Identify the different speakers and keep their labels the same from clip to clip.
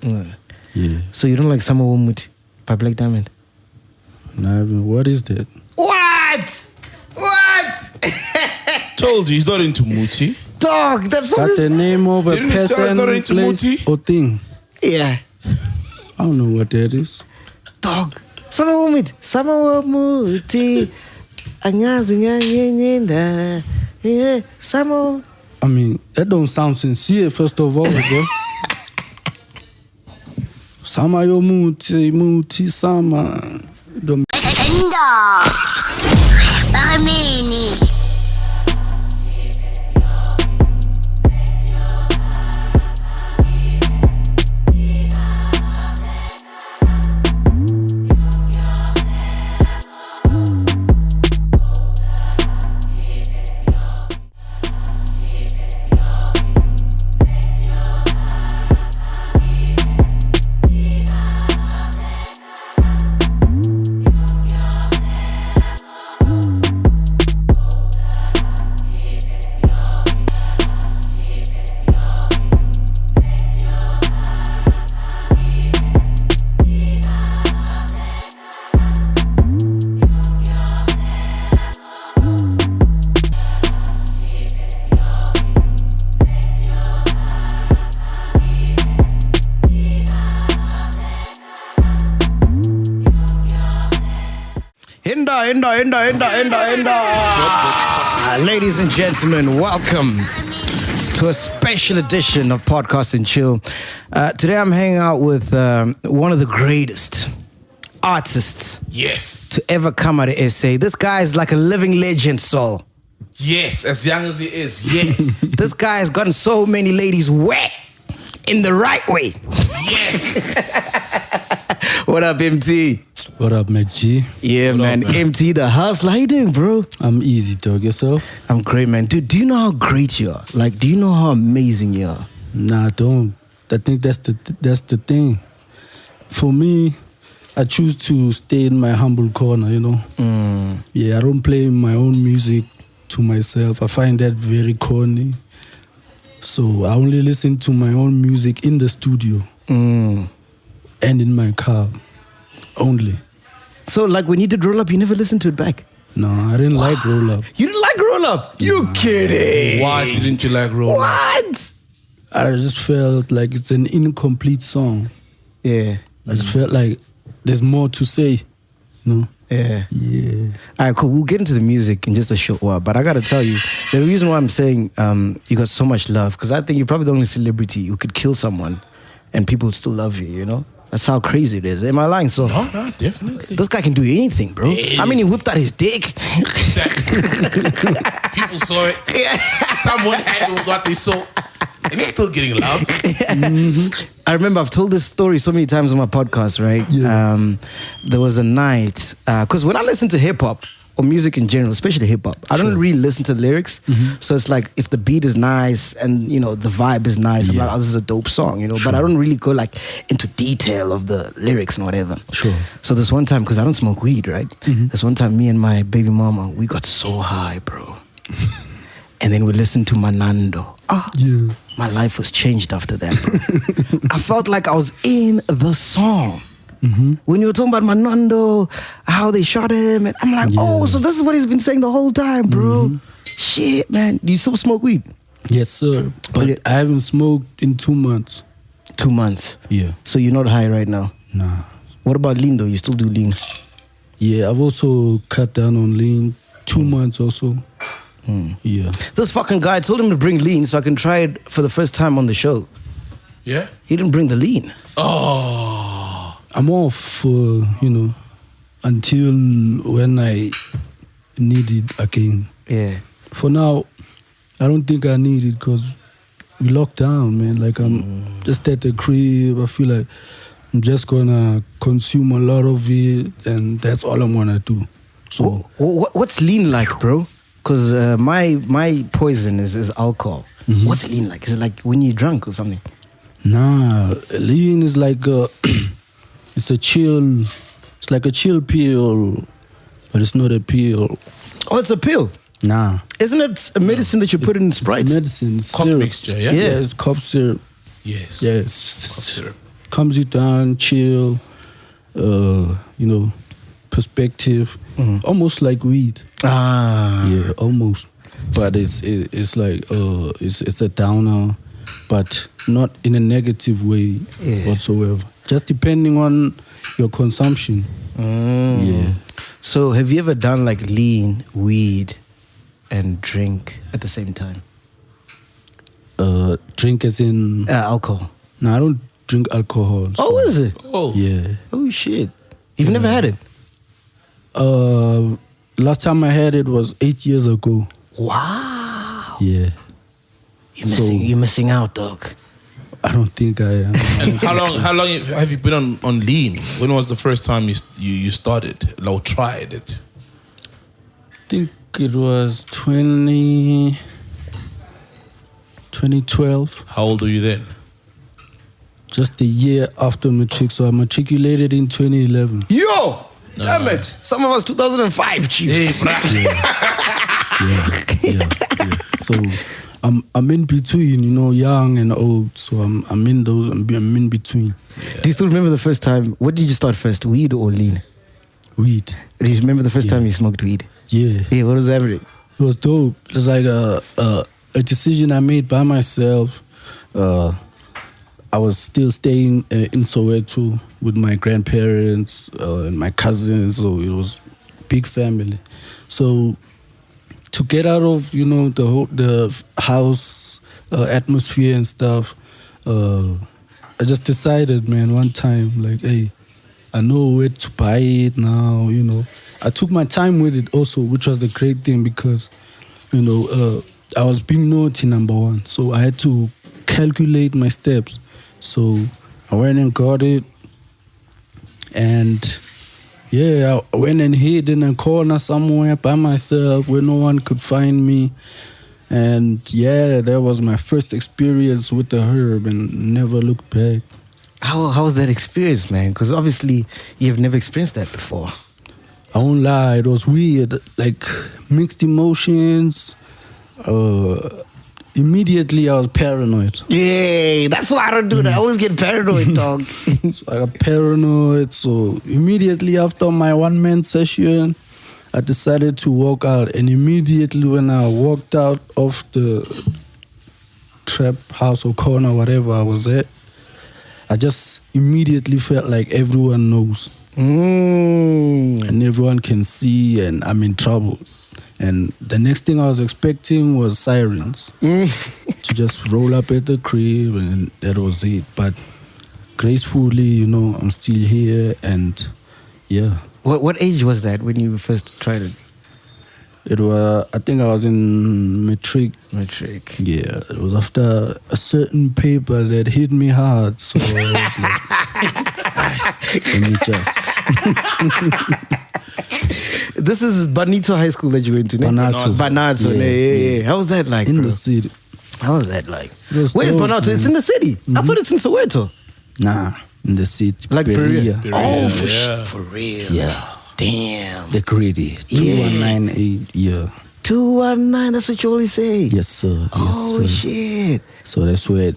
Speaker 1: Yeah.
Speaker 2: So you don't like Summer Womuti by Black Diamond?
Speaker 1: No, what is that?
Speaker 2: What?
Speaker 3: Told you he's not into Muti.
Speaker 2: Dog, that's
Speaker 1: That's the name of a
Speaker 3: Didn't you tell us not
Speaker 1: person,
Speaker 3: into
Speaker 1: place,
Speaker 3: Muti?
Speaker 1: or thing.
Speaker 2: Yeah.
Speaker 1: I don't know what that is.
Speaker 2: Dog. Summer Womuti. Yeah. Summer.
Speaker 1: I mean, that don't sound sincere, first of all, bro. Sama yo muti, sama. Don't...
Speaker 2: Ladies and gentlemen, welcome to a special edition of Podcast and Chill. Today I'm hanging out with one of the greatest artists to ever come out of SA. This guy is like a living legend, Saul.
Speaker 3: Yes, as young as he is, yes.
Speaker 2: This guy has gotten so many ladies wet in the right way.
Speaker 3: Yes.
Speaker 2: What up, Emtee?
Speaker 1: What up, MacG?
Speaker 2: Yeah, man. Emtee, the hustler. How you doing, bro?
Speaker 1: I'm easy, dog. Yourself?
Speaker 2: I'm great, man. Dude, do you know how great you are? Like, do you know how amazing you are?
Speaker 1: Nah, I don't. I think that's the thing. For me, I choose to stay in my humble corner, you know? Yeah, I don't play my own music to myself. I find that very corny. So I only listen to my own music in the studio and in my car only.
Speaker 2: So, like, when you did Roll Up, you never listened to it back?
Speaker 1: No, I didn't like Roll Up.
Speaker 2: You didn't like Roll Up? You kidding?
Speaker 3: Why didn't you like Roll Up?
Speaker 2: What?
Speaker 1: I just felt like it's an incomplete song.
Speaker 2: Yeah.
Speaker 1: I just felt like there's more to say, you know?
Speaker 2: Yeah.
Speaker 1: Yeah.
Speaker 2: All right, cool. We'll get into the music in just a short while. But I got to tell you, the reason why I'm saying you got so much love, because I think you're probably the only celebrity who could kill someone and people would still love you, you know? That's how crazy it is. Am I lying? So
Speaker 3: No, definitely.
Speaker 2: this guy can do anything, bro. I mean, he whipped out his dick.
Speaker 3: Exactly. People saw it. Someone handled what they saw. And he's still getting love.
Speaker 2: I remember I've told this story so many times on my podcast, right?
Speaker 1: Yeah.
Speaker 2: There was a night, because when I listen to hip-hop, or music in general, especially hip-hop, I don't really listen to the lyrics. So it's like, if the beat is nice and, you know, the vibe is nice, I'm like, oh, this is a dope song, you know? But I don't really go, like, into detail of the lyrics and whatever.
Speaker 1: Sure.
Speaker 2: So this one time, because I don't smoke weed, right? This one time, me and my baby mama, we got so high, bro. And then we listened to Manando.
Speaker 1: Yeah.
Speaker 2: My life was changed after that, bro. I felt like I was in the song. When you were talking about Manando, how they shot him, and I'm like, oh, so this is what he's been saying the whole time, bro. Shit, man. Do you still smoke weed?
Speaker 1: Yes, sir. But I haven't smoked in 2 months.
Speaker 2: 2 months.
Speaker 1: Yeah.
Speaker 2: So you're not high right now?
Speaker 1: Nah.
Speaker 2: What about lean, though? You still do lean?
Speaker 1: Yeah, I've also cut down on lean 2 months also. Yeah.
Speaker 2: This fucking guy told him to bring lean so I can try it for the first time on the show.
Speaker 3: Yeah?
Speaker 2: He didn't bring the lean.
Speaker 3: Oh.
Speaker 1: I'm off for, you know, until when I need it again.
Speaker 2: Yeah.
Speaker 1: For now, I don't think I need it because we locked down, man. Like, I'm just at the crib. I feel like I'm just gonna consume a lot of it, and that's all I'm gonna do. So,
Speaker 2: What's lean like, bro? Because my poison is alcohol. What's lean like? Is it like when you're drunk or something?
Speaker 1: nah, lean is like it's like a chill pill, but it's not a pill.
Speaker 2: Oh, it's a pill.
Speaker 1: Nah.
Speaker 2: Isn't it a medicine that you put in Sprite?
Speaker 1: It's medicine. It's
Speaker 3: Cough
Speaker 1: syrup.
Speaker 3: mixture, yeah?
Speaker 1: Yeah, it's cough syrup.
Speaker 3: Yes.
Speaker 1: Yeah,
Speaker 3: Cough syrup.
Speaker 1: calms you down, chill, perspective, almost like weed. Yeah, almost. But it's like it's a downer, but not in a negative way whatsoever. Just depending on your consumption. Yeah.
Speaker 2: So have you ever done like lean, weed, and drink at the same time?
Speaker 1: Drink as in
Speaker 2: alcohol.
Speaker 1: No, I don't drink alcohol.
Speaker 2: Oh, is it?
Speaker 3: Oh.
Speaker 1: Yeah.
Speaker 2: Oh shit. You've never had it?
Speaker 1: Last time I had it was 8 years ago.
Speaker 2: Wow.
Speaker 1: Yeah.
Speaker 2: You're missing out, dog.
Speaker 1: I don't think I am.
Speaker 3: And how long have you been on lean? When was the first time you started or tried it?
Speaker 1: I think it was 2012.
Speaker 3: How old were you then?
Speaker 1: Just a year after matric, so I matriculated in 2011.
Speaker 2: Yo! Damn it! Some of us 2005, chief.
Speaker 3: Hey, bruh.
Speaker 1: Yeah. So I'm in between, young and old. So I'm in those. I'm in between.
Speaker 2: Yeah. Do you still remember the first time? What did you start first, weed or lean?
Speaker 1: Weed.
Speaker 2: Do you remember the first time you smoked weed?
Speaker 1: Yeah.
Speaker 2: Yeah. What was that? It
Speaker 1: was dope. It was like a decision I made by myself. I was still staying in Soweto with my grandparents and my cousins, so it was big family. So to get out of the house atmosphere and stuff, I just decided, man, one time, like, hey, I know where to buy it now. I took my time with it also, which was the great thing because I was being naughty, number one, so I had to calculate my steps. So I went and got it, and I went and hid in a corner somewhere by myself where no one could find me. And that was my first experience with the herb, and never looked back.
Speaker 2: How was that experience, man? Because obviously you've never experienced that before.
Speaker 1: I won't lie, it was weird, like mixed emotions. Immediately I was paranoid.
Speaker 2: Yeah, that's why I don't do that. I always get paranoid, dog.
Speaker 1: So I got paranoid. So immediately after my one-man session, I decided to walk out. And immediately when I walked out of the trap house or corner, whatever I was at, I just immediately felt like everyone knows. And everyone can see, and I'm in trouble. And the next thing I was expecting was sirens to just roll up at the crib, and that was it. But gracefully, I'm still here, and yeah.
Speaker 2: What age was that when you first tried it?
Speaker 1: I think I was in matric.
Speaker 2: Matric.
Speaker 1: Yeah, it was after a certain paper that hit me hard. So I was like, let me just.
Speaker 2: This is Bonito High School that you went to, ne? Banato. Yeah. How was that like,
Speaker 1: in
Speaker 2: bro?
Speaker 1: the city.
Speaker 2: How was that like?
Speaker 1: Where's
Speaker 2: Banato? It's in the city. I thought it's in Soweto.
Speaker 1: Nah, in the city.
Speaker 2: Like Perea. Oh,
Speaker 3: yeah.
Speaker 2: For real.
Speaker 1: Yeah.
Speaker 2: Damn.
Speaker 1: The greedy. 2198, yeah.
Speaker 2: 219, that's what you always say.
Speaker 1: Yes, sir.
Speaker 2: Oh, shit.
Speaker 1: So that's where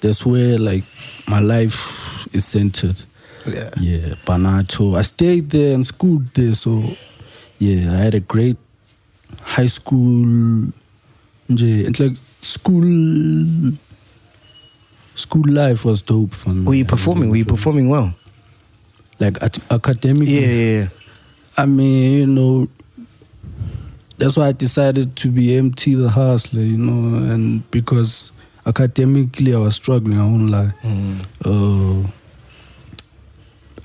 Speaker 1: like my life is centered. Yeah, Banato. I stayed there and schooled there, so yeah, I had a great high school. It's like school life was dope for me.
Speaker 2: Were you performing? Were you performing well?
Speaker 1: Like academically?
Speaker 2: Yeah.
Speaker 1: I mean, that's why I decided to be Emtee the hustler, and because academically I was struggling, I won't lie.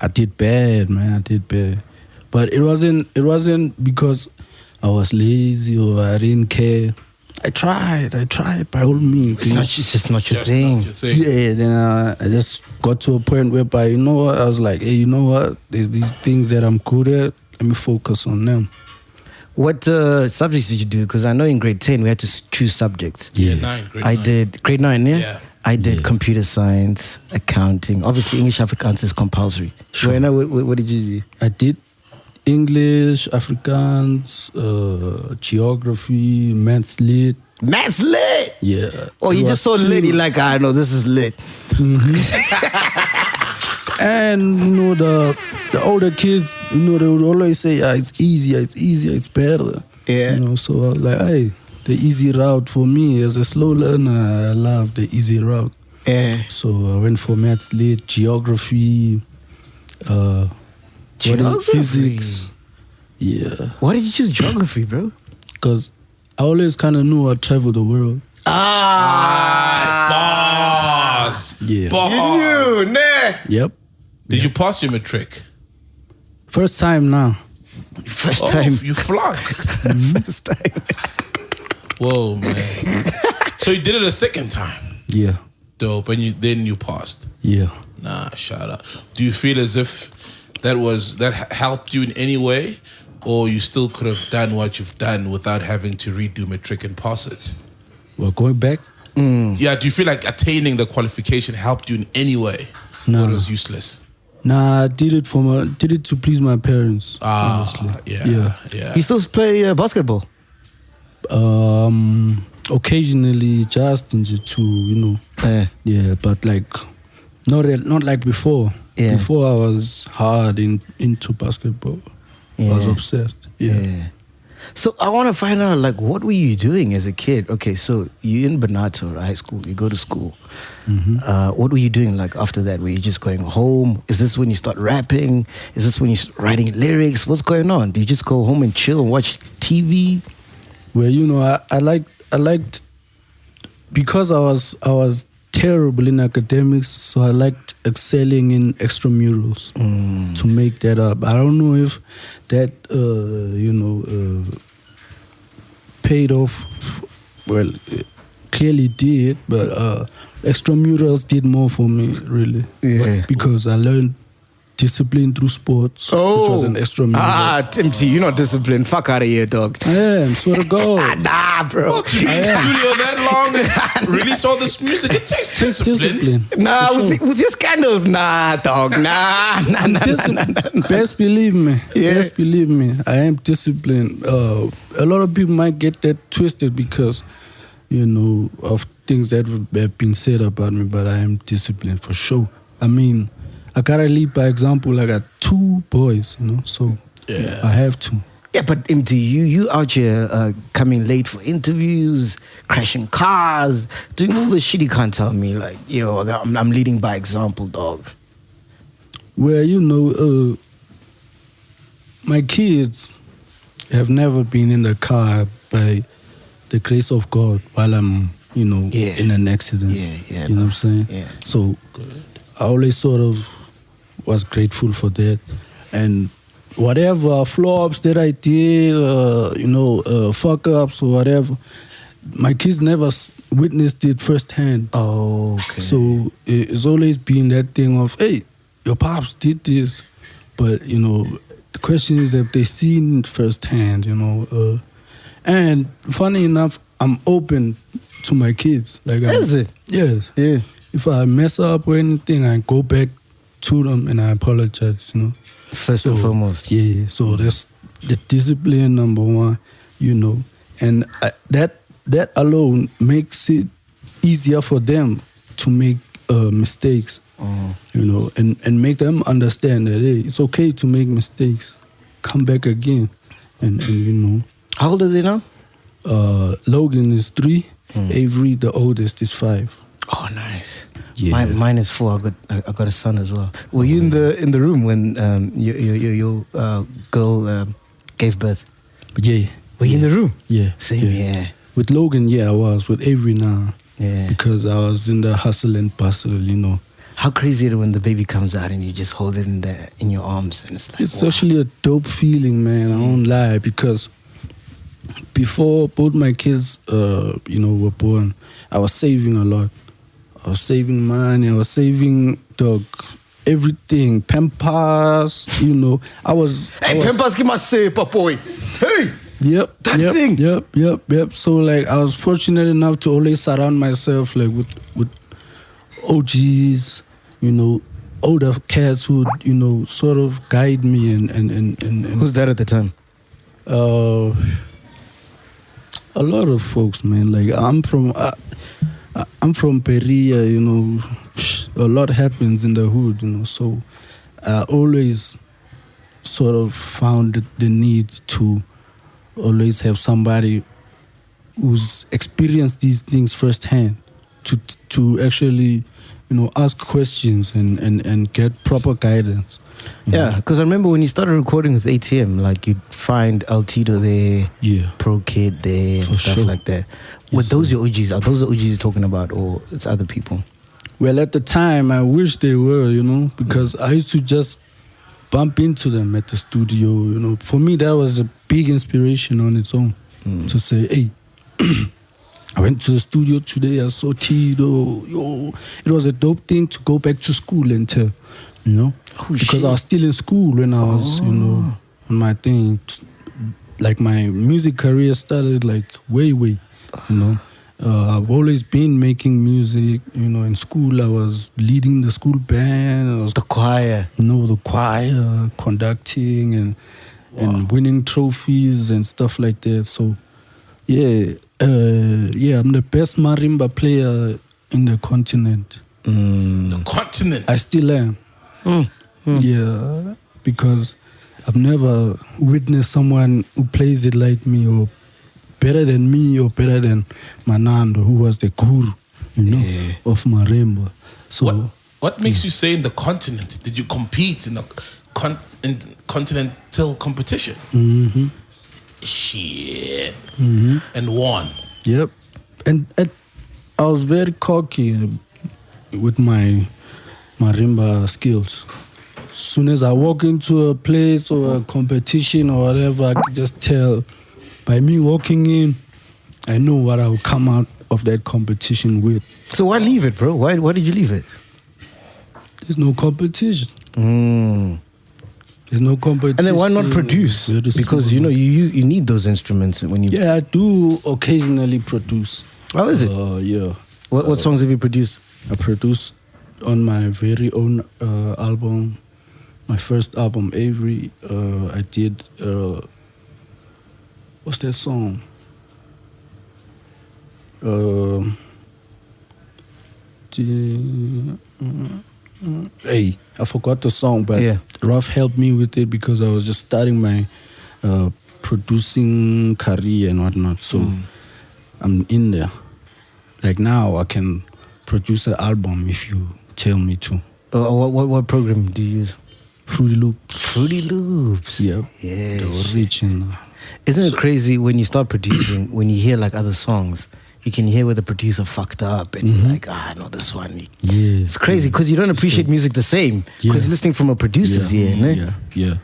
Speaker 1: I did bad, man. I did bad. But it wasn't because I was lazy or I didn't care. I tried by all means.
Speaker 2: It's just not your thing.
Speaker 1: Yeah, then I just got to a point whereby, I was like, hey, there's these things that I'm good at. Let me focus on them.
Speaker 2: What subjects did you do? Because I know in grade 10 we had to choose subjects.
Speaker 3: Yeah, grade 9.
Speaker 2: Did grade 9, yeah?
Speaker 3: Yeah.
Speaker 2: I did computer science, accounting. Obviously, English Afrikaans is compulsory.
Speaker 1: Sure.
Speaker 2: What did you do?
Speaker 1: I did English, Afrikaans, geography, maths lit.
Speaker 2: Maths lit?
Speaker 1: Yeah.
Speaker 2: Oh, you just so lit. You're like, I know this is lit.
Speaker 1: And you know the older kids, you know, they would always say, it's easier, it's better.
Speaker 2: Yeah.
Speaker 1: You know, so I was like, hey, the easy route for me as a slow learner, I love the easy route.
Speaker 2: Yeah.
Speaker 1: So I went for maths lit, geography, physics. Yeah.
Speaker 2: Why did you choose geography, bro?
Speaker 1: Because I always kind of knew I'd travel the world.
Speaker 3: Boss.
Speaker 1: Yeah.
Speaker 3: Boss.
Speaker 2: You knew, nah.
Speaker 1: Yep.
Speaker 3: Did you pass your matric?
Speaker 1: First time now.
Speaker 2: First time.
Speaker 3: You flunked.
Speaker 2: First time.
Speaker 3: Whoa, man. So you did it a second time.
Speaker 1: Yeah.
Speaker 3: Dope. And then you passed.
Speaker 1: Yeah.
Speaker 3: Nah, shout out. Do you feel as if that helped you in any way? Or you still could have done what you've done without having to redo matric and pass it?
Speaker 1: Well, going back?
Speaker 3: Yeah, do you feel like attaining the qualification helped you in any way?
Speaker 1: No.
Speaker 3: Or it was useless?
Speaker 1: Nah, I did it to please my parents. Honestly.
Speaker 3: Yeah.
Speaker 2: You still play basketball?
Speaker 1: Occasionally, just to, you know. Yeah, but like, not like before.
Speaker 2: Yeah.
Speaker 1: Before I was hard into basketball.
Speaker 2: Yeah.
Speaker 1: I was obsessed. Yeah.
Speaker 2: So I want to find out, like, what were you doing as a kid? Okay, so you're in Manando high school. You go to school.
Speaker 1: Mm-hmm.
Speaker 2: What were you doing, like, after that? Were you just going home? Is this when you start rapping? Is this when you start writing lyrics? What's going on? Do you just go home and chill and watch TV?
Speaker 1: Well, you know, I liked because I was terrible in academics, so I liked excelling in extramurals to make that up. I don't know if that paid off. Well, it clearly did, but extramurals did more for me, really.
Speaker 2: Yeah.
Speaker 1: Because I learned discipline through sports, which was an extramural.
Speaker 2: Emtee, you're not disciplined. Fuck out of here, dog.
Speaker 1: I am, swear to God.
Speaker 2: Nah, bro.
Speaker 3: You been in the studio that long and release all this music? It takes discipline.
Speaker 2: Nah, with your scandals, nah, dog. Nah.
Speaker 1: Best believe me.
Speaker 2: Yeah.
Speaker 1: Best believe me. I am disciplined. A lot of people might get that twisted because, you know, of things that have been said about me, but I am disciplined for sure. I mean, I gotta lead by example. I got 2 boys, you know, so
Speaker 3: Yeah.
Speaker 1: I have to.
Speaker 2: Yeah, but Emtee, you out here coming late for interviews, crashing cars, doing all this shit. You can't tell me, like, yo, I'm leading by example, dog.
Speaker 1: Well, you know, my kids have never been in the car by the grace of God while I'm, you know, in an accident.
Speaker 2: Yeah,
Speaker 1: you know what I'm saying?
Speaker 2: Yeah.
Speaker 1: So I always sort of was grateful for that. And whatever flops that I did, fuck ups or whatever, my kids never witnessed it firsthand.
Speaker 2: Oh, okay.
Speaker 1: So it's always been that thing of, hey, your pops did this. But, you know, the question is, have they seen it firsthand, you know? And funny enough, I'm open to my kids. Like,
Speaker 2: Is it?
Speaker 1: Yes.
Speaker 2: Yeah.
Speaker 1: If I mess up or anything, I go back to them and I apologize, you know.
Speaker 2: First and foremost.
Speaker 1: Yeah, so that's the discipline, number one, you know. And that alone makes it easier for them to make mistakes, you know, and make them understand that, hey, it's okay to make mistakes. Come back again, and you know.
Speaker 2: How old are they now?
Speaker 1: Logan is 3, Avery, the oldest, is 5.
Speaker 2: Oh, nice.
Speaker 1: Yeah.
Speaker 2: Mine is 4. I got a son as well. Were you in the room when your girl gave birth?
Speaker 1: Yeah.
Speaker 2: Were you in the room?
Speaker 1: Yeah.
Speaker 2: Same. Yeah.
Speaker 1: With Logan, yeah, I was. With Avery now.
Speaker 2: Yeah.
Speaker 1: Because I was in the hustle and bustle, you know.
Speaker 2: How crazy is it when the baby comes out and you just hold it in your arms and it's like,
Speaker 1: It's
Speaker 2: wow.
Speaker 1: actually a dope feeling, man. I won't lie, because before both my kids, were born, I was saving a lot. I was saving money. I was saving everything, Pampers. You know,
Speaker 2: Pampers, give my say, boy. Hey.
Speaker 1: Yep.
Speaker 2: Thing.
Speaker 1: Yep. So like, I was fortunate enough to always surround myself like with OGs, you know, older cats who, you know, sort of guide me and
Speaker 2: Who's that at the time?
Speaker 1: A lot of folks, man. Like I'm from Peria, you know, a lot happens in the hood, you know. So I always sort of found the need to always have somebody who's experienced these things firsthand to actually, you know, ask questions and get proper guidance.
Speaker 2: Yeah, because I remember when you started recording with ATM, like you'd find Altito there,
Speaker 1: Yeah.
Speaker 2: Pro Kid there, and stuff like that. Were those your OGs? Are those the OGs you're talking about, or it's other people?
Speaker 1: Well, at the time, I wish they were, you know, because I used to just bump into them at the studio, you know. For me, that was a big inspiration on its own to say, hey, I went to the studio today, I saw Tito, yo. It was a dope thing to go back to school and tell, you know. Because I was still in school when I was, you know, on my thing. Like my music career started like way, you know. I've always been making music, you know. In school, I was leading the school band. I was
Speaker 2: The choir.
Speaker 1: You know, the choir, conducting and winning trophies and stuff like that. So, yeah, I'm the best marimba player in the continent.
Speaker 3: The continent?
Speaker 1: I still am. Yeah, because I've never witnessed someone who plays it like me or better than me or better than Manando, who was the guru, you know, of marimba. So
Speaker 3: what makes you say in the continent? Did you compete in the continental competition?
Speaker 1: Mm-hmm.
Speaker 3: Shit.
Speaker 1: Mm-hmm.
Speaker 3: And won.
Speaker 1: Yep. And I was very cocky with my marimba skills. As soon as I walk into a place or a competition or whatever, I can just tell by me walking in, I know what I will come out of that competition with.
Speaker 2: So why leave it, bro? Why did you leave it?
Speaker 1: There's no competition. There's no competition.
Speaker 2: And then why not produce? Because you know you need those instruments when you.
Speaker 1: Yeah, I do occasionally produce.
Speaker 2: How is it?
Speaker 1: Yeah.
Speaker 2: What songs have you produced?
Speaker 1: I produced on my very own album, my first album, Avery. I did. What's that song? Hey, I forgot the song, but Ruff helped me with it because I was just starting my producing career and whatnot. So I'm in there. Like now, I can produce an album if you tell me to.
Speaker 2: What program do you use?
Speaker 1: Fruity Loops.
Speaker 2: Fruity Loops.
Speaker 1: Yep.
Speaker 2: Yeah.
Speaker 1: The original.
Speaker 2: Isn't it crazy when you start producing, when you hear like other songs, you can hear where the producer fucked up and you're like, I know this one.
Speaker 1: Yeah.
Speaker 2: It's crazy because you don't appreciate music the same because you're listening from a producer's ear, ne?
Speaker 1: Yeah.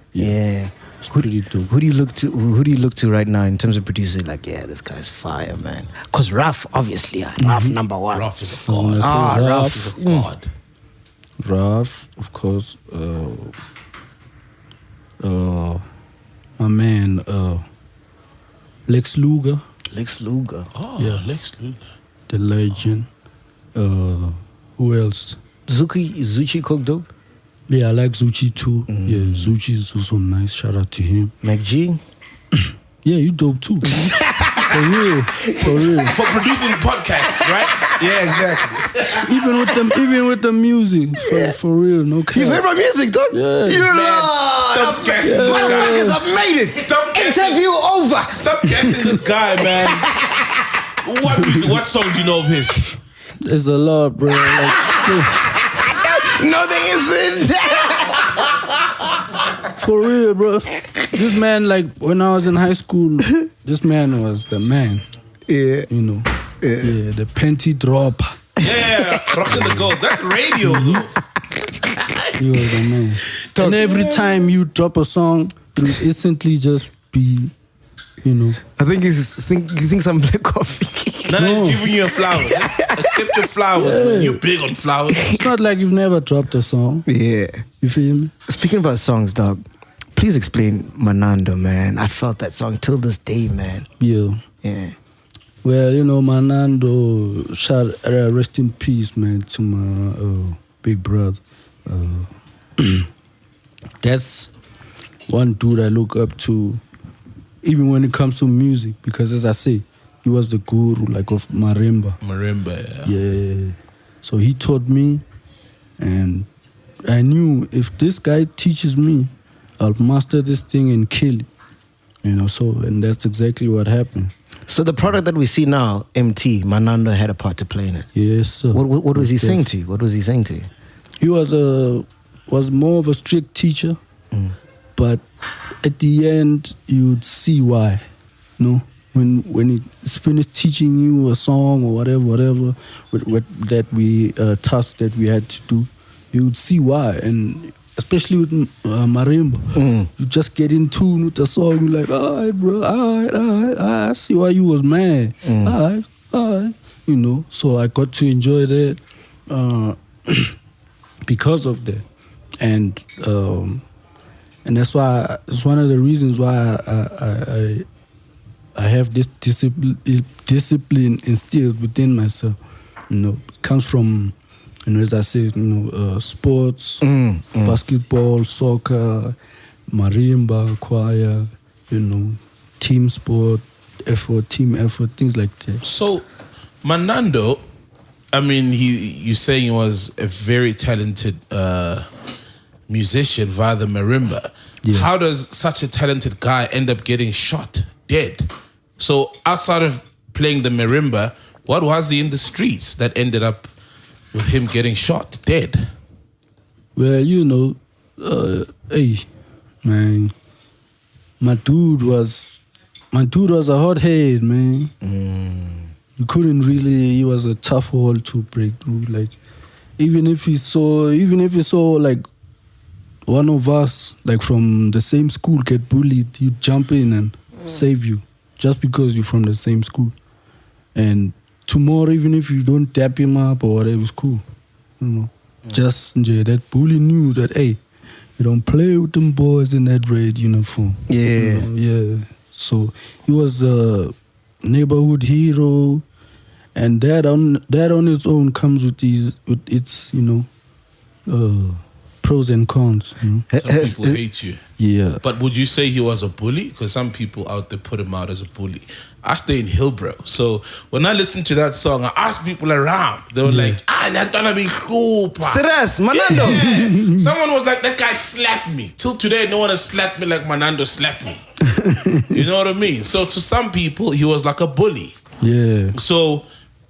Speaker 2: Who do you look to right now in terms of producer? Like, yeah, this guy's fire, man. Because Ruff, obviously, Ruff number one.
Speaker 3: Ruff is a god.
Speaker 2: Ruff
Speaker 3: is a god.
Speaker 1: Ruff, of course. My man, Lex Luger.
Speaker 2: Lex Luger.
Speaker 3: Oh, yeah, Lex Luger.
Speaker 1: The legend. Who else?
Speaker 2: Zuchi Coke Dope?
Speaker 1: Yeah, I like Zuchi too. Yeah, Zuchi is also nice. Shout out to him.
Speaker 2: MacG?
Speaker 1: Yeah, you dope too. For real.
Speaker 3: For producing podcasts, right? Yeah, exactly.
Speaker 1: Even with the music. For real, no cap.
Speaker 2: You've heard my music, dog?
Speaker 1: Yeah.
Speaker 3: Stop guessing this guy.
Speaker 2: Motherfuckers, I've made it.
Speaker 3: Stop guessing.
Speaker 2: Interview over.
Speaker 3: Stop guessing this guy, man. What song do you know of his?
Speaker 1: There's a lot, bro.
Speaker 2: No, there isn't.
Speaker 1: For real, bro. This man, like, when I was in high school, this man was the man.
Speaker 2: Yeah.
Speaker 1: You know. Yeah, the panty drop.
Speaker 3: Yeah, rocking the gold. That's radio, though.
Speaker 1: He was the man. And every time you drop a song, it will instantly just be, you know.
Speaker 2: I think he thinks I'm black coffee.
Speaker 3: He's giving you a flower. Accept your flowers, man. You're big on flowers.
Speaker 1: It's not like you've never dropped a song.
Speaker 2: Yeah.
Speaker 1: You feel me?
Speaker 2: Speaking about songs, dog, please explain Manando, man. I felt that song till this day, man.
Speaker 1: Yeah. Well, you know, Manando, rest in peace, man, to my big brother. That's one dude I look up to, even when it comes to music, because as I say, he was the guru, like, of marimba.
Speaker 3: Marimba, yeah.
Speaker 1: Yeah. So he taught me And I knew if this guy teaches me, I'll master this thing and kill it. And that's exactly what happened.
Speaker 2: So the product that we see now, Emtee, Manando had a part to play in it.
Speaker 1: Yes, sir.
Speaker 2: What was he saying to you? What was he saying to you?
Speaker 1: He was more of a strict teacher, but at the end you'd see why. When he's finished teaching you a song or whatever that we task that we had to do, you would see why. And especially with marimba, you just get in tune with the song. You're like, all right, bro, all right, I see why you was mad. All right, So I got to enjoy that because of that, and that's why it's one of the reasons why I have this discipline instilled within myself. It comes from, as I said, sports, basketball, soccer, marimba, choir, team sport, team effort, things like that.
Speaker 3: So, Manando, I mean, you're saying he was a very talented musician via the marimba.
Speaker 1: Yeah.
Speaker 3: How does such a talented guy end up getting shot dead? So, outside of playing the marimba, what was he in the streets that ended up with him getting shot dead?
Speaker 1: Well, hey, man, my dude was a hothead, man. You couldn't really. He was a tough wall to break through. Like, even if you saw like one of us, like from the same school, get bullied, he'd jump in and save you, just because you're from the same school. And tomorrow, even if you don't tap him up or whatever, it's cool. Just that bully knew that, hey, you don't play with them boys in that red uniform.
Speaker 2: Yeah.
Speaker 1: Yeah. So he was a neighborhood hero, and that on its own comes with its pros and cons.
Speaker 3: Some people hate you.
Speaker 1: Yeah.
Speaker 3: But would you say he was a bully? Because some people out there put him out as a bully. I stay in Hillbrow. So when I listened to that song, I asked people around. They were like, that's gonna be cool, pa.
Speaker 2: Serious, Manando.
Speaker 3: Yeah. Someone was like, that guy slapped me. Till today, no one has slapped me like Manando slapped me. You know what I mean? So to some people, he was like a bully.
Speaker 1: Yeah.
Speaker 3: So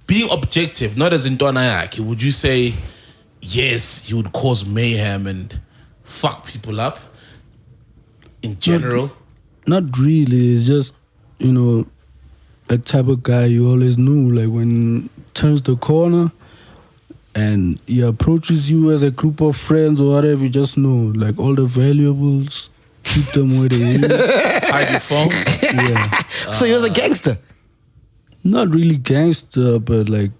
Speaker 3: being objective, not as in Donayaki, would you say, yes, he would cause mayhem and fuck people up in general?
Speaker 1: Not really. It's just, a type of guy you always knew. Like when turns the corner and he approaches you as a group of friends or whatever, you just know, like all the valuables, keep them where they is.
Speaker 3: Hide your phone?
Speaker 1: Yeah.
Speaker 2: So he was a gangster?
Speaker 1: Not really gangster, but like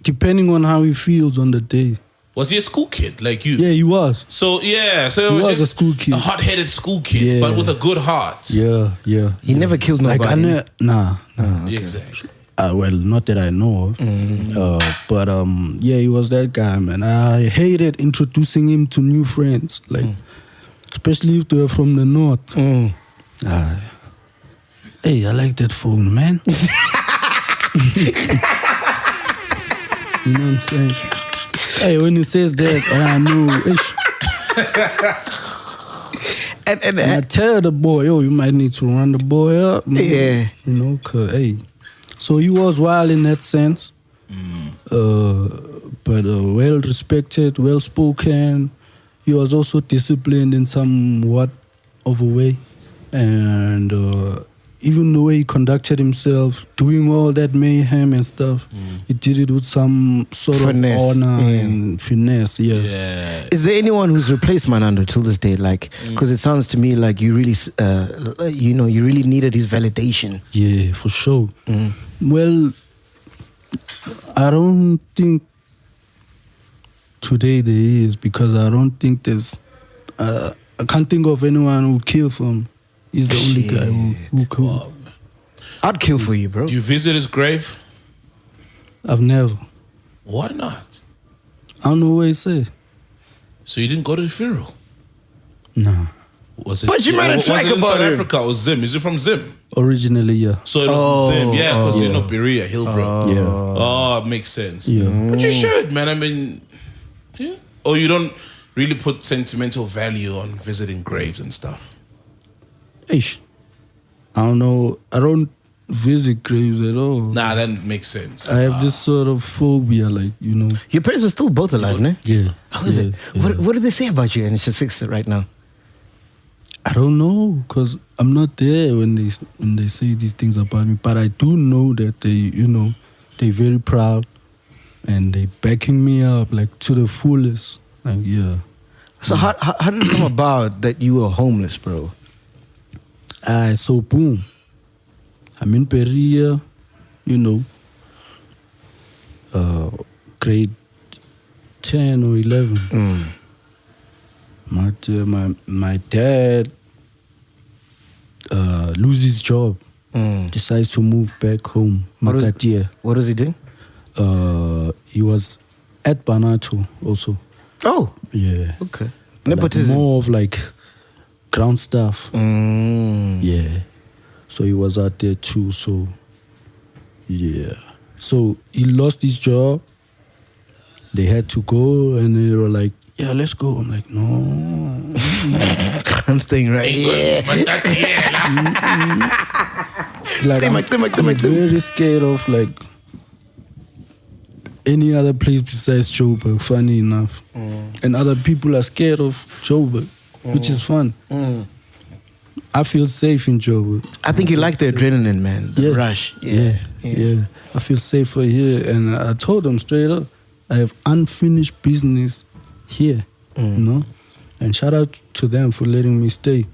Speaker 1: depending on how he feels on the day.
Speaker 3: Was he a school kid like you?
Speaker 1: Yeah, he was.
Speaker 3: So
Speaker 1: He
Speaker 3: it
Speaker 1: was
Speaker 3: just
Speaker 1: a school kid.
Speaker 3: a hot-headed school kid, but with a good heart.
Speaker 1: Yeah.
Speaker 2: He never killed
Speaker 1: Like
Speaker 2: nobody.
Speaker 1: Nah.
Speaker 3: Exactly.
Speaker 1: Well, not that I know of. But he was that guy, man. I hated introducing him to new friends, like especially if they were from the north. Hey, I like that phone, man. You know what I'm saying? Hey, when he says that, I know. And I tell the boy, you might need to run the boy up. Man.
Speaker 2: Yeah.
Speaker 1: Cause hey. So he was wild in that sense. But well respected, well spoken. He was also disciplined in somewhat of a way. And even the way he conducted himself, doing all that mayhem and stuff, he did it with some sort
Speaker 2: finesse.
Speaker 1: of honor and finesse. Yeah.
Speaker 2: Is there anyone who's replaced Manando till this day? Like, because it sounds to me like you really, you really needed his validation.
Speaker 1: Yeah, for sure. Well, I don't think today there is, because I don't think there's. I can't think of anyone who killed for him. He's the only guy who could.
Speaker 3: Wow.
Speaker 2: I'd kill for you, bro.
Speaker 3: Do you visit his grave?
Speaker 1: I've never.
Speaker 3: Why not?
Speaker 1: I don't know what he said.
Speaker 3: So you didn't go to the funeral?
Speaker 1: No.
Speaker 3: Was it?
Speaker 2: But you made a track
Speaker 3: was it in
Speaker 2: about
Speaker 3: South
Speaker 2: him.
Speaker 3: Africa or Zim? Is it from Zim?
Speaker 1: Originally, yeah.
Speaker 3: So it was Zim, yeah, because you're not Berea, Hillbrow.
Speaker 1: Yeah.
Speaker 3: Oh, it makes sense.
Speaker 1: Yeah.
Speaker 3: But you should, man. I mean, yeah. Or you don't really put sentimental value on visiting graves and stuff?
Speaker 1: Ish. I don't know. I don't visit graves at all.
Speaker 3: Nah, that makes sense.
Speaker 1: I have this sort of phobia, like, you know.
Speaker 2: Your parents are still both alive, no?
Speaker 1: Yeah.
Speaker 2: How is it?
Speaker 1: Yeah.
Speaker 2: What do they say about you and it's just 6 right now?
Speaker 1: I don't know, because I'm not there when they say these things about me. But I do know that they're very proud and they backing me up, like, to the fullest. Like, yeah.
Speaker 2: So how did it come about that you were homeless, bro?
Speaker 1: So boom. I'm in Perea, grade 10 or 11. My dad loses his job, decides to move back home.
Speaker 2: What is he doing?
Speaker 1: He was at Manando also.
Speaker 2: Oh,
Speaker 1: Yeah.
Speaker 2: okay.
Speaker 1: Like
Speaker 2: Nepotism.
Speaker 1: more of like ground stuff. Yeah. So he was out there too. So yeah. So he lost his job. They had to go and they were like, yeah, let's go. I'm like, no.
Speaker 2: I'm staying right here.
Speaker 1: Like, I'm very scared of like any other place besides Joburg, funny enough. And other people are scared of Joburg, which is fun. I feel safe in Joburg.
Speaker 2: I think you like the adrenaline, man. The rush.
Speaker 1: Yeah. I feel safer here. And I told them straight up, I have unfinished business here, And shout out to them for letting me stay.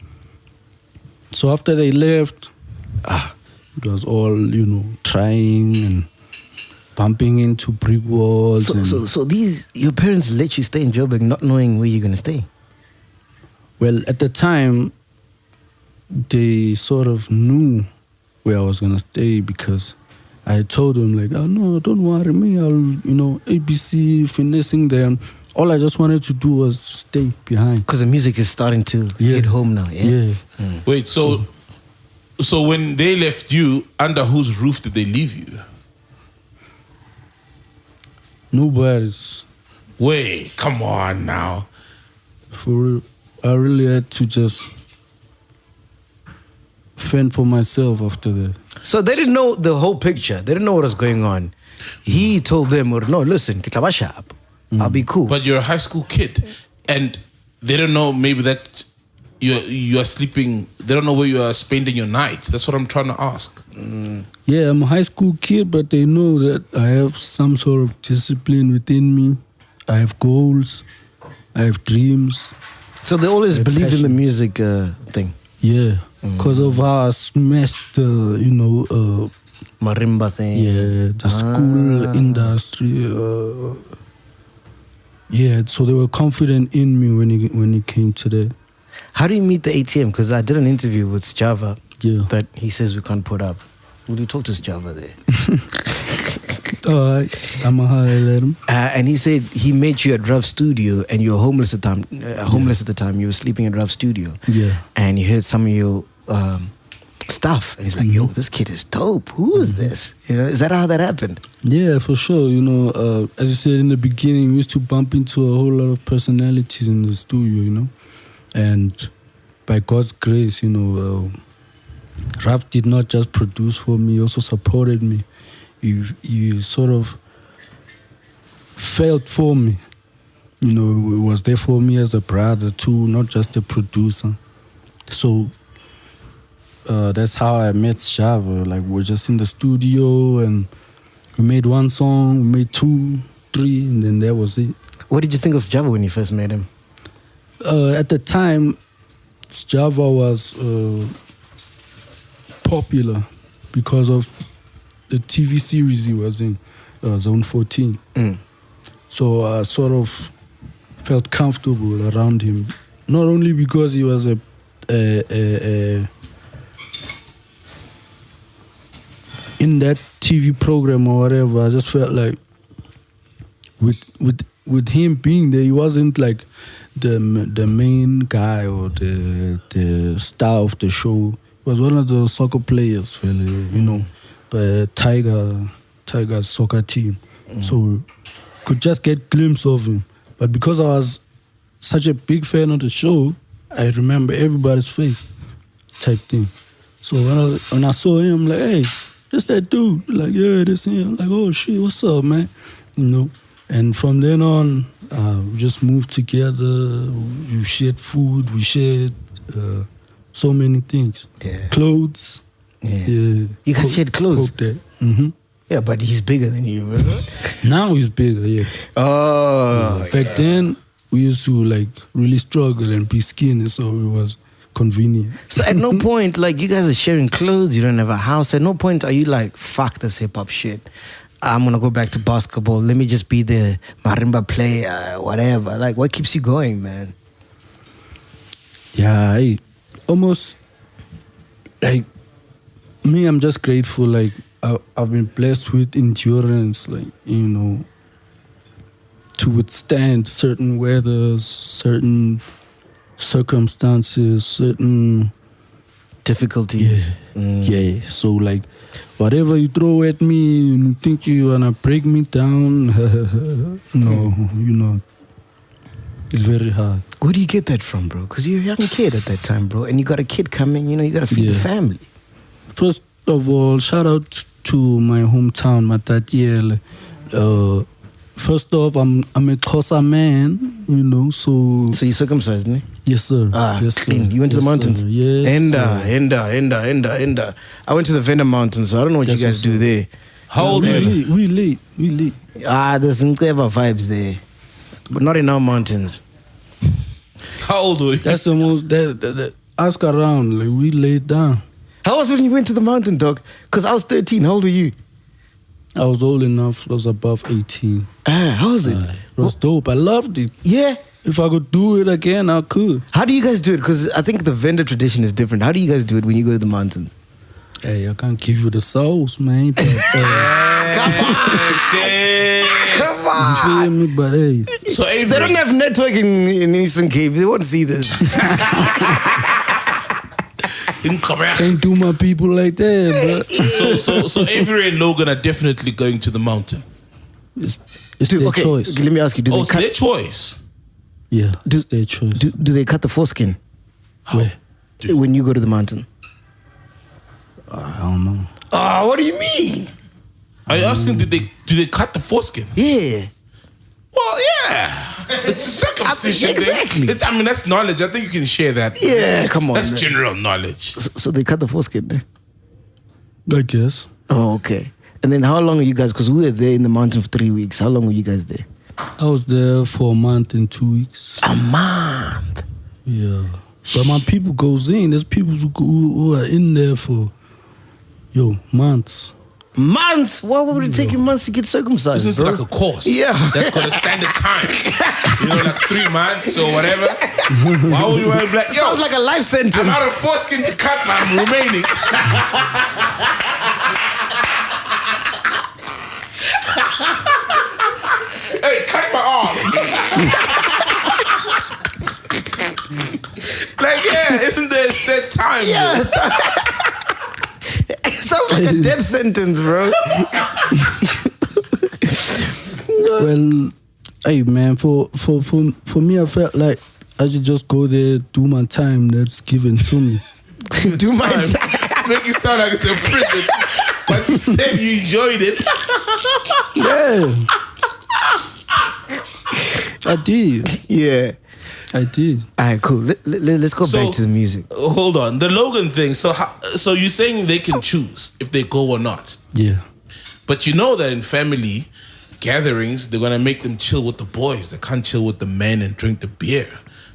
Speaker 1: So after they left, it was all, trying and bumping into brick walls.
Speaker 2: So your parents let you stay in Joburg not knowing where you're going to stay?
Speaker 1: Well, at the time, they sort of knew where I was going to stay because I had told them, like, oh, no, don't worry me. I'll, ABC, finessing them. All I just wanted to do was stay behind.
Speaker 2: Because the music is starting to hit home now, yeah?
Speaker 3: Wait, so when they left you, under whose roof did they leave you?
Speaker 1: Nobody's.
Speaker 3: Wait, come on now.
Speaker 1: For real, I really had to just fend for myself after that.
Speaker 2: So they didn't know the whole picture. They didn't know what was going on. He told them, no, listen, I'll be cool.
Speaker 3: But you're a high school kid, and they don't know maybe that you are sleeping. They don't know where you are spending your nights. That's what I'm trying to ask.
Speaker 1: Yeah, I'm a high school kid, but they know that I have some sort of discipline within me. I have goals. I have dreams.
Speaker 2: So they always believed in the music thing.
Speaker 1: Yeah, because of how I smashed the,
Speaker 2: marimba thing.
Speaker 1: Yeah, the school industry. Yeah, so they were confident in me when it came to that.
Speaker 2: How do you meet the ATM? Because I did an interview with Sjava that he says we can't put up. Would you talk to Sjava there?
Speaker 1: All right, I'm a highlight him.
Speaker 2: And he said he met you at Rough Studio and you were homeless at the time. At the time, you were sleeping at Rough Studio.
Speaker 1: Yeah.
Speaker 2: And you heard some of your stuff, and he's like, "Yo, this kid is dope. Who is this? Is that how that happened?"
Speaker 1: Yeah, for sure. As you said in the beginning, we used to bump into a whole lot of personalities in the studio. And by God's grace, Raf did not just produce for me; he also supported me. He sort of felt for me. He was there for me as a brother too, not just a producer. So that's how I met Sjava. Like, we're just in the studio and we made one song, we made 2, 3, and then that was it.
Speaker 2: What did you think of Sjava when you first met him?
Speaker 1: At the time, Sjava was popular because of the TV series he was in, Zone 14. So I sort of felt comfortable around him. Not only because he was a in that TV program or whatever, I just felt like with him being there, he wasn't like the main guy or the star of the show. He was one of the soccer players, but Tiger's soccer team. So could just get glimpse of him. But because I was such a big fan of the show, I remember everybody's face type thing. So when I saw him, I'm like, hey, that's that dude. Like, yeah, that's him. Like, oh shit, what's up, man? You know. And from then on, we just moved together. We shared food. We shared so many things.
Speaker 2: Yeah.
Speaker 1: Clothes.
Speaker 2: Yeah. You guys shared clothes?
Speaker 1: Mm-hmm.
Speaker 2: Yeah, but he's bigger than you, right?
Speaker 1: Now he's bigger, yeah.
Speaker 2: Oh.
Speaker 1: Back then, we used to like really struggle and be skinny, so it was convenient.
Speaker 2: So at no point, like, you guys are sharing clothes, you don't have a house. At no point are you like, fuck this hip-hop shit. I'm going to go back to basketball. Let me just be the marimba player, whatever. Like, what keeps you going, man?
Speaker 1: Yeah, almost, like, me, I'm just grateful. Like, I've been blessed with endurance, like, you know, to withstand certain weathers, certain circumstances, certain
Speaker 2: difficulties.
Speaker 1: Yeah. So, like, whatever you throw at me and you think you're gonna break me down, no, you know, it's very hard.
Speaker 2: Where do you get that from, bro? Because you're a young kid at that time, bro, and you got a kid coming, you know, you got to feed the family.
Speaker 1: First of all, shout out to my hometown, Matatiele. First off, I'm a Xhosa man, you know, so...
Speaker 2: So you circumcised, ne?
Speaker 1: Yes, sir.
Speaker 2: Yes, clean.
Speaker 1: Sir.
Speaker 2: You went to the mountains?
Speaker 1: Sir. Yes,
Speaker 2: Enda. I went to the Venda Mountains, so I don't know what you guys do there.
Speaker 3: How old were you?
Speaker 1: We late.
Speaker 2: There's some clever vibes there, but not in our mountains.
Speaker 3: How old were you?
Speaker 1: That's the most... ask around, like, we laid down.
Speaker 2: How was it when you went to the mountain, dog? Because I was 13. How old were you?
Speaker 1: I was old enough. I was above 18.
Speaker 2: How was it?
Speaker 1: It was dope. I loved it.
Speaker 2: Yeah.
Speaker 1: If I could do it again, I could.
Speaker 2: How do you guys do it? Because I think the vendor tradition is different. How do you guys do it when you go to the mountains?
Speaker 1: Hey, I can't give you the sauce, man. But,
Speaker 2: Come on.
Speaker 1: you feel me? But hey.
Speaker 3: So Avery,
Speaker 2: They don't have network in Eastern Cape. They won't see this.
Speaker 1: Can't do my people like that, bro.
Speaker 3: So Avery and Logan are definitely going to the mountain.
Speaker 1: It's their choice.
Speaker 2: Let me ask you.
Speaker 3: It's their choice.
Speaker 1: Yeah, it's their choice.
Speaker 2: Do they cut the foreskin?
Speaker 1: Where?
Speaker 2: When you go to the mountain?
Speaker 1: I don't know.
Speaker 2: Oh, what do you mean?
Speaker 3: Are you asking, do they cut the foreskin?
Speaker 2: Yeah.
Speaker 3: Well, yeah. It's a circumcision.
Speaker 2: Exactly.
Speaker 3: I mean, that's knowledge. I think you can share that.
Speaker 2: Yeah, come on.
Speaker 3: That's
Speaker 2: man.
Speaker 3: general knowledge.
Speaker 2: So they cut the foreskin, eh?
Speaker 1: I guess.
Speaker 2: Oh, okay. And then how long are you guys, because we were there in the mountain for 3 weeks. How long were you guys there?
Speaker 1: I was there for a month and 2 weeks.
Speaker 2: A month?
Speaker 1: Yeah. But my people goes in. There's people who are in there for, months.
Speaker 2: Months? Why would it take you months to get circumcised?
Speaker 3: This is like a course.
Speaker 2: Yeah.
Speaker 3: That's got a standard time. Like 3 months or whatever. Why would you want to be like, yo,
Speaker 2: sounds like a life sentence.
Speaker 3: I'm out of foreskin to cut, but I'm remaining. Hey, cut my arm. Like, yeah, isn't there a set time?
Speaker 2: Yeah. It sounds like a death sentence, bro.
Speaker 1: Well, hey man, for me, I felt like I should just go there, do my time that's given to me.
Speaker 2: Do my time.
Speaker 3: Make it sound like it's a prison, but you said you enjoyed it.
Speaker 1: Yeah, I did.
Speaker 2: Yeah.
Speaker 1: I did.
Speaker 2: All right, cool. Let's go back to the music.
Speaker 3: Hold on, the Logan thing. So you're saying they can choose if they go or not?
Speaker 1: Yeah.
Speaker 3: But you know that in family gatherings, they're gonna make them chill with the boys. They can't chill with the men and drink the beer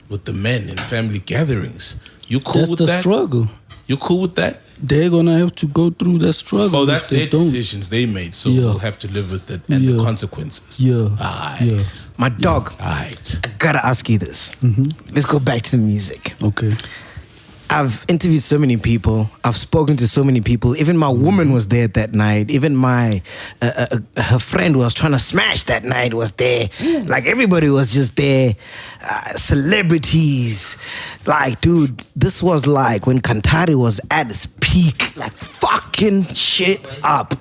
Speaker 3: with the men in family gatherings. You cool with that?
Speaker 1: That's the struggle.
Speaker 3: You cool with that?
Speaker 1: They're gonna have to go through that struggle.
Speaker 3: Oh, that's their decisions they made, so we'll have to live with it and the consequences.
Speaker 1: Yeah.
Speaker 3: Alright.
Speaker 1: Yeah.
Speaker 2: My dog.
Speaker 3: Alright.
Speaker 2: I gotta ask you this. Let's go back to the music.
Speaker 1: Okay.
Speaker 2: I've interviewed so many people. I've spoken to so many people. Even my woman was there that night. Even my her friend who was trying to smash that night was there. Like, everybody was just there. Celebrities. Like, dude, this was like when Kantari was at its peak. Like, fucking shit up.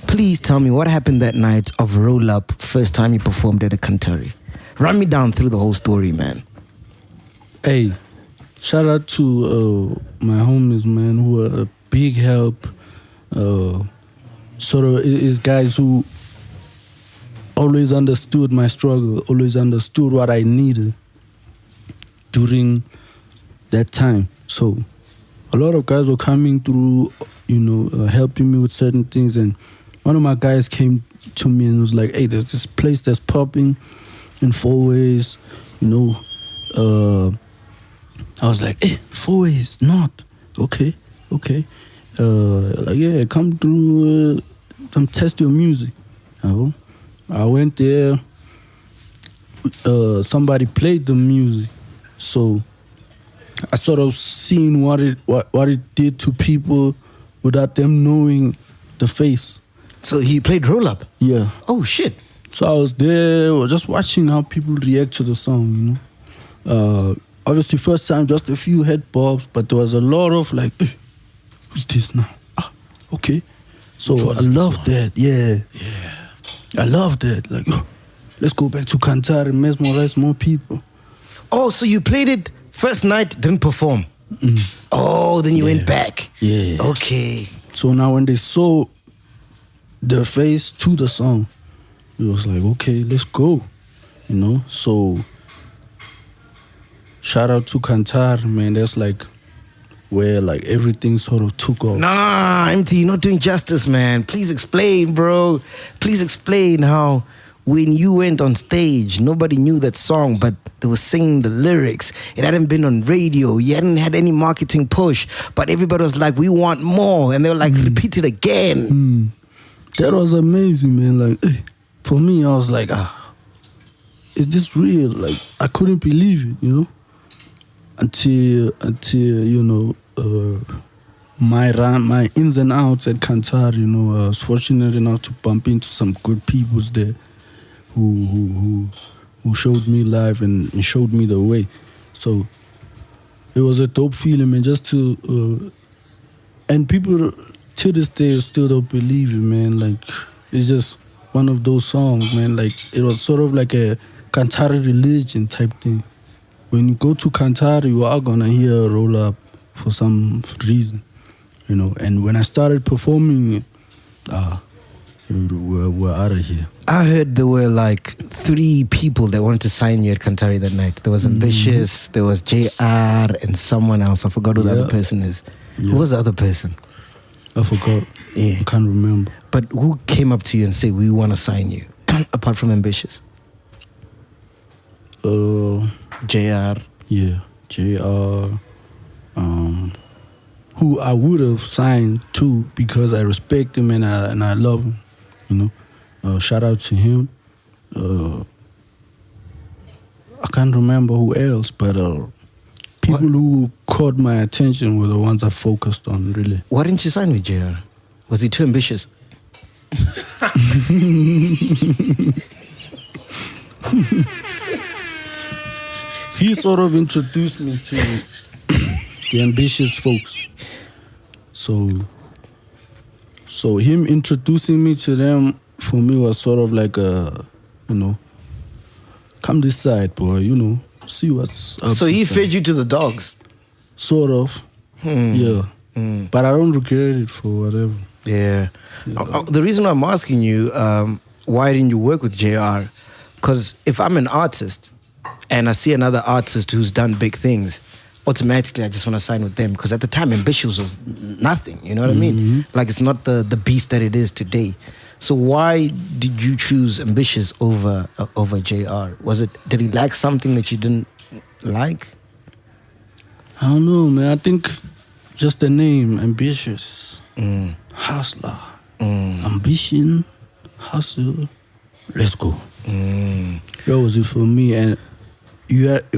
Speaker 2: Please tell me what happened that night of Roll Up, first time you performed at a Kantari. Run me down through the whole story, man.
Speaker 1: Hey, shout out to my homies, man, who are a big help. Sort of is guys who always understood my struggle, always understood what I needed during that time. So a lot of guys were coming through, helping me with certain things. And one of my guys came to me and was like, hey, there's this place that's popping in 4 ways, I was like, hey, 4 ways, not. Okay. Like, yeah, come through, come test your music. I went there, somebody played the music. So I sort of seen what it did to people without them knowing the face.
Speaker 2: So he played roll up?
Speaker 1: Yeah.
Speaker 2: Oh, shit.
Speaker 1: So I was there just watching how people react to the song, Obviously, first time, just a few head bobs, but there was a lot of like, hey, who's this now? Ah, okay. So I love that. Yeah. I love that. Like, let's go back to Kantar and mesmerize more people.
Speaker 2: Oh, so you played it first night, didn't perform. Oh, then you went back.
Speaker 1: Yeah.
Speaker 2: Okay.
Speaker 1: So now when they saw the face to the song, it was like, okay, let's go. So shout out to Kantar, man. That's like where like everything sort of took off.
Speaker 2: Nah, Emtee, you're not doing justice, man. Please explain, bro. Please explain how when you went on stage, nobody knew that song, but they were singing the lyrics. It hadn't been on radio. You hadn't had any marketing push, but everybody was like, we want more. And they were like, repeat it again.
Speaker 1: That was amazing, man. Like, for me, I was like, is this real? Like, I couldn't believe it, until my ins and outs at Kantar, I was fortunate enough to bump into some good peoples there who showed me life and showed me the way. So it was a dope feeling, man, just to and people to this day still don't believe it, man. Like, it's just one of those songs, man. Like, it was sort of like a Kantari religion type thing. When you go to Kantari, you are gonna hear a roll up for some reason, And when I started performing it, we're out of here.
Speaker 2: I heard there were like 3 people that wanted to sign you at Kantari that night. There was Ambitious, there was JR, and someone else. I forgot who the other person is.
Speaker 1: Yeah.
Speaker 2: Who was the other person?
Speaker 1: I forgot.
Speaker 2: Yeah.
Speaker 1: I can't remember.
Speaker 2: But who came up to you and said, we want to sign you, apart from Ambitious? JR.
Speaker 1: Yeah, JR. Who I would have signed to because I respect him and I love him, shout out to him. I can't remember who else, but people who caught my attention were the ones I focused on, really.
Speaker 2: Why didn't you sign with JR? Was he too ambitious?
Speaker 1: He sort of introduced me to the ambitious folks. So him introducing me to them, for me, was sort of like come this side, boy, see what's up.
Speaker 2: So he fed you to the dogs?
Speaker 1: Sort of, yeah. But I don't regret it for whatever.
Speaker 2: Yeah. The reason I'm asking you, why didn't you work with JR? Because if I'm an artist and I see another artist who's done big things, automatically I just want to sign with them. Because at the time, Ambitious was nothing, you know what I mean? Like, it's not the beast that it is today. So why did you choose Ambitious over JR? Did he lack something that you didn't like?
Speaker 1: I don't know, man. I think just the name, Ambitious, hustler, ambition, hustle, let's go. That was it for me. And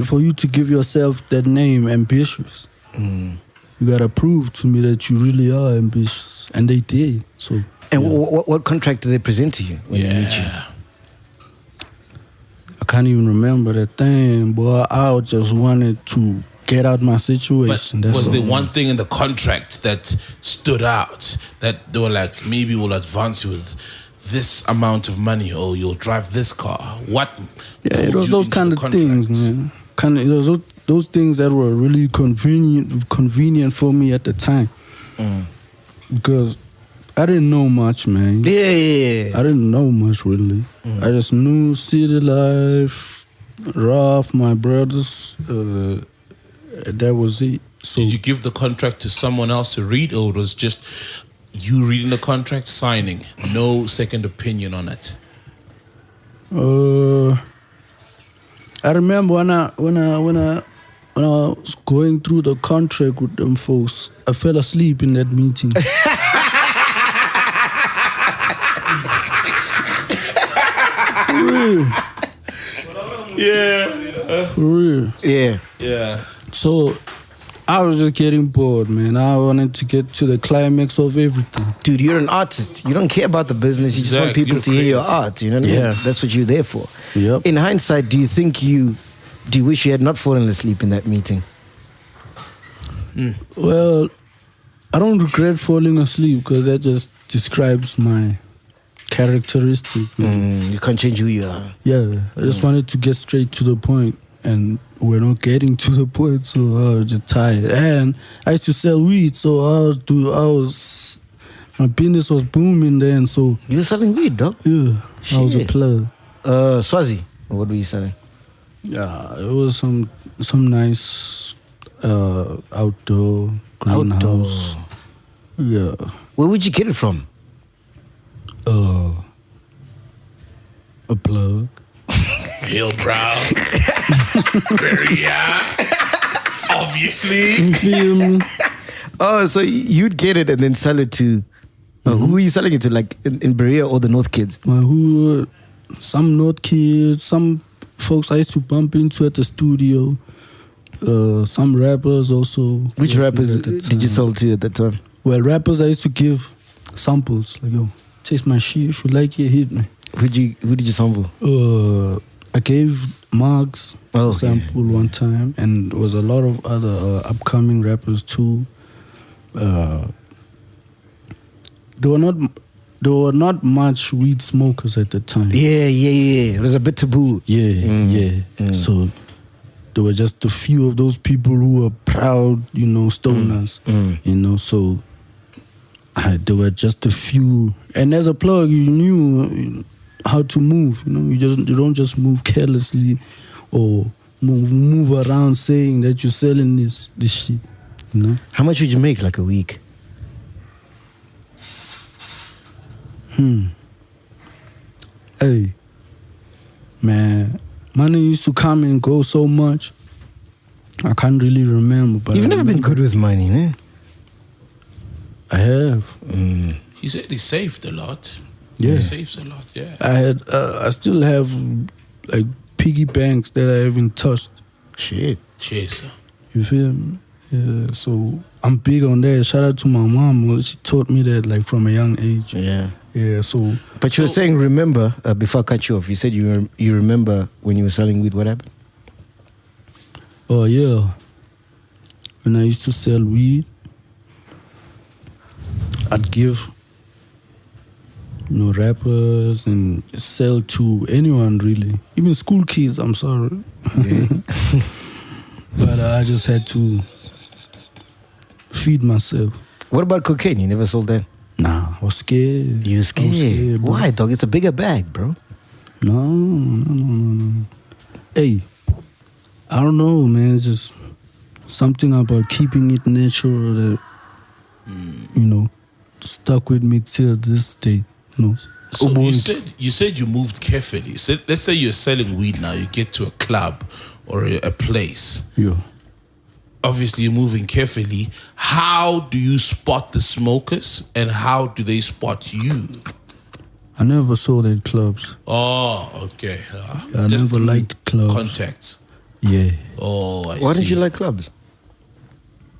Speaker 1: for you to give yourself that name, Ambitious, you gotta prove to me that you really are ambitious, and they did. So.
Speaker 2: And what contract did they present to you when they met you?
Speaker 1: I can't even remember that thing, boy. I just wanted to get out my situation.
Speaker 3: But was there one thing in the contract that stood out that they were like, maybe we'll advance you with this amount of money, or you'll drive this car. What?
Speaker 1: Yeah, it
Speaker 3: pulled
Speaker 1: was
Speaker 3: you
Speaker 1: those
Speaker 3: into
Speaker 1: kind
Speaker 3: the
Speaker 1: of
Speaker 3: contracts?
Speaker 1: things, man. It was those things that were really convenient for me at the time. Because I didn't know much, man.
Speaker 2: Yeah.
Speaker 1: I didn't know much, really. I just knew city life, rough, my brothers. That was it. So
Speaker 3: Did you give the contract to someone else to read, or it was just you reading the contract, signing, no second opinion on it?
Speaker 1: I remember when I was going through the contract with them folks, I fell asleep in that meeting. For real.
Speaker 3: Yeah.
Speaker 1: For real.
Speaker 2: Yeah.
Speaker 3: Yeah.
Speaker 1: So I was just getting bored, man. I wanted to get to the climax of everything.
Speaker 2: Dude, you're an artist. You don't care about the business. You just want
Speaker 3: Exactly.
Speaker 2: people to hear your art. You know what I mean?
Speaker 1: Yeah.
Speaker 2: That's what you're there for.
Speaker 1: Yep.
Speaker 2: In hindsight, do you wish you had not fallen asleep in that meeting?
Speaker 1: Well, I don't regret falling asleep because that just describes my characteristic. Man.
Speaker 2: You can't change who you are.
Speaker 1: Yeah, I just wanted to get straight to the point, and we're not getting to the point, so I was just tired. And I used to sell weed, so my business was booming then. So
Speaker 2: You were selling weed, dog?
Speaker 1: yeah, I was a
Speaker 2: Shit.
Speaker 1: plug.
Speaker 2: Swazi. What were you selling?
Speaker 1: Yeah, it was some nice outdoor greenhouse. Yeah.
Speaker 2: Where would you get it from?
Speaker 1: A plug.
Speaker 3: Hillbrow. Obviously.
Speaker 1: You feel me?
Speaker 2: Oh, so you'd get it and then sell it to... who were you selling it to? Like in Berea or the North Kids?
Speaker 1: My hood, some North kids, some folks I used to bump into at the studio. Some rappers also.
Speaker 2: Which rappers
Speaker 1: at the
Speaker 2: did you
Speaker 1: time.
Speaker 2: sell to at that time?
Speaker 1: Well, rappers I used to give samples. Like, yo, taste my shit. If you like it, hit me.
Speaker 2: Who did you sample?
Speaker 1: I gave MacG a
Speaker 2: Okay.
Speaker 1: sample one time, and there was a lot of other upcoming rappers too. There were not much weed smokers at the time.
Speaker 2: Yeah. It was a bit taboo.
Speaker 1: Yeah. So there were just a few of those people who were proud, stoners. So there were just a few. And as a plug, you knew how to move. You don't just move carelessly or move around saying that you're selling this shit.
Speaker 2: How much would you make like a week?
Speaker 1: Hey, man, money used to come and go so much. I can't really remember. But
Speaker 2: You've
Speaker 1: I
Speaker 2: never been
Speaker 1: remember.
Speaker 2: good with money, eh?
Speaker 1: I have.
Speaker 3: He said he saved a lot.
Speaker 1: Yeah.
Speaker 3: He saves a lot, yeah.
Speaker 1: I still have like piggy banks that I haven't touched.
Speaker 2: Shit.
Speaker 3: Cheers.
Speaker 1: You feel me? Yeah, so I'm big on that. Shout out to my mom. She taught me that like from a young age.
Speaker 2: Yeah.
Speaker 1: Yeah, so
Speaker 2: But you were saying, remember, before I cut you off, you said you remember when you were selling weed, what happened?
Speaker 1: oh yeah. When I used to sell weed, I'd give rappers and sell to anyone really. Even school kids, I'm sorry.
Speaker 2: Yeah.
Speaker 1: But I just had to feed myself.
Speaker 2: What about cocaine? You never sold that?
Speaker 1: Nah, I was scared.
Speaker 2: You were
Speaker 1: I was
Speaker 2: scared.
Speaker 1: bro.
Speaker 2: Why, dog? It's a bigger bag, bro.
Speaker 1: No. Hey, I don't know, man. It's just something about keeping it natural that, stuck with me till this day.
Speaker 3: So you said you moved carefully. So let's say you're selling weed now. You get to a club or a place.
Speaker 1: Yeah.
Speaker 3: Obviously, you're moving carefully. How do you spot the smokers, and how do they spot you?
Speaker 1: I never sold at clubs.
Speaker 3: Oh, okay.
Speaker 1: I never
Speaker 3: through
Speaker 1: liked clubs.
Speaker 3: Contacts.
Speaker 1: Yeah.
Speaker 3: Oh, I see.
Speaker 2: Why don't you like clubs?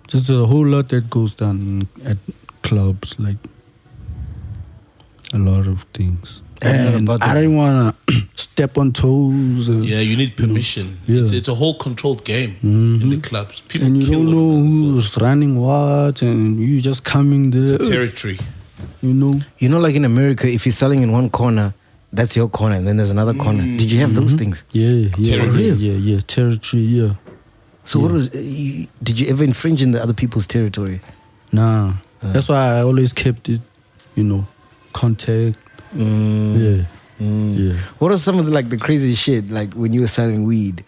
Speaker 1: Just a whole lot that goes down at clubs, like a lot of things. And
Speaker 2: about
Speaker 1: I
Speaker 2: that.
Speaker 1: didn't want to step on toes.
Speaker 3: Yeah, you need permission.
Speaker 1: Yeah.
Speaker 3: It's a whole controlled game in the clubs. People
Speaker 1: And you
Speaker 3: kill
Speaker 1: don't
Speaker 3: one
Speaker 1: know
Speaker 3: another for
Speaker 1: who's running what, and you just coming there.
Speaker 3: territory.
Speaker 2: You know, like in America, if you're selling in one corner, that's your corner, and then there's another corner. Did you have those things?
Speaker 1: Yeah.
Speaker 3: Territory.
Speaker 1: Yeah. Territory, yeah.
Speaker 2: So what was? Did you ever infringe in the other people's territory?
Speaker 1: Nah. That's why I always kept it, contact. Yeah.
Speaker 2: What are some of the crazy shit, like when you were selling weed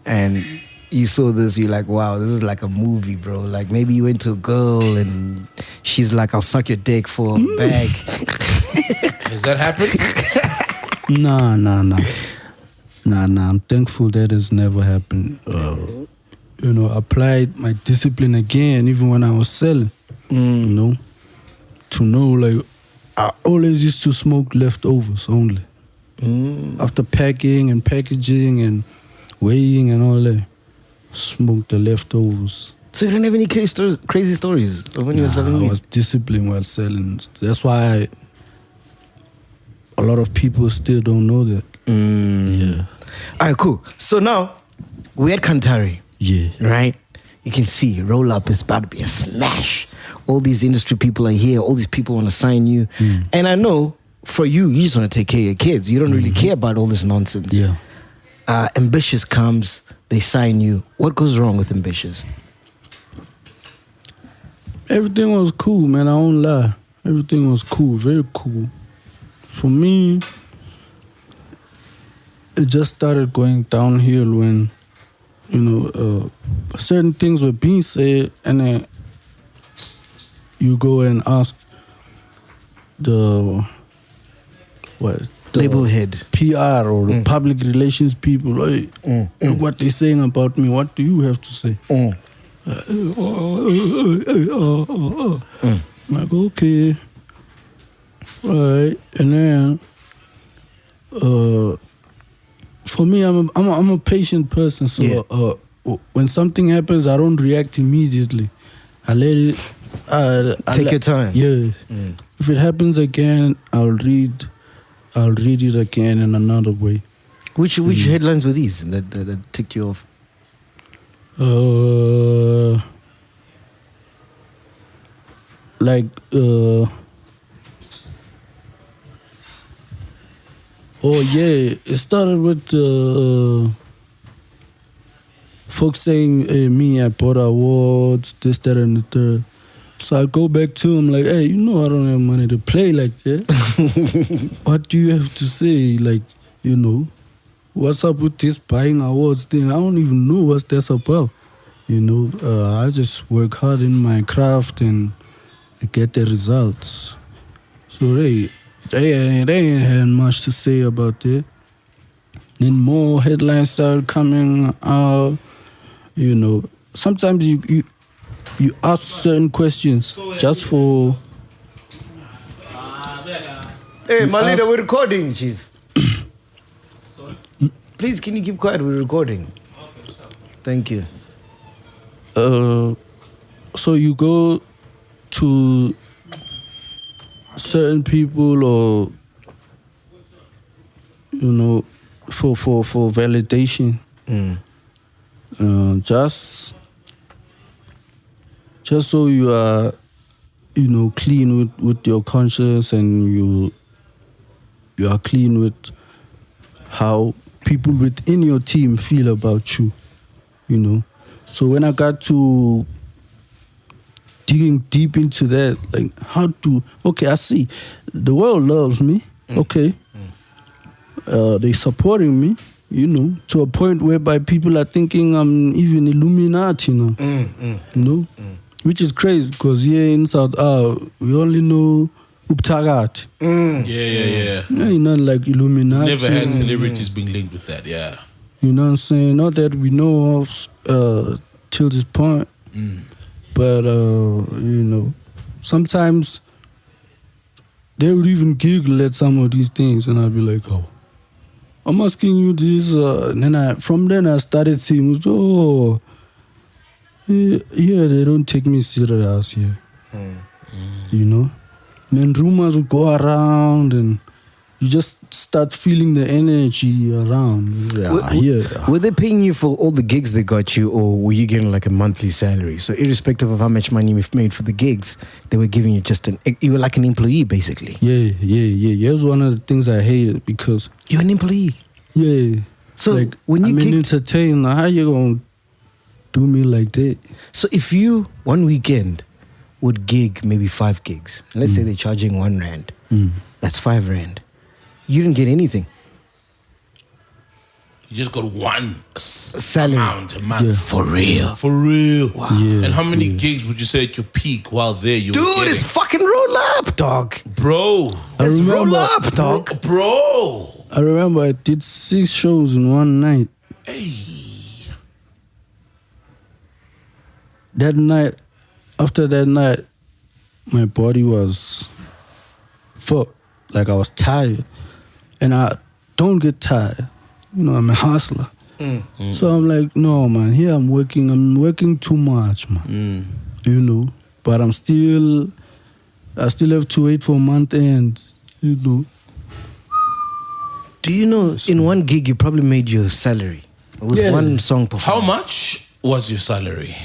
Speaker 2: and you saw this, you're like, wow, this is like a movie, bro. Like maybe you went to a girl and she's like, I'll suck your dick for a bag.
Speaker 3: Has that happened?
Speaker 1: Nah. I'm thankful that has never happened. Applied my discipline again, even when I was selling. To know, like, I always used to smoke leftovers only. After packing and packaging and weighing and all that, smoke the leftovers.
Speaker 2: So you don't have any crazy stories of when you were selling weed?
Speaker 1: I was disciplined while selling. That's why a lot of people still don't know that. Yeah.
Speaker 2: All right, cool. So now, we're at Kantari.
Speaker 1: Yeah.
Speaker 2: Right? You can see Roll Up is about to be a smash. All these industry people are here. All these people want to sign you. And I know for you just want to take care of your kids. You don't really care about all this nonsense.
Speaker 1: Yeah.
Speaker 2: Ambitious comes, they sign you. What goes wrong with Ambitious?
Speaker 1: Everything was cool, man. I won't lie. Everything was cool, very cool. For me, it just started going downhill when, certain things were being said, and then you go and ask the
Speaker 2: label head,
Speaker 1: PR or the public relations people, hey, look what they're saying about me. What do you have to say? I'm like, okay, all right. And then for me, I'm a patient person, so when something happens, I don't react immediately. I let it.
Speaker 2: Take your time.
Speaker 1: Yeah. If it happens again, I'll read it again in another way.
Speaker 2: Which headlines were these that ticked you off? It started with folks saying, hey, me, I bought awards, this, that, and the third. So I go back to him like, hey, I don't have money to play like that. What do you have to say? Like, what's up with this buying awards thing? I don't even know what that's about. I just work hard in my craft and get the results. So they ain't had much to say about it. Then more headlines started coming out. Sometimes you ask certain questions just for... Hey, my leader, we're recording, Chief. Please, can you keep quiet? We're recording. Thank you.
Speaker 1: So you go to certain people or, for validation. Just so you are, clean with your conscience and you are clean with how people within your team feel about you, So when I got to digging deep into that, like I see, the world loves me, okay. They supporting me, to a point whereby people are thinking I'm even Illuminati, which is crazy because here in South, we only know Uptagat.
Speaker 3: Yeah.
Speaker 1: Not like Illuminati.
Speaker 3: Never had celebrities being linked with that, yeah.
Speaker 1: You know what I'm saying? Not that we know of till this point. But, sometimes they would even giggle at some of these things and I'd be like, oh, I'm asking you this. And then from then I started seeing, they don't take me serious here. Then rumors would go around and you just start feeling the energy around.
Speaker 2: Were they paying you for all the gigs they got you, or were you getting like a monthly salary? So irrespective of how much money you've made for the gigs, they were giving you you were like an employee basically.
Speaker 1: Yeah. That's one of the things I hated because
Speaker 2: you're an employee.
Speaker 1: Yeah.
Speaker 2: So
Speaker 1: like,
Speaker 2: when you
Speaker 1: an entertainer, how you gonna do me like that?
Speaker 2: So if you one weekend would gig maybe 5 gigs, let's say they're charging R1, that's R5. You didn't get anything.
Speaker 3: You just got one
Speaker 2: salary
Speaker 3: amount a month.
Speaker 1: Yeah.
Speaker 3: For real.
Speaker 2: Wow.
Speaker 1: Yeah,
Speaker 3: And how many gigs would you say at your peak while there you were getting?
Speaker 2: It's fucking roll up, dog.
Speaker 3: Bro.
Speaker 2: It's roll up, dog.
Speaker 3: Bro.
Speaker 1: I remember I did 6 shows in one night.
Speaker 3: Hey.
Speaker 1: That night, after that night, my body was fucked. Like I was tired. And I don't get tired. You know, I'm a hustler. So I'm like, no, man, here I'm working too much, man. You know, but I still have to wait for month end, you know.
Speaker 2: Do you know, in one gig, you probably made your salary with one song performance?
Speaker 3: How much was your salary?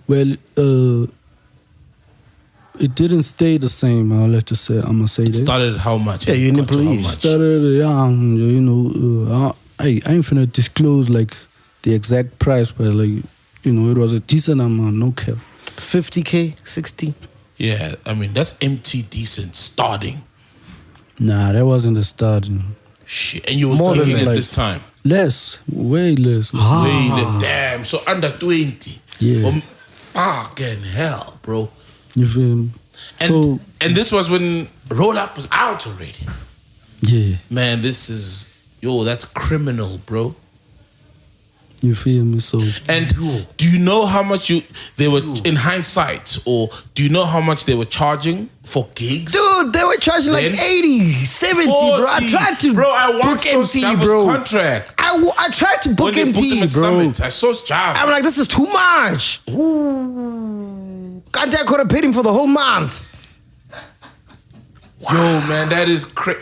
Speaker 1: Well, it didn't stay the same. I'll let you say. I'm gonna say
Speaker 3: It
Speaker 1: that.
Speaker 3: started at how much?
Speaker 2: Yeah, you're an employee.
Speaker 1: Started young, you know. I ain't finna disclose like the exact price, but like, you know, it was a decent amount, no cap.
Speaker 2: 50K, 60.
Speaker 3: Yeah, I mean that's Emtee decent starting.
Speaker 1: Nah, that wasn't the starting.
Speaker 3: Shit, and you was
Speaker 2: More than
Speaker 3: thinking at
Speaker 1: like-
Speaker 3: this time.
Speaker 1: Less, way less.
Speaker 3: Damn, so under 20.
Speaker 1: Yeah.
Speaker 3: Fucking hell, bro.
Speaker 1: You feel me?
Speaker 3: And and this was when Roll Up was out already.
Speaker 1: Yeah,
Speaker 3: Man, that's criminal, bro.
Speaker 1: you feel me? So
Speaker 3: And do you know how much they were in hindsight, or do you know how much they were charging for gigs?
Speaker 2: Dude, they were charging like
Speaker 3: Then
Speaker 2: 80, 70, bro. I
Speaker 3: 40.
Speaker 2: tried to
Speaker 3: I
Speaker 2: book
Speaker 3: once saw
Speaker 2: Emtee,
Speaker 3: Sjava's
Speaker 2: bro.
Speaker 3: contract.
Speaker 2: I tried to book
Speaker 3: When they booked him
Speaker 2: Emtee,
Speaker 3: at
Speaker 2: bro.
Speaker 3: Summit, I saw Sjava.
Speaker 2: I'm like, this is too much. Can't I could have paid him for the whole month.
Speaker 3: Yo, man, that is crazy.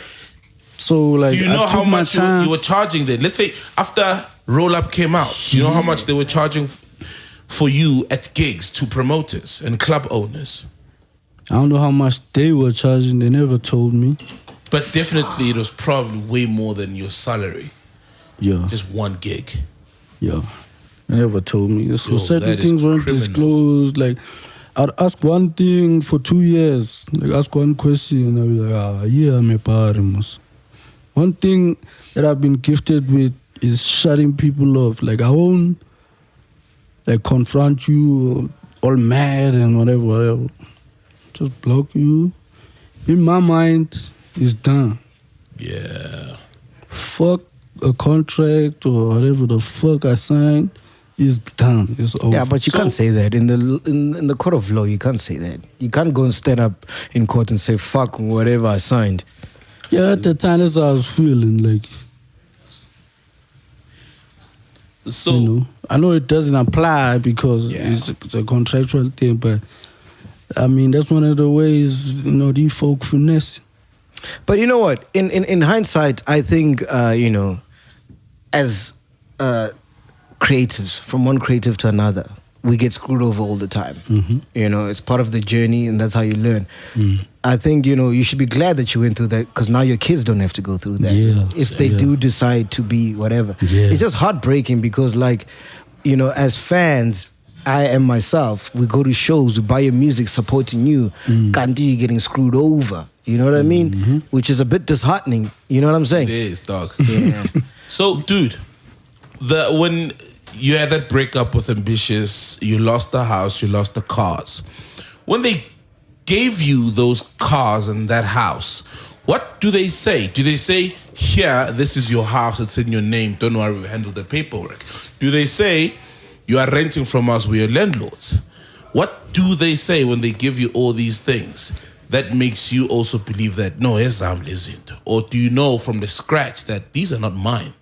Speaker 1: So like,
Speaker 3: Do you know
Speaker 1: I
Speaker 3: how
Speaker 1: took my
Speaker 3: much you
Speaker 1: time.
Speaker 3: were charging then? Let's say after Roll Up came out, do you know how much they were charging for you at gigs to promoters and club owners?
Speaker 1: I don't know how much they were charging. They never told me.
Speaker 3: But definitely it was probably way more than your salary.
Speaker 1: Yeah,
Speaker 3: Just one gig.
Speaker 1: yeah. They never told me. So
Speaker 3: Yo,
Speaker 1: certain
Speaker 3: that is
Speaker 1: things weren't
Speaker 3: criminal.
Speaker 1: disclosed. Like, I'd ask one thing for 2 years. Like, ask one question, and I'd be like, yeah, me parimus. One thing that I've been gifted with is shutting people off. Like, I won't like confront you all mad and whatever. Just block you. In my mind, it's done.
Speaker 3: Yeah.
Speaker 1: Fuck a contract or whatever the fuck I signed. Is done. It's over.
Speaker 2: Yeah, but you can't say that in the court of law. You can't say that. You can't go and stand up in court and say fuck whatever I signed.
Speaker 1: Yeah, at the time that's how I was feeling. Like,
Speaker 3: So
Speaker 1: you know, I know it doesn't apply because
Speaker 3: Yeah.
Speaker 1: it's a contractual thing, but I mean that's one of the ways, you know, these folk finesse.
Speaker 2: But you know what? In hindsight, I think you know, as creatives, from one creative to another, we get screwed over all the time. You know, it's part of the journey, and that's how you learn. I think, you know, you should be glad that you went through that, because now your kids don't have to go through that.
Speaker 1: Yeah,
Speaker 2: if they
Speaker 1: yeah.
Speaker 2: do decide to be whatever.
Speaker 1: Yeah.
Speaker 2: It's just heartbreaking because, like, you know, as fans, I am myself, we go to shows, we buy your music supporting you, Kanti, you're getting screwed over. You know what I mean? Which is a bit disheartening. You know what I'm saying?
Speaker 3: it is, dog.
Speaker 2: Yeah.
Speaker 3: So, dude, when you had that breakup with Ambitious, you lost the house, you lost the cars. When they gave you those cars and that house, what do they say? Do they say, here, this is your house, it's in your name, don't worry, we handle the paperwork? Do they say, you are renting from us, we're your landlords? What do they say when they give you all these things that makes you also believe that, no, ezam isn't? Or do you know from the scratch that these are not mine?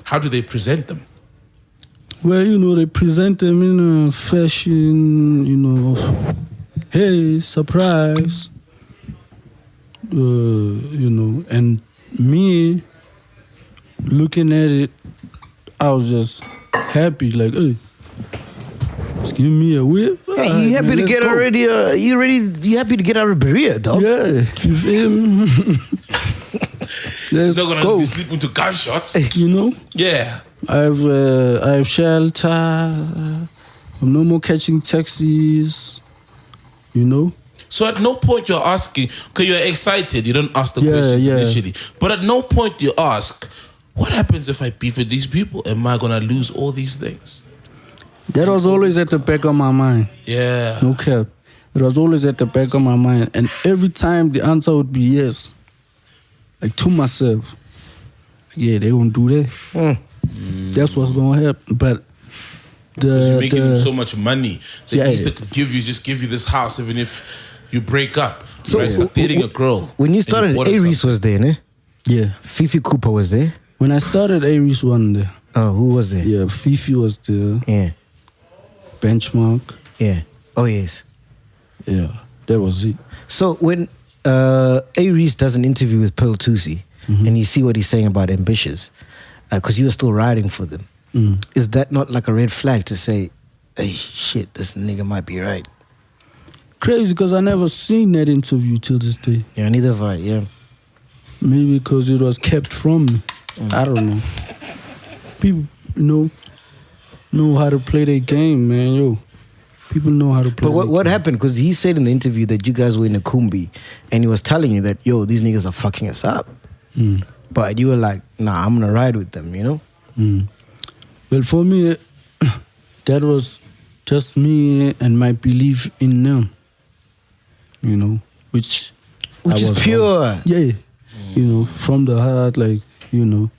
Speaker 3: How do they present them?
Speaker 1: Well, you know, they present them in a fashion, you know, of, hey, surprise. you know, and me looking at it, I was just happy, like, hey, just give me a whip.
Speaker 2: Hey, you happy to get already? You happy to get out of Berea, dog?
Speaker 1: Yeah, you feel me?
Speaker 3: You're not gonna be sleeping to gunshots.
Speaker 1: You know?
Speaker 3: Yeah.
Speaker 1: I have shelter. I'm no more catching taxis. You know?
Speaker 3: So at no point you're asking, because you're excited, you don't ask the questions initially. But at no point you ask, what happens if I beef with these people? Am I gonna lose all these things?
Speaker 1: That was always at the back of my mind.
Speaker 3: Yeah.
Speaker 1: No cap. It was always at the back of my mind. And every time the answer would be yes. Like to myself. Yeah, they won't do that. That's what's gonna happen. But
Speaker 3: because you're making them so much money. At least they could give you this house even if you break up. So right? Dating a girl.
Speaker 2: When you started, Aries was there, ne?
Speaker 1: Yeah.
Speaker 2: Fifi Cooper was there.
Speaker 1: When I started, Aries wasn't there.
Speaker 2: Oh, who was there?
Speaker 1: Yeah, Fifi was there.
Speaker 2: Yeah.
Speaker 1: Benchmark.
Speaker 2: Yeah. Oh yes.
Speaker 1: Yeah, that was it.
Speaker 2: So when Aries does an interview with Pearl Tusi, and you see what he's saying about Ambitious, because you were still riding for them, is that not like a red flag to say, hey, shit, this nigga might be right?
Speaker 1: Crazy, because I never seen that interview till this day.
Speaker 2: Yeah, neither have I, yeah.
Speaker 1: Maybe because it was kept from me. I don't know. People, know how to play their game, man, yo. People know how to play.
Speaker 2: But what happened? Because he said in the interview that you guys were in a kumbi, and he was telling you that, yo, these niggas are fucking us up. But you were like, nah, I'm gonna ride with them, you know?
Speaker 1: Well, for me, that was just me and my belief in them, you know, which
Speaker 2: is pure.
Speaker 1: Yeah, you know, from the heart, like, you know.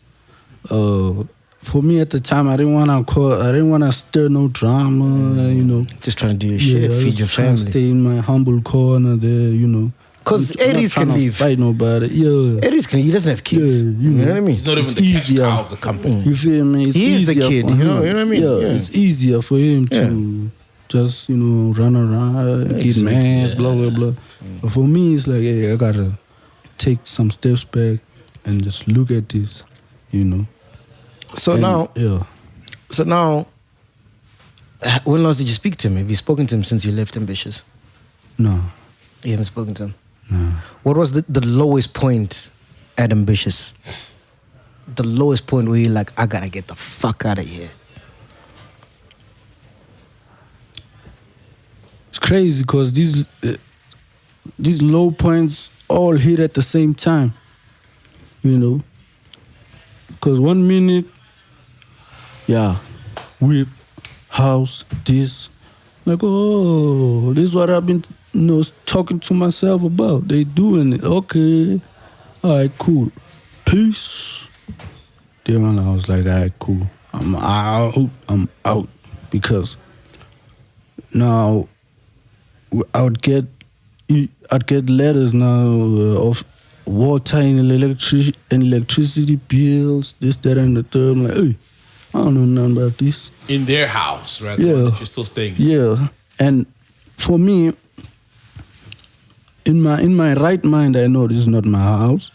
Speaker 1: For me at the time, I didn't wanna stir no drama, you know.
Speaker 2: Just trying to do your shit, feed your family.
Speaker 1: Stay in my humble corner there, you know.
Speaker 2: Because Aries can leave.
Speaker 1: Fight nobody, yeah.
Speaker 2: Aries can leave. He doesn't have kids. Yeah, you know what I mean?
Speaker 3: He's not even the cash cow of the company.
Speaker 1: You feel me? It's
Speaker 2: he is the kid, you know what I mean?
Speaker 1: Yeah, it's easier for him to just, you know, run around, get mad, blah, blah, blah. But for me, it's like, hey, I gotta take some steps back and just look at this, you know.
Speaker 2: So now, when last did you speak to him? Have you spoken to him since you left Ambitious?
Speaker 1: No.
Speaker 2: You haven't spoken to him?
Speaker 1: No.
Speaker 2: What was the lowest point at Ambitious? The lowest point where you're like, I gotta get the fuck out of here.
Speaker 1: It's crazy because these low points all hit at the same time, you know. Because 1 minute, whip, house, this. Like, oh, this is what I've been, talking to myself about. They doing it. Okay. All right, cool. Peace. Then when I was like, all right, cool. I'm out. Because now I'd get letters now of water and electricity bills, this, that, and the third. I'm like, hey, I don't know nothing about this.
Speaker 3: In their house, right?
Speaker 1: Yeah.
Speaker 3: You're still staying in.
Speaker 1: Yeah. And for me, in my right mind, I know this is not my house.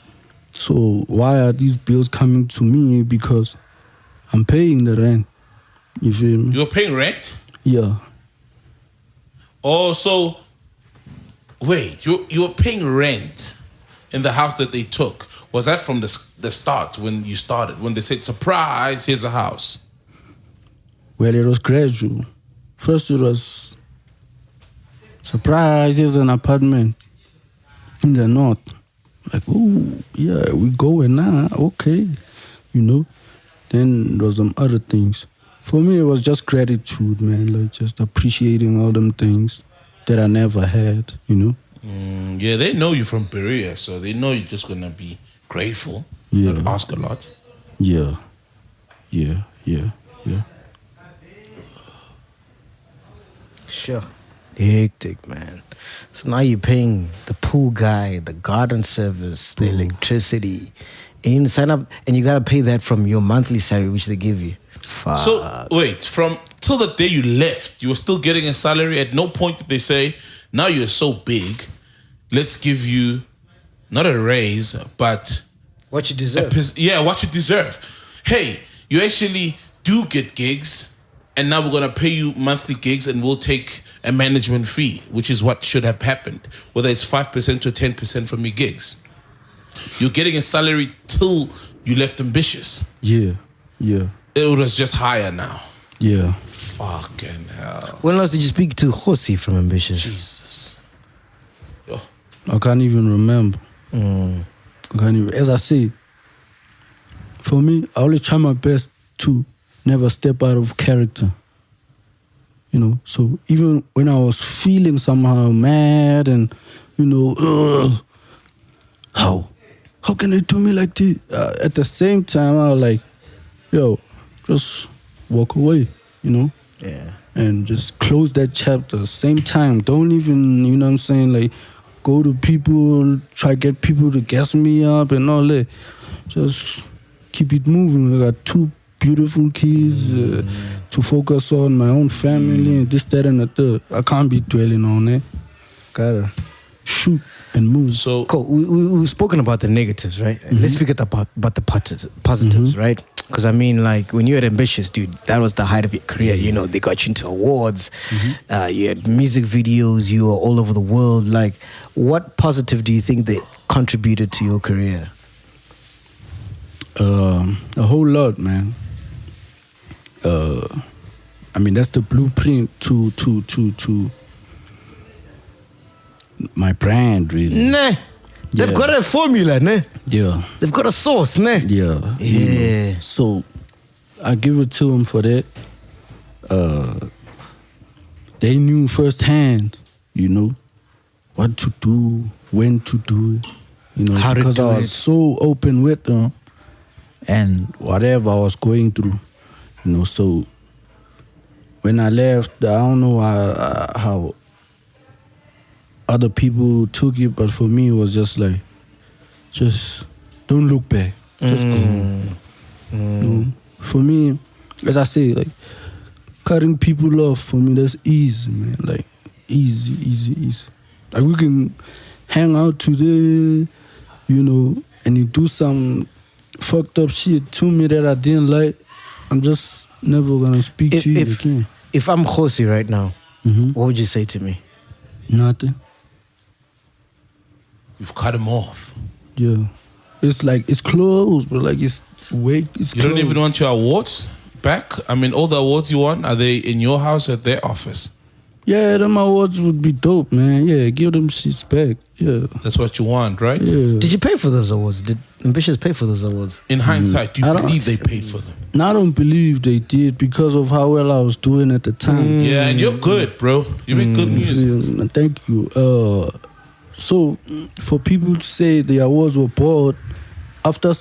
Speaker 1: So why are these bills coming to me? Because I'm paying the rent. You feel me?
Speaker 3: You're paying rent?
Speaker 1: Yeah.
Speaker 3: Oh, so wait, you're paying rent in the house that they took. Was that from the start when you started? When they said, surprise, here's a house?
Speaker 1: Well, it was gradual. First it was, surprise, here's an apartment in the north. Like, oh, yeah, we going now, okay. You know? Then there was some other things. For me, it was just gratitude, man. Like, just appreciating all them things that I never had, you know?
Speaker 3: Yeah, they know you from Berea, so they know you're just going to be grateful.
Speaker 1: Yeah.
Speaker 3: Not ask a lot.
Speaker 1: Yeah.
Speaker 2: Sure. Hectic, man. So now you're paying the pool guy, the garden service, the electricity. And you sign up, and you got to pay that from your monthly salary, which they give you. Fuck.
Speaker 3: So, wait, from till the day you left, you were still getting a salary? At no point did they say, now you're so big, let's give you not a raise, but
Speaker 2: What you deserve.
Speaker 3: what you deserve. Hey, you actually do get gigs, and now we're gonna pay you monthly gigs, and we'll take a management fee, which is what should have happened. Whether it's 5% or 10% from your gigs, you're getting a salary till you left Ambitious.
Speaker 1: Yeah.
Speaker 3: It was just higher now.
Speaker 1: Yeah.
Speaker 3: Fucking hell.
Speaker 2: When last did you speak to Josi from Ambitious?
Speaker 3: Jesus. Yo.
Speaker 1: I can't even remember. As I say, for me, I always try my best to never step out of character. You know, so even when I was feeling somehow mad and, you know, how can they do me like this? At the same time, I was like, yo, just walk away, you know?
Speaker 2: Yeah.
Speaker 1: And just close that chapter. Same time, don't even, you know what I'm saying, like, go to people, try get people to gas me up and all that. Just keep it moving. I got 2 beautiful kids to focus on, my own family, and this, that, and the third. I can't be dwelling on it. Gotta shoot and move.
Speaker 3: So
Speaker 2: Cool. We've spoken about the negatives, right? Let's speak about the positives, right? Because I mean, like, when you were Ambitious, dude, that was the height of your career. You know, they got you into awards. You had music videos. You were all over the world. Like, what positive do you think that contributed to your career?
Speaker 1: A whole lot, man. I mean, that's the blueprint to my brand, really.
Speaker 2: Nah. They've got a formula, nah.
Speaker 1: Yeah.
Speaker 2: They've got a sauce, nah.
Speaker 1: Yeah.
Speaker 2: Yeah.
Speaker 1: So I give it to them for that. They knew firsthand, you know, what to do, when to do it. You know,
Speaker 2: How to
Speaker 1: because
Speaker 2: do
Speaker 1: I was
Speaker 2: it.
Speaker 1: so open with them and whatever I was going through, you know. So when I left, I don't know how other people took it, but for me it was just like, just don't look back, just go. You know, for me, as I say, like, cutting people off, for me, that's easy, man. Like, easy. Like, we can hang out today, you know, and you do some fucked up shit to me that I didn't like, I'm just never gonna speak to you again.
Speaker 2: If I'm Josi right now, what would you say to me?
Speaker 1: Nothing.
Speaker 3: you've cut him off.
Speaker 1: Yeah. It's like, it's closed, but like, it's closed.
Speaker 3: You don't even want your awards back? I mean, all the awards you want, are they in your house or at their office?
Speaker 1: Yeah, them awards would be dope, man. Yeah, give them shits back. Yeah.
Speaker 3: That's what you want, right?
Speaker 1: Yeah.
Speaker 2: Did you pay for those awards? Did Ambitious pay for those awards?
Speaker 3: In hindsight, do you
Speaker 1: I don't-
Speaker 3: believe they paid for them?
Speaker 1: I don't believe they did because of how well I was doing at the time.
Speaker 3: Yeah, and you're good, bro. You make good music.
Speaker 1: Yeah, thank you. So, for people to say the awards were bought after a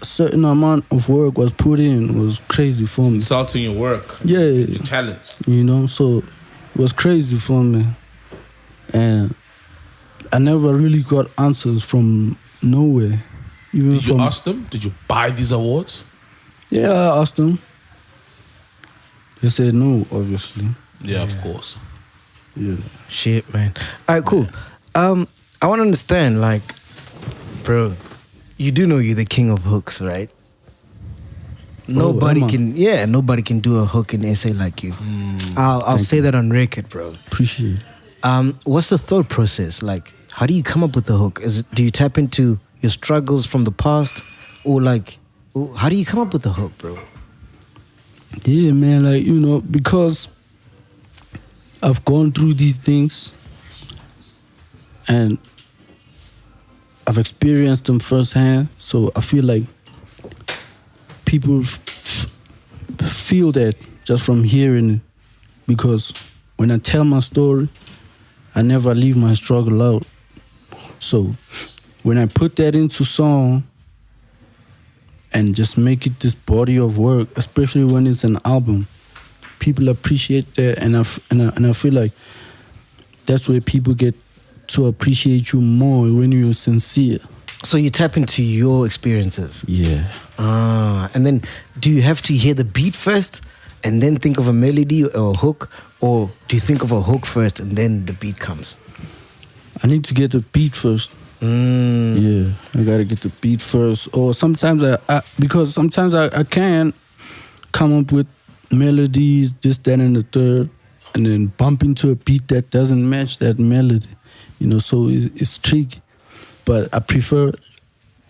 Speaker 1: certain amount of work was put in was crazy for me.
Speaker 3: Insulting your work,
Speaker 1: Yeah,
Speaker 3: your talent.
Speaker 1: you know, so it was crazy for me. And I never really got answers from nowhere. Even
Speaker 3: Did you
Speaker 1: from,
Speaker 3: ask them? Did you buy these awards?
Speaker 1: Yeah, I asked them. They said no, obviously.
Speaker 3: Yeah, of course.
Speaker 1: Yeah.
Speaker 2: Shit, man. All right, cool. I want to understand, like, bro, you do know you're the king of hooks, right? Nobody
Speaker 1: am I?
Speaker 2: nobody can do a hook in SA like you. I'll say that on record, bro.
Speaker 1: Appreciate it.
Speaker 2: What's the thought process? Like, how do you come up with the hook? Do you tap into your struggles from the past? Or like, how do you come up with the hook, bro?
Speaker 1: Yeah, man, like, you know, because I've gone through these things and I've experienced them firsthand, so I feel like people feel that just from hearing it, because when I tell my story, I never leave my struggle out. So when I put that into song and just make it this body of work, especially when it's an album, people appreciate that, and I feel like that's where people get to appreciate you more when you're sincere.
Speaker 2: So you tap into your experiences.
Speaker 1: Yeah.
Speaker 2: And then do you have to hear the beat first and then think of a melody or a hook? Or do you think of a hook first and then the beat comes?
Speaker 1: I need to get the beat first. Yeah, I gotta get the beat first. Or sometimes because sometimes I can come up with melodies, this, that, and the third, and then bump into a beat that doesn't match that melody. So it's tricky. But I prefer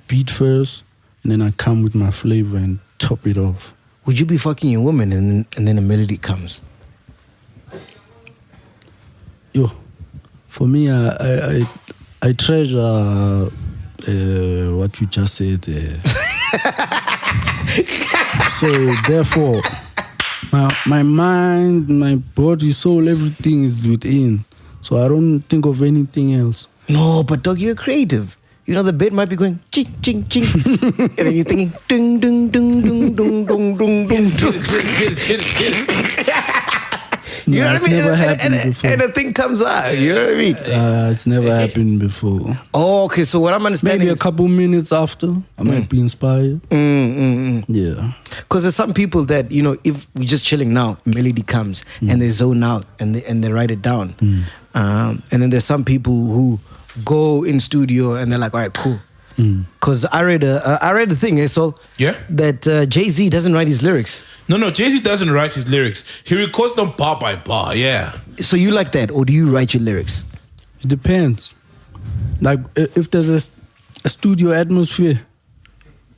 Speaker 1: beat first, and then I come with my flavor and top it off.
Speaker 2: Would you be fucking your woman and then a melody comes?
Speaker 1: Yo, for me, I treasure what you just said. So therefore, my mind, my body, soul, everything is within. So I don't think of anything else.
Speaker 2: No, but dog, you're creative. The bed might be going ching, ching, ching. And then you're thinking ding, ding, ding, ding, ding, ding, ding, ding. You know what I mean?
Speaker 1: Never happened before.
Speaker 2: And the thing comes out. You know what I mean?
Speaker 1: It's never happened before.
Speaker 2: Oh, okay. So what I'm understanding
Speaker 1: Maybe a couple minutes after, I might be inspired. Yeah.
Speaker 2: Because there's some people that, if we're just chilling now, melody comes and they zone out and they write it down. And then there's some people who go in studio and they're like, all right, cool. Because I read a thing, so that Jay-Z doesn't write his lyrics.
Speaker 3: No, Jay-Z doesn't write his lyrics. He records them bar by bar, yeah.
Speaker 2: So you like that, or do you write your lyrics?
Speaker 1: It depends. Like, if there's a studio atmosphere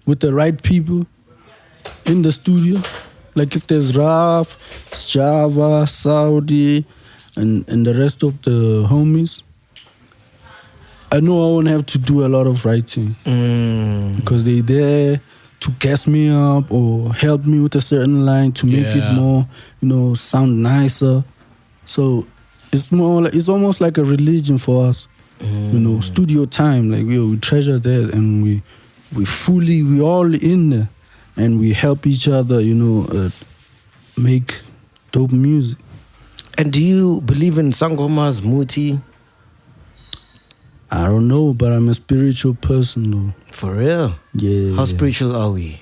Speaker 1: with the right people in the studio, like if there's Raf, Sjava, Saudi, and the rest of the homies, I know I won't have to do a lot of writing because they're there to gas me up or help me with a certain line to make it more, sound nicer. So it's almost like a religion for us, studio time. Like we treasure that, and we all in there, and we help each other, make dope music.
Speaker 2: And do you believe in sangomas, muti?
Speaker 1: I don't know, but I'm a spiritual person, though.
Speaker 2: For real?
Speaker 1: Yeah.
Speaker 2: How spiritual are we?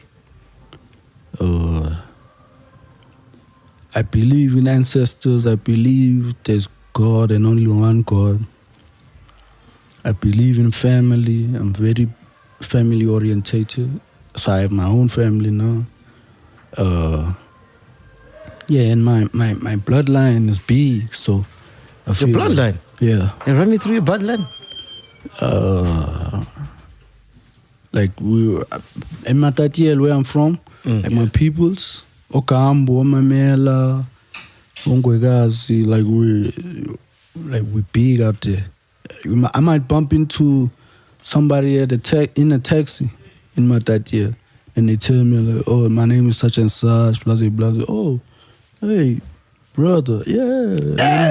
Speaker 1: I believe in ancestors. I believe there's God and only one God. I believe in family. I'm very family orientated. So I have my own family now. And my bloodline is big, so I feel
Speaker 2: your bloodline?
Speaker 1: Yeah.
Speaker 2: And run me through your bloodline.
Speaker 1: Like in Matatiel, where I'm from, like my peoples, Okambo, Mamela, Ongwegazi, we big out there. I might bump into somebody in a taxi in Matatiel, and they tell me like, "Oh, my name is such and such, blah blah blah." Oh, hey, brother, yeah.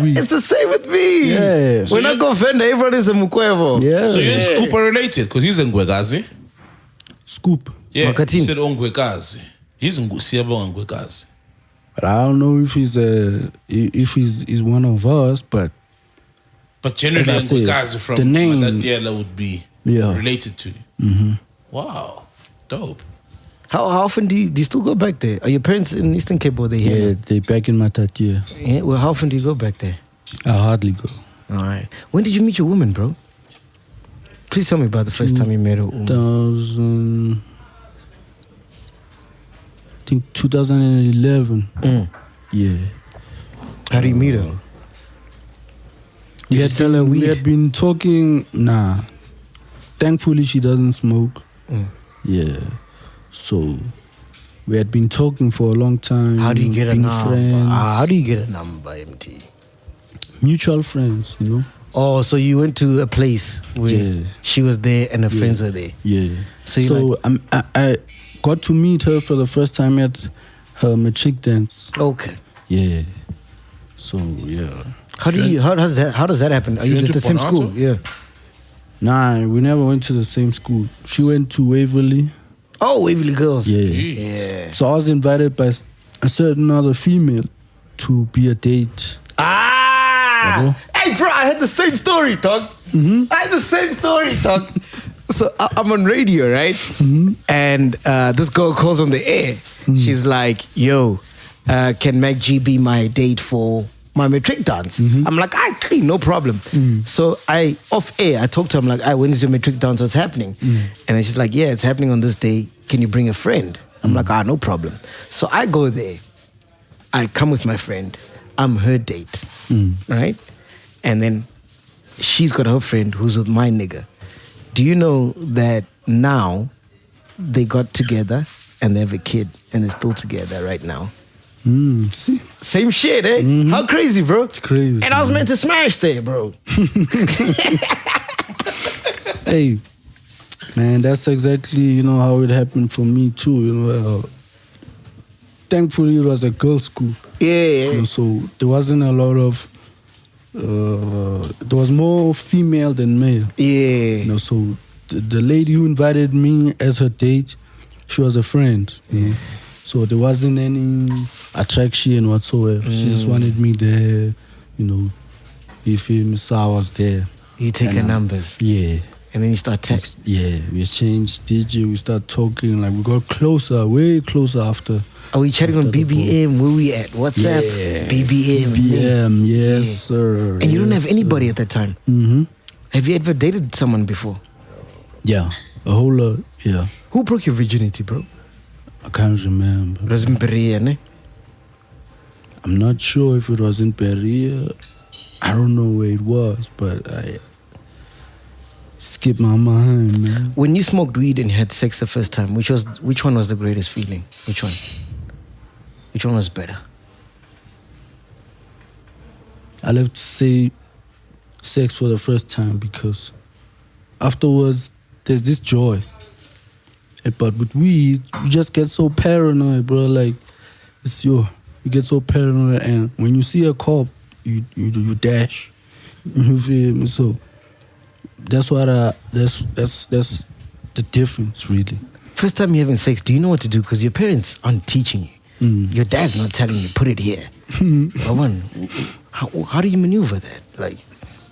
Speaker 2: It's the same with me.
Speaker 1: Yeah.
Speaker 2: When I go Venda, everyone is a Mukwevo.
Speaker 1: Yeah.
Speaker 3: So you and Scoop are related because he's in Ngwegazi.
Speaker 1: Scoop.
Speaker 3: Yeah,
Speaker 2: Makatini.
Speaker 3: he said Ongwegazi. He's in Sjava Ngwegazi.
Speaker 1: But I don't know if he's one of us, but
Speaker 3: generally
Speaker 1: as I said,
Speaker 3: Ngwegazi from
Speaker 1: the name
Speaker 3: Matatiela would be related to you.
Speaker 1: Mm-hmm.
Speaker 3: Wow, dope.
Speaker 2: How often do you still go back there? Are your parents in Eastern Cape or they here?
Speaker 1: Yeah, they back in Matatia.
Speaker 2: Yeah, well, how often do you go back there?
Speaker 1: I hardly go.
Speaker 2: All right. When did you meet your woman, bro? Please tell me about the first time you met her.
Speaker 1: 2011. Yeah.
Speaker 2: How do you meet her?
Speaker 1: We
Speaker 2: weed?
Speaker 1: had been talking. Nah. Thankfully, she doesn't smoke. Yeah. So we had been talking for a long time.
Speaker 2: How do you get a number?
Speaker 1: Friends.
Speaker 2: How do you get a number, Emtee?
Speaker 1: Mutual friends,
Speaker 2: Oh, so you went to a place where she was there and her friends were there.
Speaker 1: Yeah.
Speaker 2: So
Speaker 1: I got to meet her for the first time at her matric dance.
Speaker 2: Okay.
Speaker 1: Yeah. So yeah.
Speaker 2: How does that happen? Are you at the same school? Yeah.
Speaker 1: Nah, we never went to the same school. She went to Waverly.
Speaker 2: Oh, Waverly Girls.
Speaker 1: Yeah. So I was invited by a certain other female to be a date.
Speaker 2: Hey, bro, I had the same story, dog. I had the same story, dog. So I'm on radio, right? And this girl calls on the air. She's like, yo, can MacG be my date for my matric dance. I'm like, I clean, no problem. So off air, I talked to him like, when is your matric dance? What's happening? And then she's like, yeah, it's happening on this day. Can you bring a friend? I'm like, no problem. So I go there. I come with my friend. I'm her date, right? And then she's got her friend who's with my nigga. Do you know that now they got together and they have a kid and they're still together right now?
Speaker 1: See?
Speaker 2: Same shit, eh? How crazy, bro?
Speaker 1: It's crazy.
Speaker 2: And I was meant to smash there, bro.
Speaker 1: Hey, man, that's exactly, how it happened for me too, thankfully, it was a girls' school.
Speaker 2: Yeah.
Speaker 1: So there wasn't a lot of... there was more female than male.
Speaker 2: Yeah.
Speaker 1: So the lady who invited me as her date, she was a friend. So there wasn't any attraction whatsoever. She just wanted me there, you feel me? So I was there.
Speaker 2: You take her numbers.
Speaker 1: Yeah.
Speaker 2: And then you start texting.
Speaker 1: Yeah, we exchanged DJ, we start talking, like we got closer, way closer after.
Speaker 2: Are we chatting on BBM? Where we at? WhatsApp?
Speaker 1: Yeah.
Speaker 2: BBM.
Speaker 1: BBM, yes, sir.
Speaker 2: And you don't have anybody at that time? Have you ever dated someone before?
Speaker 1: Yeah, a whole lot, yeah.
Speaker 2: Who broke your virginity, bro?
Speaker 1: I can't remember.
Speaker 2: It was in Perea, ne?
Speaker 1: I'm not sure if it was in Perea. I don't know where it was, but I skipped my mind, man.
Speaker 2: When you smoked weed and had sex the first time, which one was the greatest feeling? Which one? Which one was better?
Speaker 1: I'll have to say sex for the first time because afterwards there's this joy. But with weed, you just get so paranoid, bro. Like, you get so paranoid, and when you see a cop, you dash. You feel me? So that's that's the difference, really.
Speaker 2: First time you're having sex, do you know what to do? Because your parents aren't teaching you. Your dad's not telling you, put it here. How do you maneuver that? Like,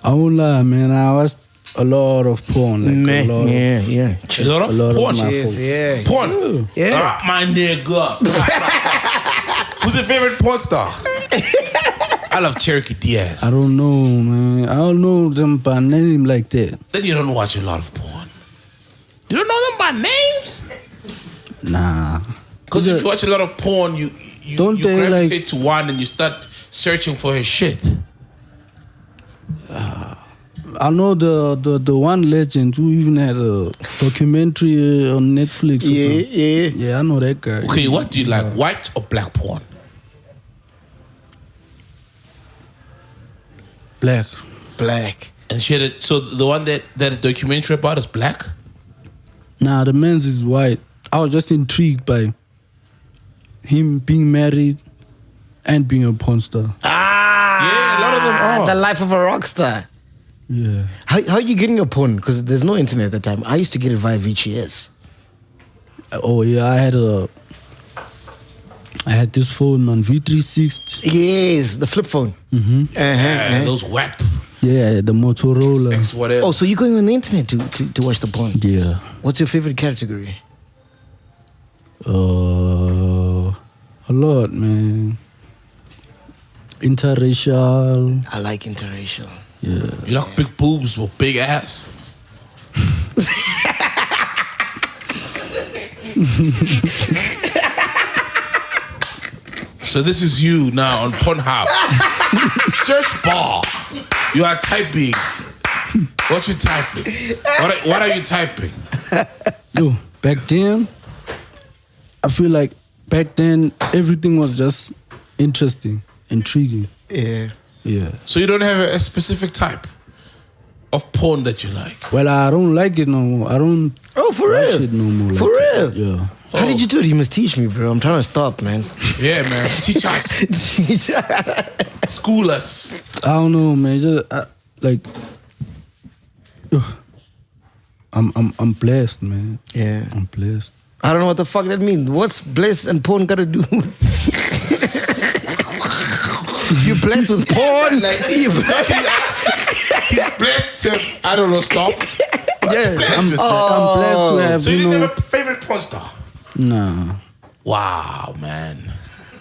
Speaker 1: I won't lie, man. I watched a lot of porn. Like, a lot
Speaker 3: of porn.
Speaker 2: Yeah.
Speaker 3: Porn.
Speaker 2: Yeah.
Speaker 3: My nigga. Who's your favorite porn star? I love Cherokee Diaz.
Speaker 1: I don't know, man. I don't know them by name like that.
Speaker 3: Then you don't watch a lot of porn. You don't know them by names?
Speaker 1: Nah.
Speaker 3: Because if you watch a lot of porn, you gravitate to one and you start searching for his shit.
Speaker 1: I know the one legend who even had a documentary on Netflix. Yeah, I know that guy.
Speaker 3: Okay, what do you like, white or black porn?
Speaker 1: Black.
Speaker 3: And so the one that a documentary about is black?
Speaker 1: Nah, the man's is white. I was just intrigued by him being married and being a porn star.
Speaker 3: Yeah, a lot of them are.
Speaker 2: The life of a rock star.
Speaker 1: Yeah.
Speaker 2: How are you getting your porn? Because there's no internet at the time. I used to get it via VHS.
Speaker 1: Oh yeah, I had this phone, man, V360.
Speaker 2: Yes, the flip phone.
Speaker 3: Those WAP.
Speaker 1: Yeah, the Motorola.
Speaker 3: X whatever.
Speaker 2: Oh, so you're going on the internet to watch the porn?
Speaker 1: Yeah.
Speaker 2: What's your favorite category?
Speaker 1: A lot, man. Interracial.
Speaker 2: I like interracial.
Speaker 1: Yeah.
Speaker 3: You like big boobs with big ass? So this is you now on Pornhub. Search bar. You are typing. What you typing? What are you typing?
Speaker 1: Yo, back then, I feel like back then everything was just interesting, intriguing.
Speaker 2: Yeah.
Speaker 1: Yeah.
Speaker 3: So you don't have a specific type of porn that you like?
Speaker 1: Well, I don't like it no more. I don't.
Speaker 2: Oh, for
Speaker 1: watch
Speaker 2: real?
Speaker 1: it no more.
Speaker 2: For
Speaker 1: like
Speaker 2: real?
Speaker 1: that. Yeah.
Speaker 2: How did you do it? You must teach me, bro. I'm trying to stop, man.
Speaker 3: Yeah, man. Teach us. School us.
Speaker 1: I don't know, man. Just I'm blessed, man.
Speaker 2: Yeah.
Speaker 1: I'm blessed.
Speaker 2: I don't know what the fuck that means. What's blessed and porn got to do? You blessed with porn?
Speaker 3: He's blessed to, I don't know, stop.
Speaker 1: Yeah, I'm blessed to have,
Speaker 3: So you didn't have a favorite porn star?
Speaker 1: Nah.
Speaker 3: Wow, man.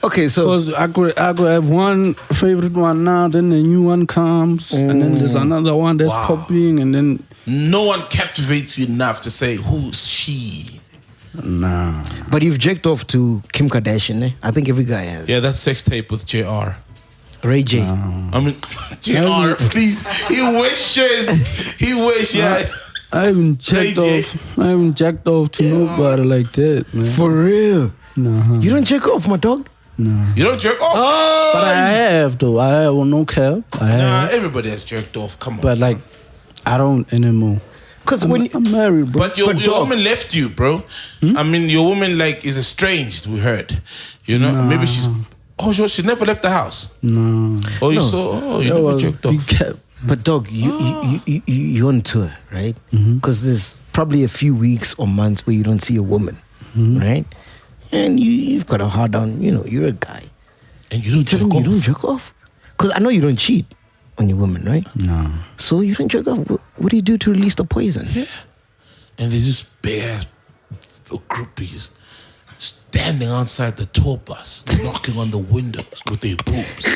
Speaker 2: Okay, so
Speaker 1: Because I could have one favorite one now, then a new one comes, and then there's another one that's popping, and then
Speaker 3: no one captivates you enough to say, who's she?
Speaker 1: nah.
Speaker 2: but you've jacked off to Kim Kardashian, eh? I think every guy has.
Speaker 3: Yeah, that sex tape with JR.
Speaker 2: Ray J.
Speaker 3: I mean, JR, please. He wishes. Yeah.
Speaker 1: I haven't jacked off to nobody like that, man.
Speaker 2: For real?
Speaker 1: Nah.
Speaker 2: You don't jack off, my dog?
Speaker 1: No.
Speaker 3: You don't jerk off?
Speaker 1: But I have though. I have no cap. I have.
Speaker 3: Nah, everybody has jerked off. Come on.
Speaker 1: But like, I don't anymore.
Speaker 2: Because
Speaker 1: I'm married, bro.
Speaker 3: But your woman left you, bro. I mean, your woman like is estranged. We heard, you know.
Speaker 1: Nah.
Speaker 3: Maybe she's. Oh, she never left the house.
Speaker 1: No.
Speaker 3: Oh, you saw. Oh, you never jerked off.
Speaker 2: But dog, you on tour, right? Because there's probably a few weeks or months where you don't see a woman, right? And you've got a hard on. You know, you're a guy.
Speaker 3: And you don't jerk
Speaker 2: You
Speaker 3: off.
Speaker 2: don't jerk off? Because I know you don't cheat on your woman, right?
Speaker 1: No.
Speaker 2: So you don't jerk off. What do you do to release the poison?
Speaker 3: Yeah. And there's this big ass groupies standing outside the tour bus, knocking on the windows with their boobs.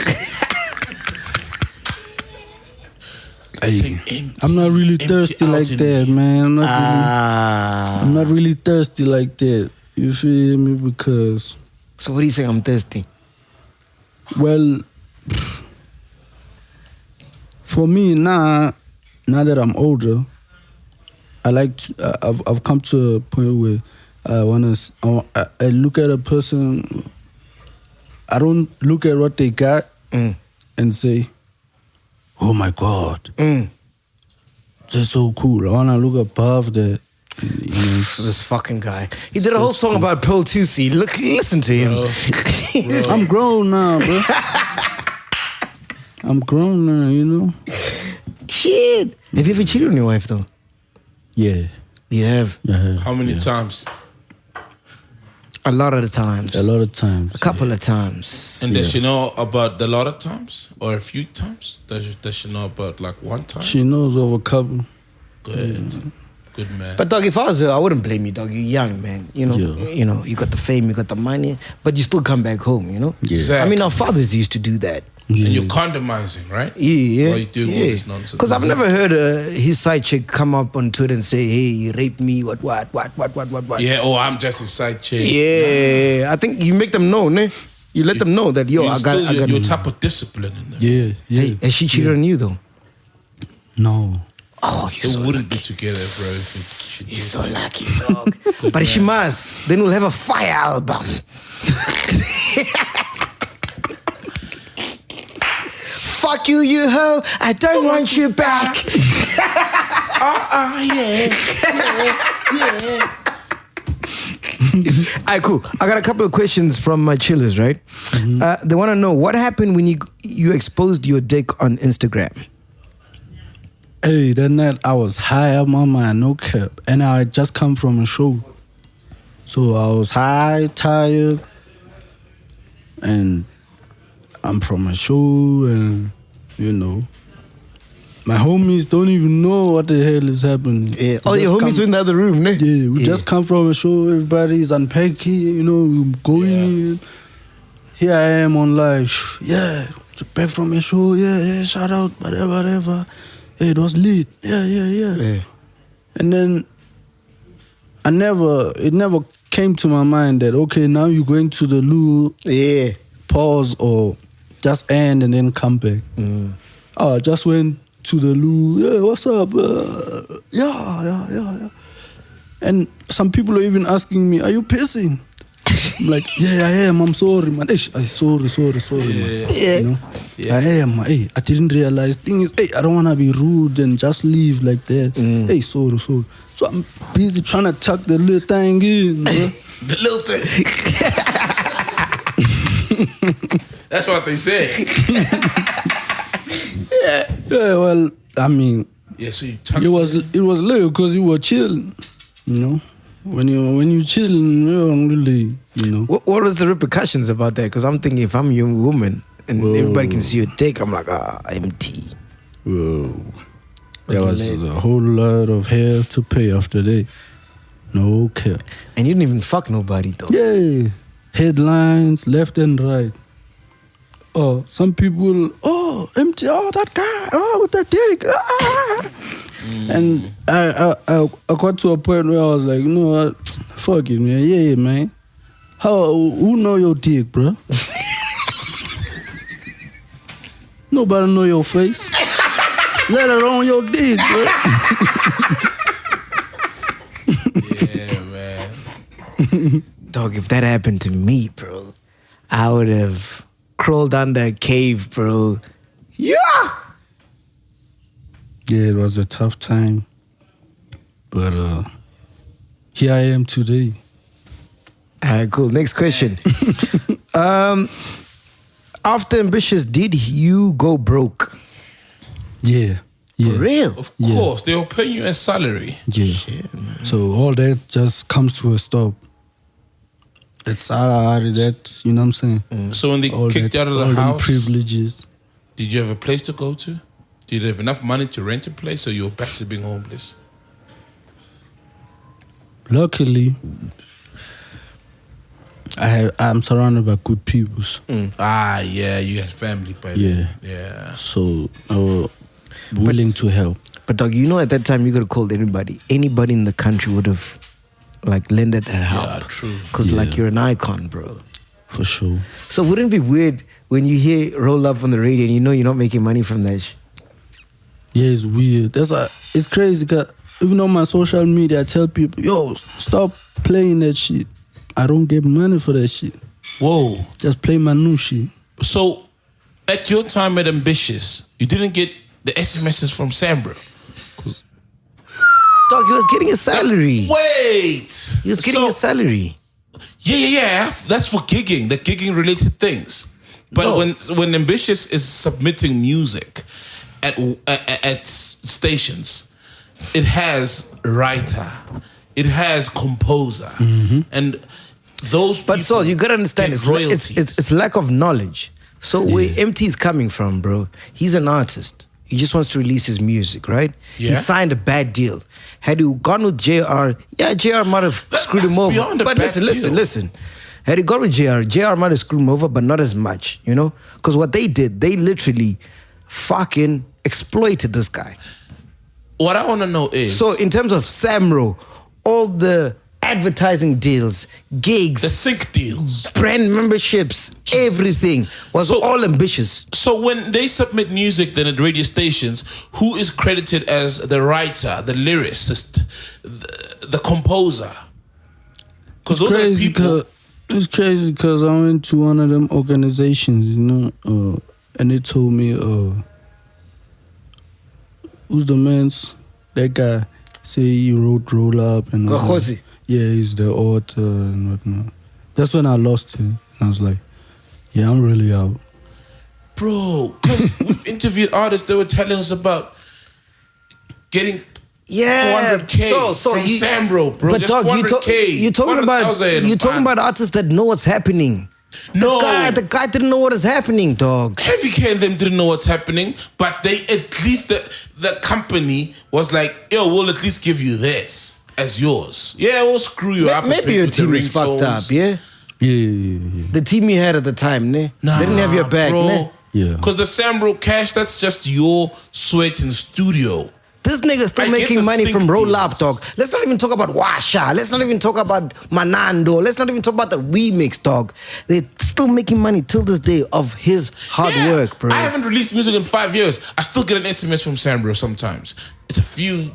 Speaker 1: I'm not really thirsty like that, man. I'm not really thirsty like that. You feel me? Because.
Speaker 2: So what are you saying? I'm thirsty.
Speaker 1: Well, for me now that I'm older, I like to, I've come to a point where I look at a person. I don't look at what they got and say, "Oh my God, they're so cool." I wanna look above that. You know,
Speaker 2: this fucking guy. He did a whole song about Pearl Tusi. Listen to him.
Speaker 3: Bro.
Speaker 1: I'm grown now, bro. I'm grown now, you know.
Speaker 2: Shit. Have you ever cheated on your wife though?
Speaker 1: Yeah.
Speaker 2: You have?
Speaker 1: Yeah.
Speaker 3: How many times?
Speaker 2: A lot of the times.
Speaker 1: A lot of times.
Speaker 2: A couple of times.
Speaker 3: And does she know about the lot of times or a few times? Does she know about like one time?
Speaker 1: She knows of a couple.
Speaker 3: Good. Good man.
Speaker 2: But dog, if I was her, I wouldn't blame you, dog. You're young, man. You know,
Speaker 1: Yeah.
Speaker 2: you know, you got the fame, you got the money, but you still come back home, you know?
Speaker 1: Yeah.
Speaker 3: Exactly.
Speaker 2: I mean, our fathers used to do that.
Speaker 3: And you're condomizing, right?
Speaker 2: Yeah.
Speaker 3: While you're doing all this nonsense.
Speaker 2: Because I've never heard his side chick come up on Twitter and say, "Hey, he raped me, what.
Speaker 3: Yeah, I'm just a side chick.
Speaker 2: Yeah, I think you make them know, ne? You let them know that, yo, I got
Speaker 3: your type of discipline in there.
Speaker 1: Yeah.
Speaker 2: Hey, has she cheated on you, though?
Speaker 1: No.
Speaker 2: Oh,
Speaker 3: They wouldn't be together, bro. If
Speaker 2: You're so lucky, dog. But she must. Then we'll have a fire album. Fuck you, you hoe. I don't want you back.
Speaker 3: yeah.
Speaker 2: Alright, cool. I got a couple of questions from my chillers, right? They want to know what happened when you exposed your dick on Instagram.
Speaker 1: Hey, that night I was high up my mind, no cap. And I had just come from a show. So I was high, tired, and I'm from a show, and, you know, my homies don't even know what the hell is happening.
Speaker 2: Yeah. Oh, your homies were in the other room, ne?
Speaker 1: Yeah, we just come from a show, everybody's unpacking, you know, we're going in. Here I am on live. Yeah, back from a show, yeah, shout out, whatever. Hey, it was lit. Yeah. And then it never came to my mind that, okay, now you're going to the loo, pause or just end and then come back. I just went to the loo, yeah, what's up? Yeah. And some people are even asking me, are you pissing? I'm like, yeah, I am. I'm sorry, man. Sorry, man.
Speaker 2: Yeah.
Speaker 1: You know? I am. Hey, I didn't realize. Thing is, hey, I don't want to be rude and just leave like that. Hey, sorry. So I'm busy trying to tuck the little thing in, bro.
Speaker 3: The little thing. That's what they said.
Speaker 1: Yeah, well, I mean,
Speaker 3: Yeah, so you
Speaker 1: it was lit because you were chilling, you know. When you chilling, you don't really, you know.
Speaker 2: What was the repercussions about that? Because I'm thinking if I'm a young woman and everybody can see your dick, I'm like, Emtee.
Speaker 1: Whoa. There was a whole lot of hell to pay after that. No care.
Speaker 2: And you didn't even fuck nobody though.
Speaker 1: Yeah. headlines left and right. Oh, some people, Emtee, that guy, with that dick. And I got to a point where I was like, you know what, fuck it, man. Yeah, man. Who know your dick, bro? Nobody know your face. Let alone your dick, bro.
Speaker 3: Yeah, man.
Speaker 2: Dog, if that happened to me, bro, I would have crawled under a cave, bro. Yeah!
Speaker 1: Yeah, it was a tough time. But here I am today.
Speaker 2: Alright, cool. Next question. After Ambitious, did you go broke?
Speaker 1: Yeah.
Speaker 2: For real?
Speaker 3: Of course, they were paying you a salary.
Speaker 1: Yeah.
Speaker 2: Shit, man.
Speaker 1: So all that just comes to a stop. That salary, that, you know what I'm saying?
Speaker 3: So when they
Speaker 1: All
Speaker 3: kicked
Speaker 1: that,
Speaker 3: you out of
Speaker 1: all
Speaker 3: the
Speaker 1: them
Speaker 3: house,
Speaker 1: privileges.
Speaker 3: did you have a place to go to? Did you have enough money to rent a place, or you were back to being homeless?
Speaker 1: Luckily, I'm surrounded by good people.
Speaker 3: Ah, yeah, you had family by
Speaker 1: Yeah.
Speaker 3: then. Yeah.
Speaker 1: So I was willing to help.
Speaker 2: But dog, you know at that time you could have called anybody. Anybody in the country would have like lended that help.
Speaker 3: Yeah, true.
Speaker 2: Because
Speaker 1: Yeah.
Speaker 2: like you're an icon, bro.
Speaker 1: For sure.
Speaker 2: So wouldn't it be weird when you hear Roll Up on the radio and you know you're not making money from that shit?
Speaker 1: Yeah, it's weird. That's why it's crazy because even on my social media, I tell people, yo, stop playing that shit. I don't get money for that shit.
Speaker 3: Whoa.
Speaker 1: Just play my new shit.
Speaker 3: So, at your time at Ambitious, you didn't get the SMSs from Sambro.
Speaker 2: Dog, he was getting a salary.
Speaker 3: Wait.
Speaker 2: He was getting a salary.
Speaker 3: Yeah. That's for gigging, the gigging related things. But
Speaker 2: No.
Speaker 3: when Ambitious is submitting music at stations, it has writer, it has composer, and those people.
Speaker 2: But so you gotta understand,
Speaker 3: get
Speaker 2: it's
Speaker 3: royalties.
Speaker 2: it's lack of knowledge. So where Emtee's coming from, bro, he's an artist. He just wants to release his music, right?
Speaker 3: Yeah.
Speaker 2: He signed a bad deal. Had he gone with JR, JR might have screwed him
Speaker 3: That's
Speaker 2: over.
Speaker 3: beyond a
Speaker 2: But
Speaker 3: bad deal.
Speaker 2: listen. Had he gone with JR might have screwed him over, but not as much, you know? Because what they did, they literally fucking exploited this guy.
Speaker 3: What I want to know is,
Speaker 2: So in terms of Samro, all the advertising deals, gigs,
Speaker 3: the sync deals.
Speaker 2: brand memberships, everything was
Speaker 3: So-
Speaker 2: all Ambitious.
Speaker 3: So when they submit music then at radio stations, who is credited as the writer, the lyricist, the composer? Because those are people.
Speaker 1: It's crazy because I went to one of them organizations, you know, and they told me, who's the man's, that guy, say he wrote Roll Up and
Speaker 2: Khosi.
Speaker 1: yeah, he's the author and whatnot. That's when I lost it. I was like, yeah, I'm really out.
Speaker 3: Bro, because we've interviewed artists that were telling us about getting 400K from Sambro, bro.
Speaker 2: But
Speaker 3: just
Speaker 2: dog,
Speaker 3: 400K.
Speaker 2: you're talking about artists that know what's happening.
Speaker 3: No.
Speaker 2: The guy didn't know what is happening, dog.
Speaker 3: Heavy K and them didn't know what's happening, but they at least the company was like, yo, we'll at least give you this as yours. Yeah, we'll screw you up.
Speaker 2: Maybe your team is fucked up, yeah?
Speaker 1: Yeah.
Speaker 2: The team you had at the time, ne?
Speaker 3: Nah,
Speaker 2: they didn't have your back,
Speaker 3: bro.
Speaker 2: ne?
Speaker 1: Yeah.
Speaker 3: Because the Sambro cash, that's just your sweat in studio.
Speaker 2: This nigga's still
Speaker 3: I get
Speaker 2: making
Speaker 3: the
Speaker 2: money
Speaker 3: sync
Speaker 2: from Roll Up,
Speaker 3: deals.
Speaker 2: dog. Let's not even talk about Washa. Let's not even talk about Manando. Let's not even talk about the remix, dog. They're still making money till this day of his hard
Speaker 3: Yeah.
Speaker 2: work, bro.
Speaker 3: I haven't released music in 5 years. I still get an SMS from Sambro sometimes. It's a few,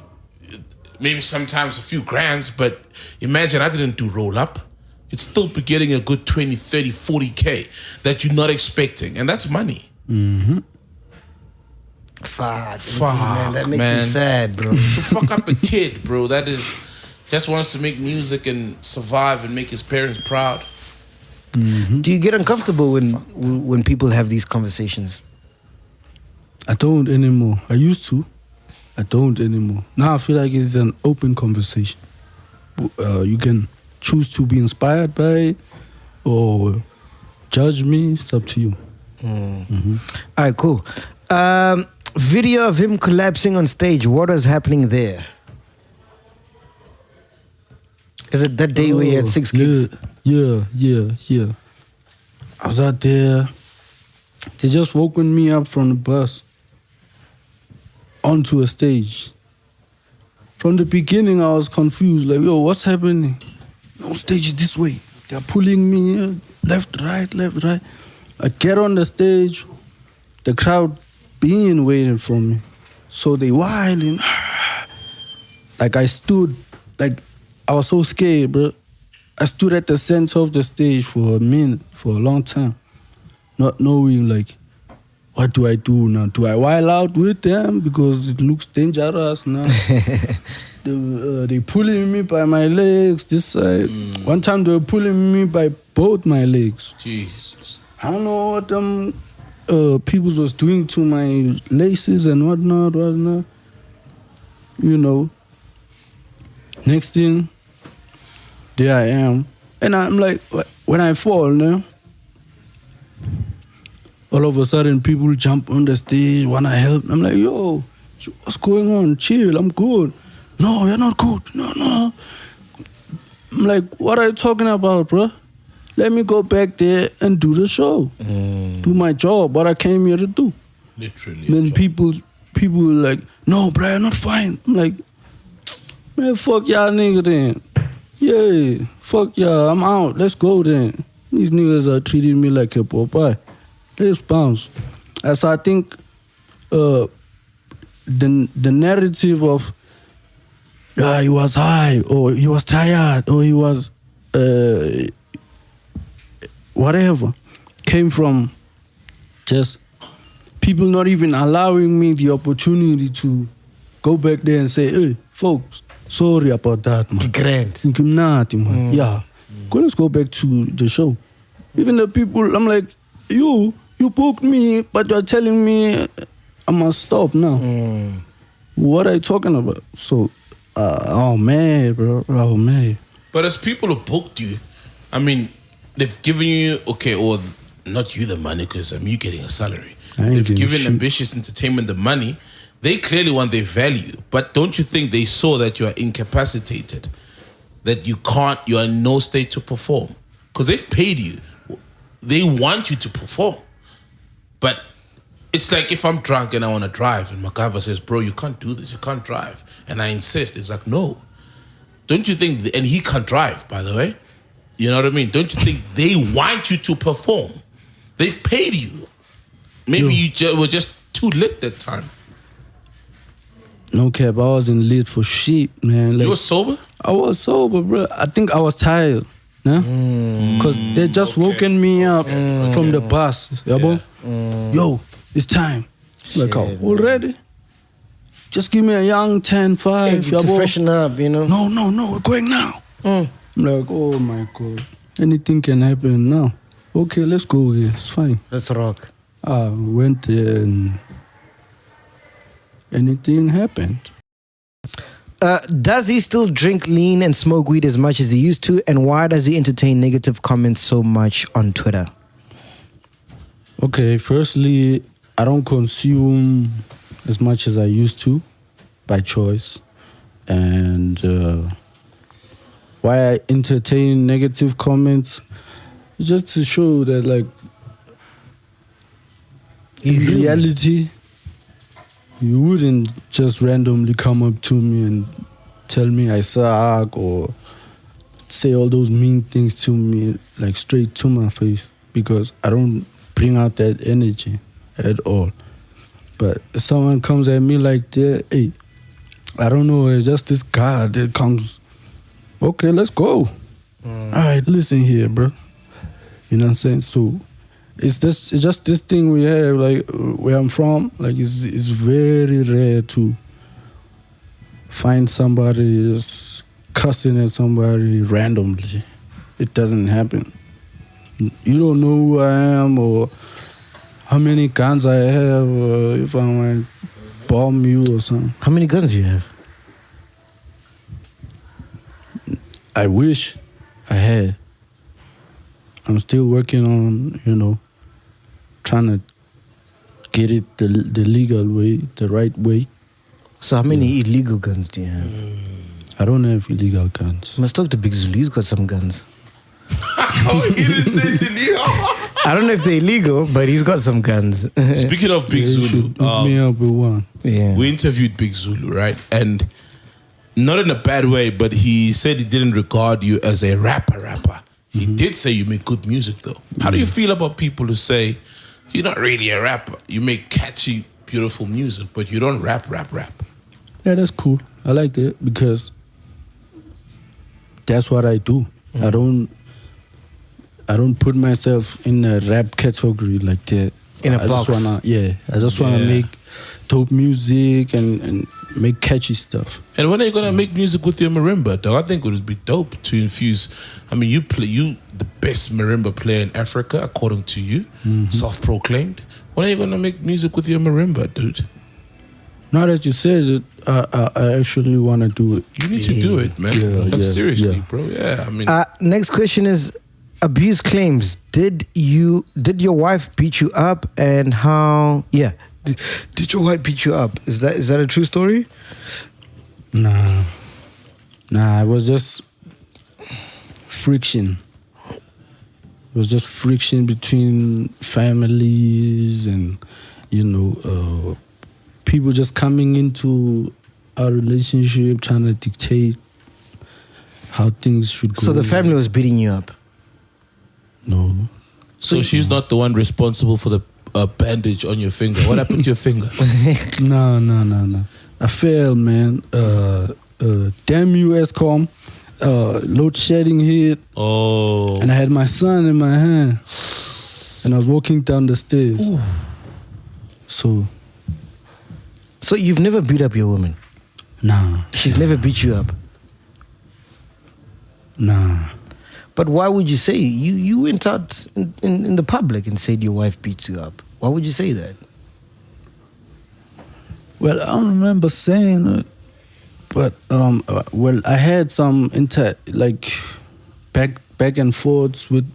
Speaker 3: maybe sometimes a few grands, but imagine I didn't do Roll Up. It's still be getting a good 20, 30, 40K that you're not expecting. And that's money.
Speaker 2: Fuck,
Speaker 3: Fuck,
Speaker 2: that makes
Speaker 3: man.
Speaker 2: me sad, bro.
Speaker 3: To fuck up a kid, bro, that is just wants to make music and survive and make his parents proud.
Speaker 2: Do you get uncomfortable when people have these conversations?
Speaker 1: I don't anymore. I used to. I don't anymore. Now I feel like it's an open conversation. You can choose to be inspired by it or judge me. It's up to you.
Speaker 2: All right, cool. Video of him collapsing on stage. What was happening there? Is it that day where he had 6 gigs?
Speaker 1: Yeah. I was out there. They just woken me up from the bus onto a stage. From the beginning, I was confused. Like, yo, what's happening? No, stage is this way. They're pulling me left, right. I get on the stage, the crowd being waiting for me. So they wilding. Like I stood, like I was so scared, bro. I stood at the center of the stage for a minute, for a long time, not knowing like, what do I do now? Do I wild out with them because it looks dangerous now? They pulling me by my legs this side. One time they were pulling me by both my legs.
Speaker 3: Jesus.
Speaker 1: I don't know what them people was doing to my laces and whatnot. You know. Next thing, there I am. And I'm like, when I fall now, all of a sudden people jump on the stage, wanna help. I'm like, yo, what's going on? Chill, I'm good. No, you're not good. No. I'm like, what are you talking about, bro? Let me go back there and do the show. Do my job, what I came here to do.
Speaker 3: Literally.
Speaker 1: Then people like, no, bro, you're not fine. I'm like, man, fuck y'all nigga then. Yeah, fuck y'all, I'm out. Let's go then. These niggas are treating me like a Popeye. Let's bounce. As I think the narrative of he was high, or he was tired, or he was whatever, came from just people not even allowing me the opportunity to go back there and say, hey, folks, sorry about that, man. Man. Yeah. Let's go back to the show. Even the people, I'm like, you booked me, but you're telling me I must stop now. What are you talking about? So, oh man, bro. Oh man.
Speaker 3: But as people who booked you, I mean, they've given you, okay, or not you the money, because you're getting a salary. They've given Ambitious Entertainment the money. They clearly want their value. But don't you think they saw that you are incapacitated? That you are in no state to perform? Because they've paid you. They want you to perform. But it's like if I'm drunk and I want to drive and MacGyver says, bro, you can't do this, you can't drive. And I insist. It's like, no. Don't you think, and he can't drive, by the way. You know what I mean? Don't you think they want you to perform? They've paid you. Maybe you were just too lit that time.
Speaker 1: No cap, I wasn't lit for shit, man. Like,
Speaker 3: you were sober?
Speaker 1: I was sober, bro. I think I was tired. Because they just woken me up from the bus. Yo, it's time. Like, already? Just give me a young 10-5.
Speaker 2: To freshen up, you know?
Speaker 1: No, we're going now. I'm like, oh my God. Anything can happen now. Okay, let's go here. It's fine.
Speaker 2: Let's rock.
Speaker 1: I went there and anything happened.
Speaker 2: Does he still drink lean and smoke weed as much as he used to? And why does he entertain negative comments so much on Twitter?
Speaker 1: Okay, firstly, I don't consume as much as I used to by choice. And why I entertain negative comments is just to show that, like, in reality, you wouldn't just randomly come up to me and tell me I suck or say all those mean things to me, like straight to my face, because I don't bring out that energy at all. But if someone comes at me like that, hey, I don't know, it's just this guy that comes, okay, let's go. All right, listen here, bro. You know what I'm saying? So it's just this thing we have, like, where I'm from, like, it's very rare to find somebody just cussing at somebody randomly. It doesn't happen. You don't know who I am or how many guns I have, or if I might bomb you or something.
Speaker 2: How many guns do you have?
Speaker 1: I wish I had. I'm still working on, trying to get it the legal way, the right way.
Speaker 2: So how many illegal guns do you have?
Speaker 1: I don't have illegal guns.
Speaker 2: You must talk to Big Zulu. He's got some guns.
Speaker 3: Oh, he didn't say it's illegal.
Speaker 2: I don't know if they're illegal, but he's got some guns.
Speaker 3: Speaking of Big
Speaker 1: You
Speaker 3: Zulu,
Speaker 1: should hook me up with one.
Speaker 2: Yeah.
Speaker 3: we interviewed Big Zulu, right? And not in a bad way, but he said he didn't regard you as a rapper. He did say you make good music, though. How do you feel about people who say you're not really a rapper? You make catchy, beautiful music, but you don't rap.
Speaker 1: Yeah, that's cool. I like that because that's what I do. I don't put myself in a rap category like that.
Speaker 2: In a
Speaker 1: I
Speaker 2: box.
Speaker 1: I just wanna make dope music and make catchy stuff.
Speaker 3: And when are you gonna make music with your marimba, dog? I think it would be dope to infuse. I mean, you the best marimba player in Africa, according to you, self-proclaimed. When are you gonna make music with your marimba, dude?
Speaker 1: Now that you said it, I actually wanna do it.
Speaker 3: You need to do it, man.
Speaker 1: Yeah,
Speaker 3: Seriously,
Speaker 1: yeah.
Speaker 3: bro. Yeah, I mean,
Speaker 2: Next question is abuse claims. Did your wife beat you up, and how? Yeah, did your wife beat you up? Is that a true story?
Speaker 1: Nah, it was just friction. It was just friction between families and, people just coming into our relationship, trying to dictate how things should go.
Speaker 2: So the family was beating you up.
Speaker 1: No.
Speaker 3: so she's not the one responsible for the bandage on your finger. What happened to your finger?
Speaker 1: No. I failed, man. Damn you, Escom. Load shedding hit.
Speaker 3: Oh.
Speaker 1: And I had my son in my hand. And I was walking down the stairs.
Speaker 3: Ooh.
Speaker 2: So you've never beat up your woman?
Speaker 1: Nah.
Speaker 2: She's never beat you up?
Speaker 1: Nah.
Speaker 2: But why would you say you went out in the public and said your wife beats you up? Why would you say that?
Speaker 1: Well, I don't remember saying it, but I had some back and forths with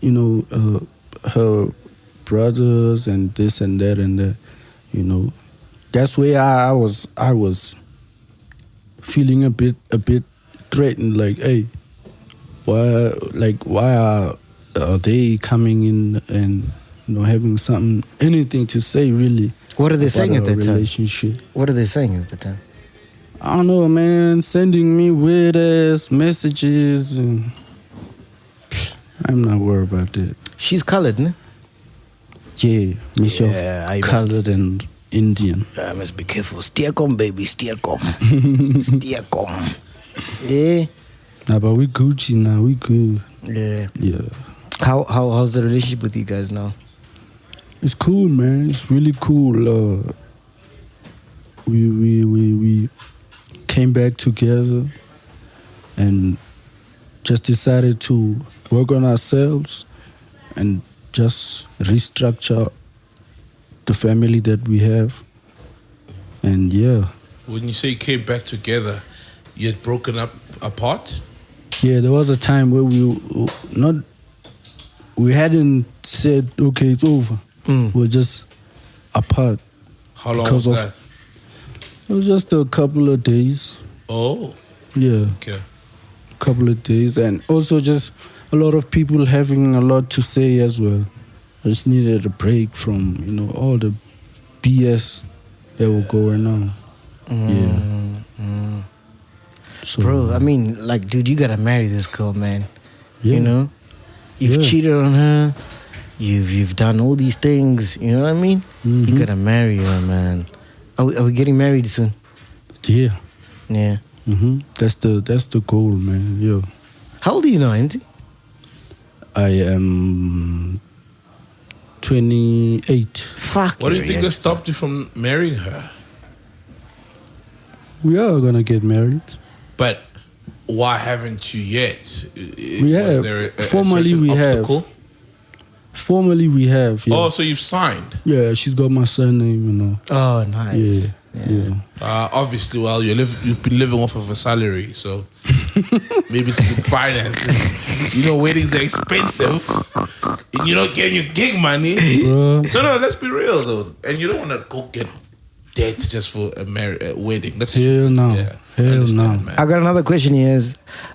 Speaker 1: her brothers and this and that and that. That's where I was feeling a bit threatened. Like, hey, why are they coming in and having anything to say really?
Speaker 2: What are they saying at that time?
Speaker 1: Relationship.
Speaker 2: What are they saying at the time?
Speaker 1: I don't know, man. Sending me weird ass messages, and I'm not worried about that.
Speaker 2: She's colored, no?
Speaker 1: Yeah, myself,
Speaker 2: I
Speaker 1: colored and Indian.
Speaker 2: I must be careful. Steer come, baby. Steer come. Steer come. Yeah.
Speaker 1: Nah, but we Gucci now. We good.
Speaker 2: Yeah.
Speaker 1: Yeah.
Speaker 2: How's the relationship with you guys now?
Speaker 1: It's cool, man. It's really cool. We came back together and just decided to work on ourselves and just restructure the family that we have. And yeah.
Speaker 3: When you say you came back together, you had broken up apart?
Speaker 1: Yeah, there was a time where we hadn't said, okay, it's over. We're just apart.
Speaker 3: How long was that?
Speaker 1: It was just a couple of days.
Speaker 3: Oh.
Speaker 1: Yeah.
Speaker 3: Okay.
Speaker 1: A couple of days. And also just a lot of people having a lot to say as well. I just needed a break from, all the BS that were going on. Yeah. So,
Speaker 2: Bro, I mean, dude, you gotta marry this girl, man.
Speaker 1: Yeah.
Speaker 2: You've cheated on her. You've done all these things. You know what I mean?
Speaker 1: Mm-hmm.
Speaker 2: You gotta marry her, man. Are we getting married soon?
Speaker 1: Yeah.
Speaker 2: Yeah.
Speaker 1: Mm-hmm. That's the goal, man. Yeah.
Speaker 2: How old are you now, Emtee?
Speaker 1: I am 28.
Speaker 2: Fuck.
Speaker 3: What do you
Speaker 2: you're
Speaker 3: think
Speaker 2: young.
Speaker 3: that stopped you from marrying her?
Speaker 1: We are gonna get married.
Speaker 3: But why haven't you yet?
Speaker 1: We
Speaker 3: Was
Speaker 1: have.
Speaker 3: there a
Speaker 1: Formally,
Speaker 3: certain
Speaker 1: we
Speaker 3: obstacle?
Speaker 1: have. Formally, we have. Yeah.
Speaker 3: Oh, so you've signed?
Speaker 1: Yeah, she's got my surname,
Speaker 2: Oh, nice.
Speaker 1: Yeah.
Speaker 3: Obviously, well, you've been living off of a salary, so maybe some finances. Weddings are expensive, and you're not getting your gig money.
Speaker 1: Bruh.
Speaker 3: No, let's be real though, and you don't want to go get debt just for a wedding. That's
Speaker 1: Hell no.
Speaker 3: Yeah,
Speaker 1: Hell
Speaker 3: I understand,
Speaker 1: no.
Speaker 3: man.
Speaker 2: I got another question here.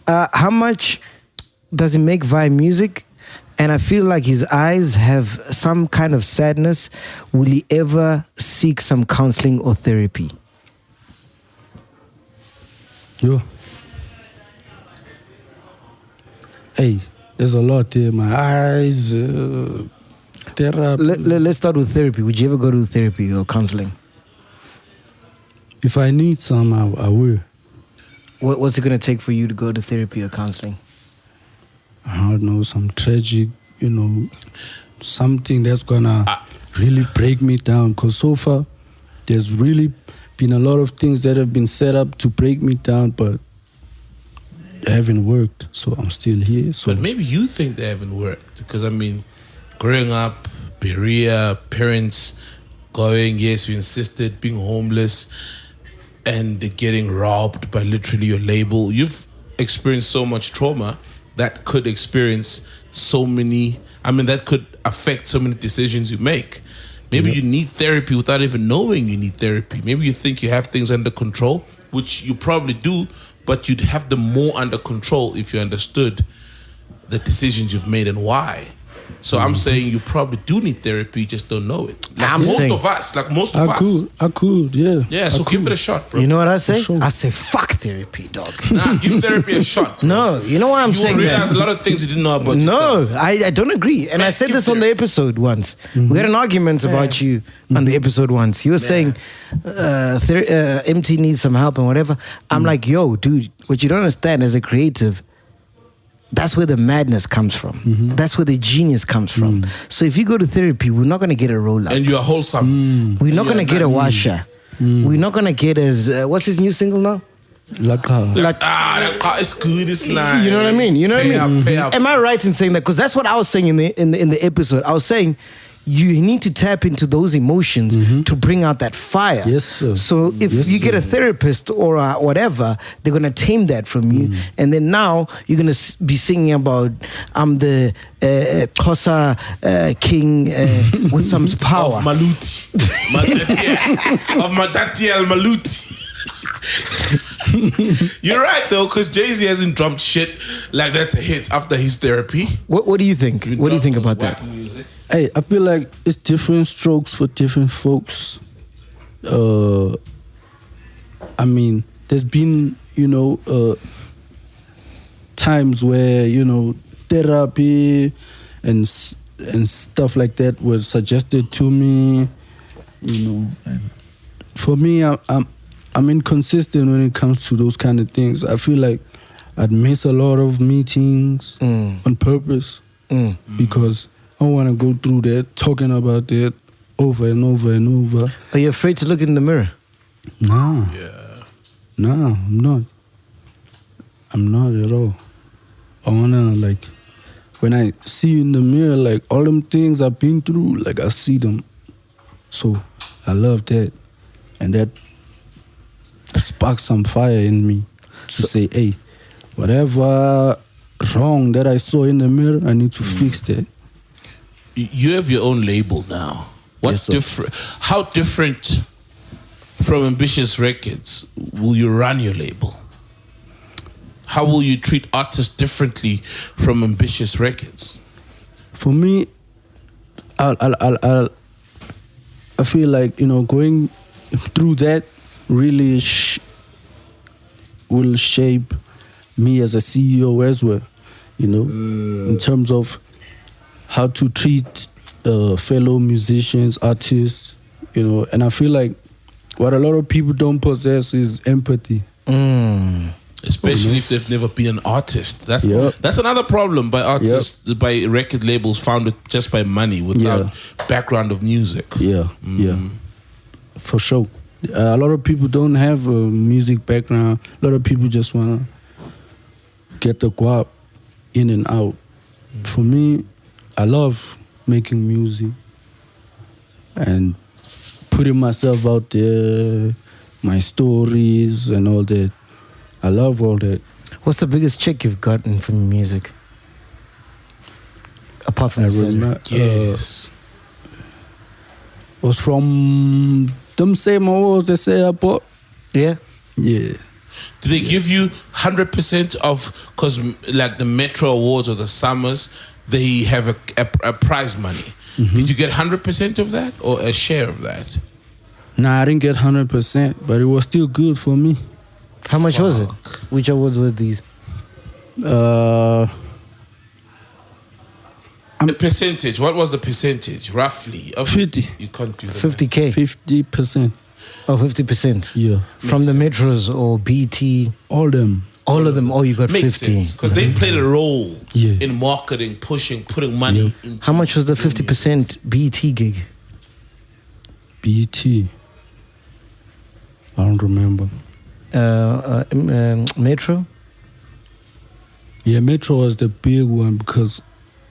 Speaker 2: How much does it make via music? and I feel like his eyes have some kind of sadness. Will he ever seek some counseling or therapy?
Speaker 1: Yo. Hey, there's a lot here. My eyes, therapy.
Speaker 2: Let's start with therapy. Would you ever go to therapy or counseling?
Speaker 1: If I need some, I will.
Speaker 2: What's it going to take for you to go to therapy or counseling?
Speaker 1: I don't know, some tragic, something that's gonna really break me down. Because so far, there's really been a lot of things that have been set up to break me down, but they haven't worked. So I'm still here. So.
Speaker 3: But maybe you think they haven't worked. Because, growing up, Berea, parents going, yes, you insisted, being homeless, and getting robbed by literally your label. You've experienced so much trauma that could that could affect so many decisions you make. Maybe you need therapy without even knowing you need therapy. Maybe you think you have things under control, which you probably do, but you'd have them more under control if you understood the decisions you've made and why. So I'm saying you probably do need therapy, you just don't know it. Like most of us.
Speaker 1: I could, yeah.
Speaker 3: Yeah, so give it a shot, bro.
Speaker 2: You know what I say?
Speaker 1: Sure.
Speaker 2: I say, fuck therapy, dog.
Speaker 3: Nah, give therapy a shot. Bro.
Speaker 2: No, you know why I'm saying
Speaker 3: You will
Speaker 2: that?
Speaker 3: realize a lot of things you didn't know about yourself.
Speaker 2: No, I don't agree. And
Speaker 3: Man,
Speaker 2: I said
Speaker 3: give
Speaker 2: this on the episode once. We had an argument about you on the episode once. You were saying Emtee needs some help and whatever. I'm like, yo, dude, what you don't understand as a creative, that's where the madness comes from. That's where the genius comes from. So if you go to therapy, we're not going to get a roll-up.
Speaker 3: And you're wholesome.
Speaker 2: We're not going to get a washer. We're not going to get what's his new single now?
Speaker 1: That
Speaker 3: car is good, it's nice.
Speaker 2: You know what I mean?
Speaker 3: Pay up.
Speaker 2: Am I right in saying that? Because that's what I was saying in the episode. I was saying you need to tap into those emotions to bring out that fire.
Speaker 1: Yes, sir.
Speaker 2: So if you get a therapist or whatever, they're going to tame that from you. And then now you're going to be singing about, I'm the Xhosa king with some power.
Speaker 3: Of Maluti. Of Madatiel Maluti. You're right though, because Jay-Z hasn't dropped shit like that's a hit after his therapy.
Speaker 2: What do you think? What do you think about that?
Speaker 3: Music.
Speaker 1: Hey, I feel like it's different strokes for different folks. There's been, times where, therapy and stuff like that was suggested to me, For me, I'm inconsistent when it comes to those kind of things. I feel like I'd miss a lot of meetings on purpose because I want to go through that, talking about that over and over and over.
Speaker 2: Are you afraid to look in the mirror?
Speaker 1: Nah.
Speaker 3: Yeah.
Speaker 1: Nah, I'm not. I'm not at all. I want to, when I see in the mirror, all them things I've been through, I see them. So I love that. And that sparks some fire in me to say, hey, whatever wrong that I saw in the mirror, I need to fix that.
Speaker 3: You have your own label now. What's different? How different from Ambitious Records will you run your label? How will you treat artists differently from Ambitious Records?
Speaker 1: For me, I feel like, going through that really will shape me as a CEO as well, in terms of how to treat fellow musicians, artists, and I feel like what a lot of people don't possess is empathy.
Speaker 3: Especially if they've never been an artist. That's another problem by artists, by record labels founded just by money without background of music.
Speaker 1: Yeah, for sure. A lot of people don't have a music background. A lot of people just want to get the guap in and out. For me, I love making music and putting myself out there, my stories and all that. I love all that.
Speaker 2: What's the biggest check you've gotten from music? Apart from
Speaker 3: Yes.
Speaker 1: Was from them same awards they say I bought.
Speaker 2: Yeah?
Speaker 1: Yeah.
Speaker 3: Do they give you 100% of, because the Metro Awards or the Summers, they have a prize money. Did you get 100% of that or a share of that?
Speaker 1: Nah, I didn't get 100%, but it was still good for me.
Speaker 2: How much was it? Which awards were these?
Speaker 1: Uh,
Speaker 3: The percentage, what was the percentage, roughly?
Speaker 1: 50.
Speaker 3: You can't do that.
Speaker 2: 50K.
Speaker 1: 50%.
Speaker 2: Oh, 50%.
Speaker 1: Yeah.
Speaker 2: From the metros or BT?
Speaker 1: All them.
Speaker 2: All of them. Oh, you got
Speaker 3: Makes
Speaker 2: 50.
Speaker 3: sense, because they played a role
Speaker 1: Yeah.
Speaker 3: in marketing, pushing, putting money into.
Speaker 2: How much was the 50% BT gig?
Speaker 1: BT. I don't remember.
Speaker 2: Metro?
Speaker 1: Yeah, Metro was the big one because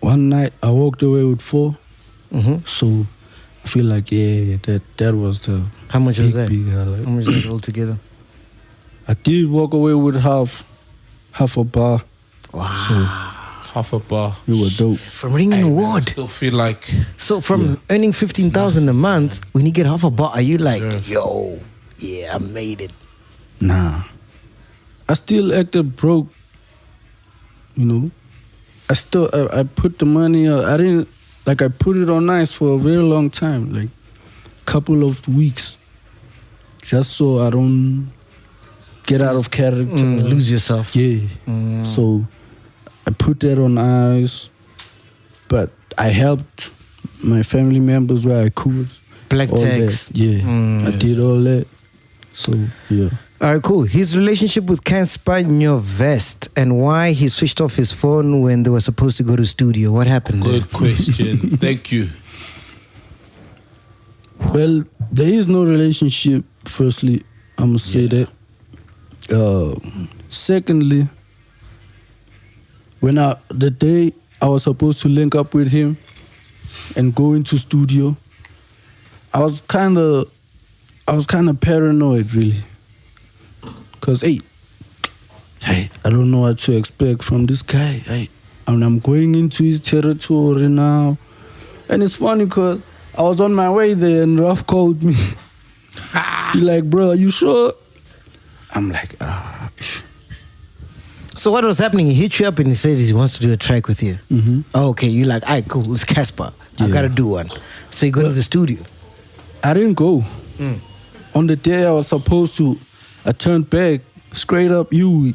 Speaker 1: one night I walked away with 4. So I feel like, yeah, that was the
Speaker 2: How much was that?
Speaker 1: big highlight.
Speaker 2: How much was that altogether?
Speaker 1: I did walk away with half a bar.
Speaker 2: Wow.
Speaker 1: So
Speaker 3: half a bar.
Speaker 1: we were dope.
Speaker 2: From ringing
Speaker 3: Hey, man, I
Speaker 2: award.
Speaker 3: still feel like
Speaker 2: So from earning 15,000 a month, when you get half a bar, are you like, yo, yeah, I made it?
Speaker 1: Nah. I still acted broke. You know. I put the money I didn't, like, I put it on ice for a very long time, like couple of weeks, just so I don't get out of character.
Speaker 2: Lose yourself.
Speaker 1: Yeah. So I put that on ice, but I helped my family members where I could.
Speaker 2: Black
Speaker 1: All
Speaker 2: tax.
Speaker 1: that. Yeah. I did all that. So, yeah.
Speaker 2: All right, cool. His relationship with Canspa Nyovest and why he switched off his phone when they were supposed to go to studio. What happened there?
Speaker 3: good question. Thank you.
Speaker 1: Well, there is no relationship, firstly. I'm going to say that. Secondly, the day I was supposed to link up with him and go into studio, I was kind of paranoid, really. Because, hey, I don't know what to expect from this guy. And I'm going into his territory now. And it's funny because I was on my way there and Ralph called me. He's like, bro, are you sure? I'm like,
Speaker 2: So what was happening? He hit you up and he said he wants to do a track with you. Oh, okay, you're like, all right, cool, it's Canspa. I got to do one. So you go to the studio.
Speaker 1: I didn't go. On the day I was supposed to, I turned back, straight up, you.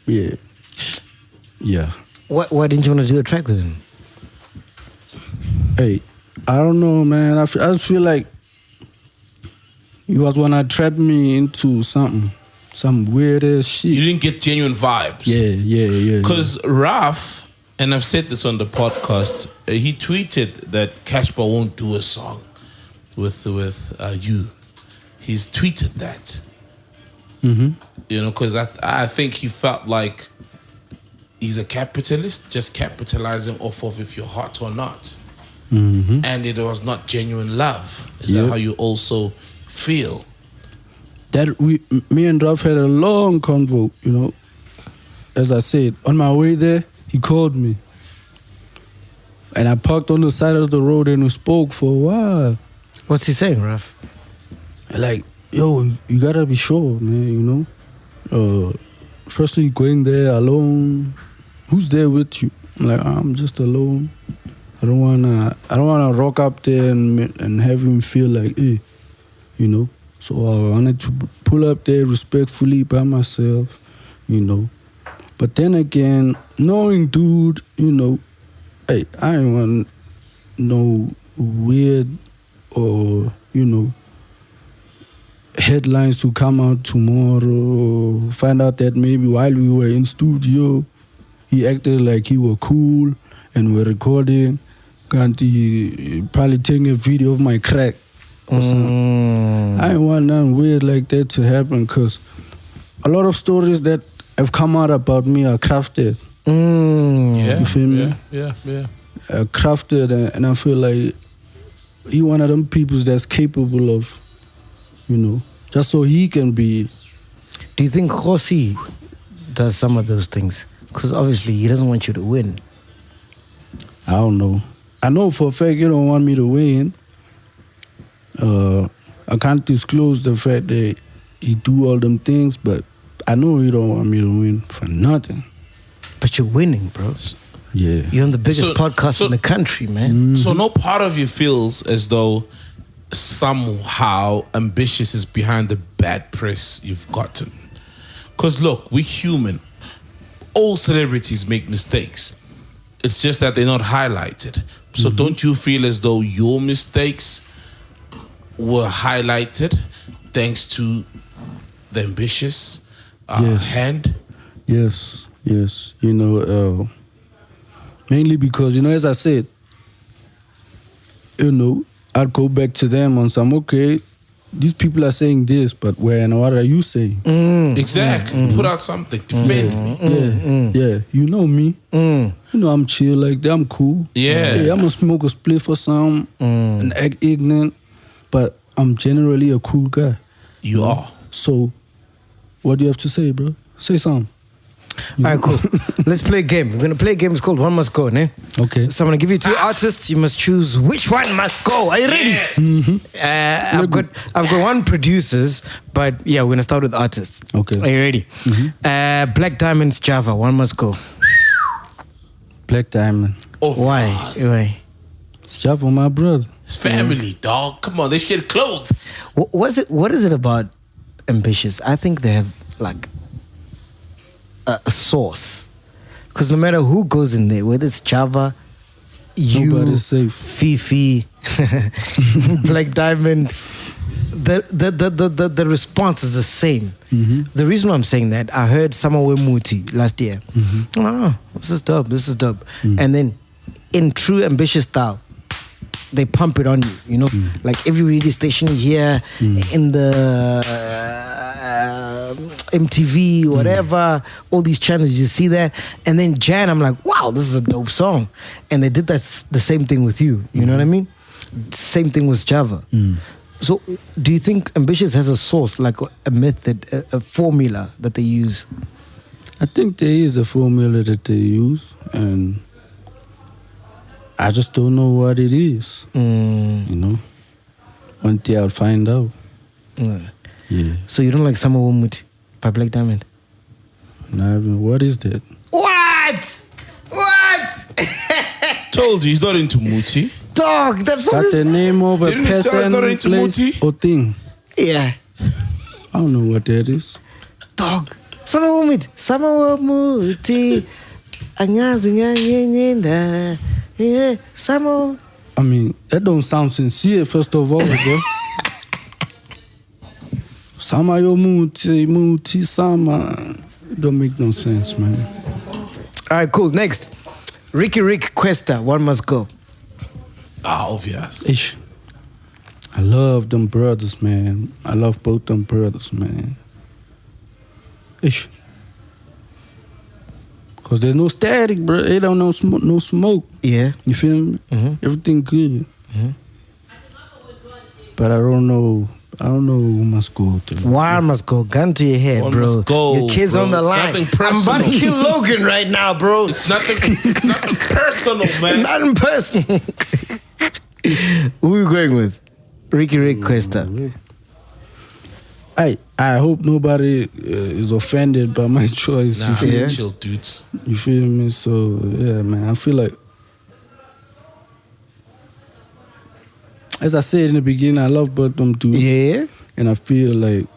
Speaker 1: Yeah. Yeah.
Speaker 2: Why didn't you want to do a track with him?
Speaker 1: Hey, I don't know, man. I just feel like he was wanna trap me into some weird ass shit.
Speaker 3: You didn't get genuine vibes.
Speaker 1: Yeah.
Speaker 3: Because Raf, and I've said this on the podcast, he tweeted that Canspa won't do a song with you. He's tweeted that. You know, because I think he felt like he's a capitalist, just capitalizing off of if you're hot or not. And it was not genuine love. Is that how you also feel?
Speaker 1: That me and Ralph had a long convo, you know. As I said, on my way there, he called me. And I parked on the side of the road and we spoke for a while.
Speaker 2: What's he saying, Raf?
Speaker 1: Like, yo, you gotta be sure, man, you know. Firstly, going there alone. Who's there with you? I'm like, I'm just alone. I don't wanna rock up there and have him feel like, hey, you know. So I wanted to pull up there respectfully by myself, you know. But then again, knowing dude, you know, hey, I ain't want no weird or, you know, headlines to come out tomorrow. Find out that maybe while we were in studio, he acted like he was cool and we're recording. Can't he probably taking a video of my crack or something. I ain't want nothing weird like that to happen because a lot of stories that have come out about me are crafted. You feel me?
Speaker 3: Yeah.
Speaker 1: Crafted, and I feel like he one of them people that's capable of, you know, just so he can be.
Speaker 2: Do you think Khosi does some of those things? Because obviously he doesn't want you to win.
Speaker 1: I don't know. I know for a fact you don't want me to win. I can't disclose the fact that he do all them things, but I know you don't want me to win for nothing.
Speaker 2: But you're winning, bro.
Speaker 1: Yeah.
Speaker 2: You're on the biggest podcast in the country, man.
Speaker 3: So no part of you feels as though somehow Ambitious is behind the bad press you've gotten. Because look, we're human. All celebrities make mistakes. It's just that they're not highlighted. So don't you feel as though your mistakes were highlighted thanks to the Ambitious hand?
Speaker 1: Yes. You know, mainly because, you know, as I said, you know, I'd go back to them on some, okay, these people are saying this, but what are you saying?
Speaker 3: Exactly. Put out something. Defend me.
Speaker 1: Yeah. You know me. You know I'm chill like that. I'm cool.
Speaker 3: Yeah.
Speaker 1: I'm gonna smoke a spliff for some and act ignorant, but I'm generally a cool guy.
Speaker 3: You are.
Speaker 1: So, what do you have to say, bro? Say something.
Speaker 2: All right, cool. Let's play a game. We're going to play a game. It's called One Must Go, ne?
Speaker 1: Okay.
Speaker 2: So I'm going to give you two artists. You must choose which one must go. Are you ready?
Speaker 3: Yes.
Speaker 2: I've got one producers, but yeah, we're going to start with artists.
Speaker 1: Okay.
Speaker 2: Are you ready? Black Diamond's Sjava. One must go.
Speaker 1: Black Diamond.
Speaker 3: Oh,
Speaker 2: Why?
Speaker 1: Sjava, my brother.
Speaker 3: It's family, dog. Come on, they share clothes.
Speaker 2: What is it about Ambitious? I think they have like a source, because no matter who goes in there, whether it's Sjava, you,
Speaker 1: nobody's safe.
Speaker 2: Fifi, Black Diamond, the response is the same. The reason why I'm saying that, I heard someone with Muti last year. This is dope. And then in true Ambitious style, they pump it on you, you know, like every radio station here, in the MTV, whatever, all these channels, you see that. And then Jan, I'm like, wow, this is a dope song. And they did the same thing with you, you know what I mean? Same thing with Sjava. So do you think Ambitious has a source, like a method, a formula that they use?
Speaker 1: I think there is a formula that they use, and I just don't know what it is. You know, one day I'll find out. Yeah.
Speaker 2: So you don't like Summer Wumuti by Black Diamond?
Speaker 1: No, what is that?
Speaker 2: What?
Speaker 3: Told you he's not into Muti.
Speaker 2: Dog, that's
Speaker 1: That's the name of a
Speaker 3: Didn't you tell us
Speaker 1: person,
Speaker 3: not into
Speaker 1: place,
Speaker 3: Muti?
Speaker 1: or thing.
Speaker 2: Yeah.
Speaker 1: I don't know what that is.
Speaker 2: Dog. Summer Wumuti. Yeah, Summer.
Speaker 1: I mean, that don't sound sincere, first of all, bro. Sama yo muti, sama. It don't make no sense, man.
Speaker 2: All right, cool. Next. Ricky Rick Questa, One Must Go.
Speaker 3: Obvious.
Speaker 1: Ish. I love them brothers, man. I love both them brothers, man. Ish. Cause there's no static, bro. They don't know no smoke.
Speaker 2: Yeah.
Speaker 1: You feel me? Everything good. But I don't know who must go to.
Speaker 2: One must go. Gun to your head,
Speaker 3: One
Speaker 2: bro.
Speaker 3: must go,
Speaker 2: Your kid's
Speaker 3: bro.
Speaker 2: on the
Speaker 3: It's
Speaker 2: line.
Speaker 3: nothing
Speaker 2: I'm about to
Speaker 3: personal.
Speaker 2: kill Logan right now, bro.
Speaker 3: It's nothing personal, man.
Speaker 2: Nothing personal. Who are you going with? Ricky Rick Questa.
Speaker 1: I hope nobody is offended by my choice.
Speaker 3: Nah,
Speaker 1: You feel,
Speaker 3: chill, dudes.
Speaker 1: you feel me? So yeah, man. I feel like, as I said in the beginning, I love both them dudes.
Speaker 2: Yeah.
Speaker 1: And I feel like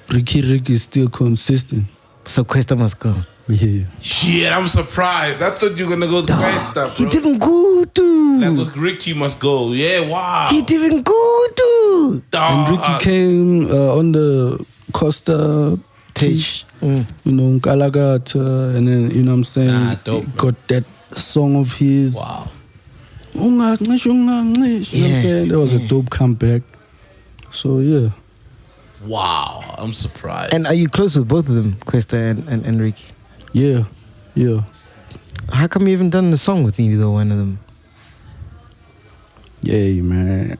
Speaker 1: Ricky Rick is still consistent.
Speaker 2: So Questa must go.
Speaker 1: Yeah.
Speaker 3: Shit, I'm surprised. I thought you were gonna go the best stuff,
Speaker 2: He
Speaker 3: bro.
Speaker 2: didn't go, dude.
Speaker 3: Like with Ricky must go. Yeah, wow.
Speaker 2: He didn't go, dude.
Speaker 1: And Ricky came on the Costa Teach, you know, Galagata, and then, you know what I'm saying?
Speaker 3: Nah, dope,
Speaker 1: He got that song of his.
Speaker 3: Wow.
Speaker 1: You know what I'm saying? That was a dope comeback. So, yeah.
Speaker 3: Wow. I'm surprised.
Speaker 2: And are you close with both of them, Questa and Ricky?
Speaker 1: Yeah.
Speaker 2: How come you haven't done the song with either one of them?
Speaker 1: Yeah, man.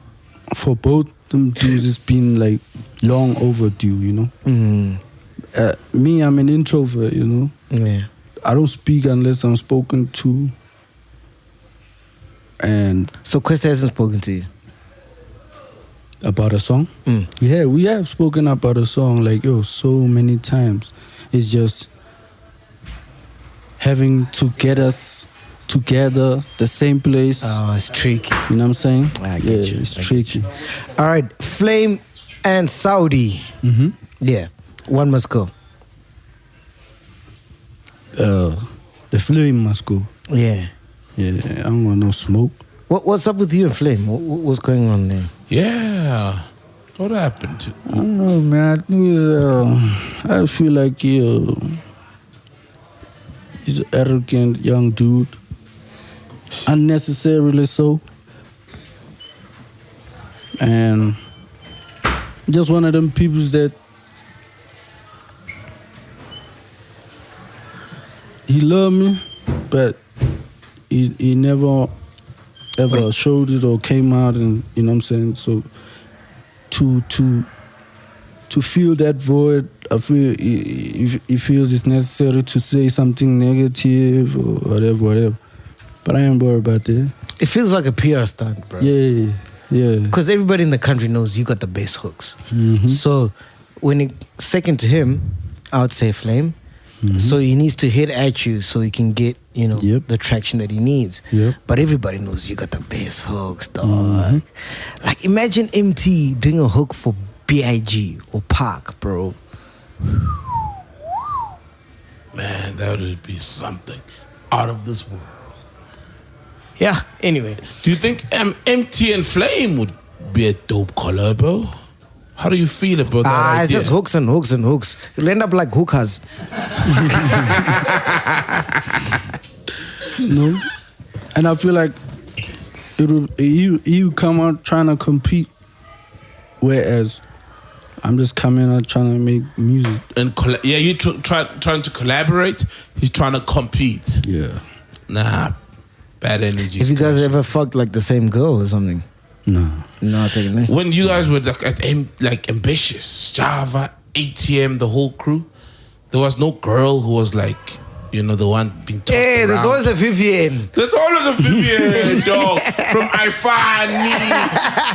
Speaker 1: For both them dudes, it's been like long overdue, you know? Me, I'm an introvert, you know?
Speaker 2: Yeah.
Speaker 1: I don't speak unless I'm spoken to. And
Speaker 2: So Questa hasn't spoken to you?
Speaker 1: about a song? Yeah, we have spoken about a song like, so many times. It's just, having to get us together, the same place.
Speaker 2: Oh, it's tricky.
Speaker 1: You know what I'm saying?
Speaker 2: I get you.
Speaker 1: It's tricky.
Speaker 2: All right, Flame and Saudi.
Speaker 1: Mm-hmm.
Speaker 2: Yeah, one must go.
Speaker 1: The Flame must go.
Speaker 2: Yeah.
Speaker 1: Yeah, I don't want no smoke.
Speaker 2: What's up with you and Flame? What's going on there?
Speaker 3: Yeah. What happened?
Speaker 1: I don't know, man. I think I feel like he's an arrogant young dude. Unnecessarily so. And just one of them peoples that he loved me, but he never ever showed it or came out, and you know what I'm saying? So to fill that void, I feel he feels it's necessary to say something negative or whatever. But I ain't worried about that.
Speaker 2: It feels like a PR stunt, bro.
Speaker 1: Yeah.
Speaker 2: Because everybody in the country knows you got the bass hooks.
Speaker 1: Mm-hmm.
Speaker 2: So when it second to him, I would say Flame.
Speaker 1: Mm-hmm.
Speaker 2: So he needs to hit at you so he can get,
Speaker 1: Yep.
Speaker 2: the traction that he needs.
Speaker 1: Yep.
Speaker 2: But everybody knows you got the bass hooks, dog.
Speaker 1: Mm-hmm.
Speaker 2: Like imagine Emtee doing a hook for BIG or Park, bro.
Speaker 3: Man, that would be something out of this world.
Speaker 2: Yeah, anyway.
Speaker 3: Do you think Emtee and Flame would be a dope collabo? How do you feel about that idea?
Speaker 2: It's just hooks and hooks and hooks. It'll end up like hookers.
Speaker 1: No. And I feel like you come out trying to compete, whereas I'm just coming out trying to make music.
Speaker 3: And you trying to collaborate. He's trying to compete.
Speaker 1: Yeah.
Speaker 3: Nah, bad energy.
Speaker 2: Have you guys ever fucked like the same girl or something?
Speaker 1: No.
Speaker 2: Nothing.
Speaker 3: When you guys were like ambitious, Sjava, ATM, the whole crew, there was no girl who was like, the one being tossed around.
Speaker 2: There's always a Vivian.
Speaker 3: There's always a Vivian, dog. From Ifani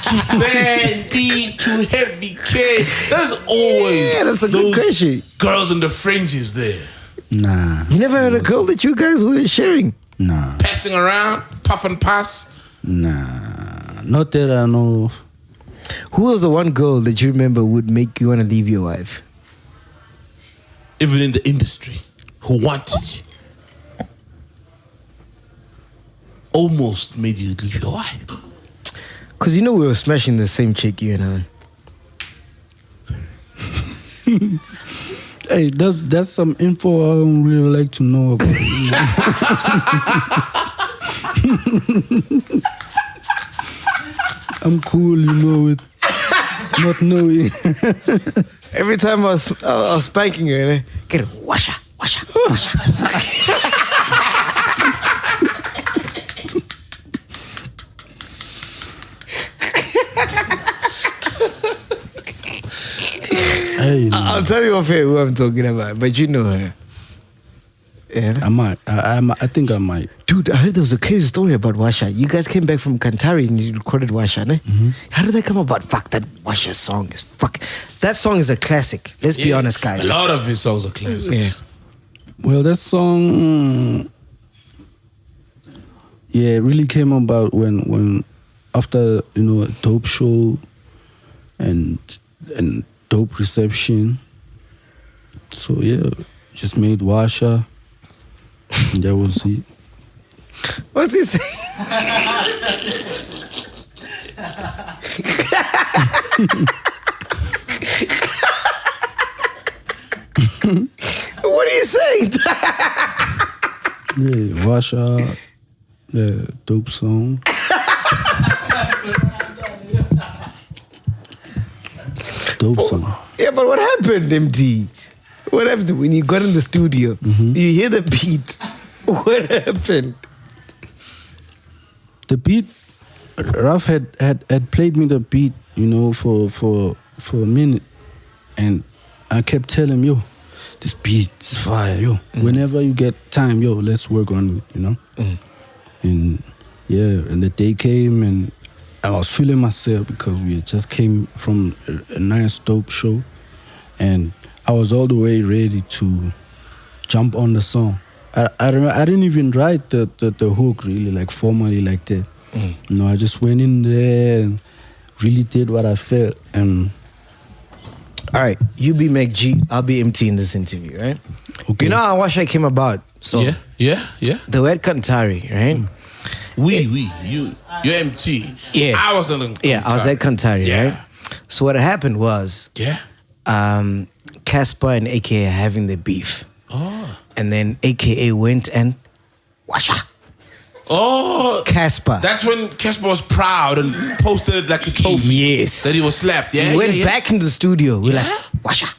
Speaker 3: to Sandy to Heavy K. There's always
Speaker 2: that's a good question.
Speaker 3: Girls in the fringes there.
Speaker 1: Nah.
Speaker 2: You never had a girl that you guys were sharing?
Speaker 1: Nah.
Speaker 3: Passing around, puff and pass.
Speaker 1: Nah. Not that I know of.
Speaker 2: Who was the one girl that you remember would make you want to leave your wife?
Speaker 3: Even in the industry, who wanted you. Almost made you leave your wife.
Speaker 2: Because we were smashing the same chick, you and I.
Speaker 1: Hey, that's some info I don't really like to know about. I'm cool, with not knowing.
Speaker 2: Every time I was spanking her, get it, washa.
Speaker 1: Hey,
Speaker 2: I'll tell you off here who I'm talking about, but you know her. Yeah.
Speaker 1: I might. I think I might.
Speaker 2: Dude, I heard there was a crazy story about Washa. You guys came back from Kantari and you recorded Washa, ne?
Speaker 1: Mm-hmm.
Speaker 2: How did that come about? Fuck, that Washa song is that song is a classic. Let's be honest, guys.
Speaker 3: A lot of his songs are classics.
Speaker 2: Yeah.
Speaker 1: Well, that song, it really came about when after a dope show and dope reception. So just made Washa, and that was it.
Speaker 2: What's he saying? What are you saying?
Speaker 1: Washa, the dope song. Dope song.
Speaker 2: Yeah, but what happened, Emtee? What happened when you got in the studio?
Speaker 1: Mm-hmm.
Speaker 2: You hear the beat. What happened?
Speaker 1: The beat, Ralph had played me the beat, for a minute, and I kept telling him, this beat is fire, Whenever you get time, let's work on it, And and the day came, and I was feeling myself because we just came from a nice dope show, and I was all the way ready to jump on the song. I didn't even write the hook really like formally like that. No, I just went in there and really did what I felt. And
Speaker 2: all right, you be MacG, I'll be Emtee in this interview, right?
Speaker 1: Okay.
Speaker 2: You know how Washa came about? So
Speaker 3: yeah.
Speaker 2: the word Kantari, right?
Speaker 3: You're Emtee.
Speaker 2: Yeah.
Speaker 3: I was on
Speaker 2: I was at Kantari, right? So what happened was, Casper and AKA are having their beef.
Speaker 3: Oh.
Speaker 2: And then AKA went and Washa.
Speaker 3: Oh,
Speaker 2: Casper.
Speaker 3: That's when Casper was proud and posted it like a trophy.
Speaker 2: Yes.
Speaker 3: That he was slapped. Yeah.
Speaker 2: He went back in the studio. We're like, Washa.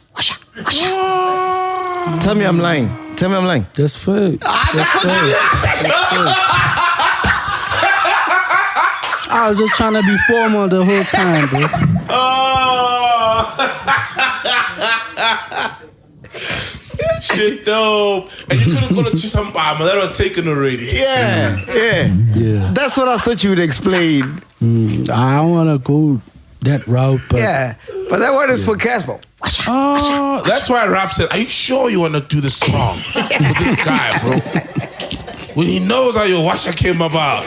Speaker 2: Tell me I'm lying.
Speaker 1: that's fake.
Speaker 3: That's what you said.
Speaker 1: I was just trying to be formal the whole time, bro.
Speaker 3: Shit, dope. And you couldn't go to Chisamba, that was taken already.
Speaker 2: Yeah. That's what I thought you would explain.
Speaker 1: I don't want to go that route, but
Speaker 2: but that word is for Casper.
Speaker 3: That's why Raf said, are you sure you want to do this song with this guy, bro? When he knows how your Washa came about.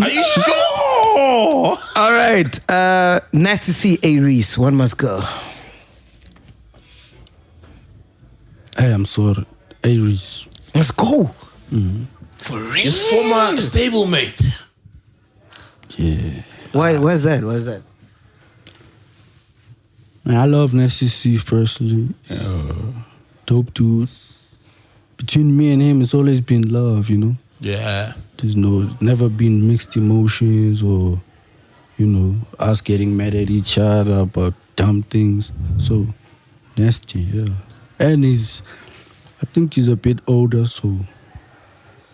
Speaker 3: Are you sure?
Speaker 2: All right. Nice to see Aries. One must go.
Speaker 1: hey, I'm sorry. Aries.
Speaker 2: Let's go.
Speaker 3: For real? Your former stablemate.
Speaker 1: Yeah.
Speaker 2: Where's that?
Speaker 1: Man, I love Nasty C firstly. Dope dude. Between me and him, it's always been love, you know?
Speaker 3: Yeah.
Speaker 1: There's never been mixed emotions or, us getting mad at each other about dumb things. So, Nasty, yeah. And I think he's a bit older, so,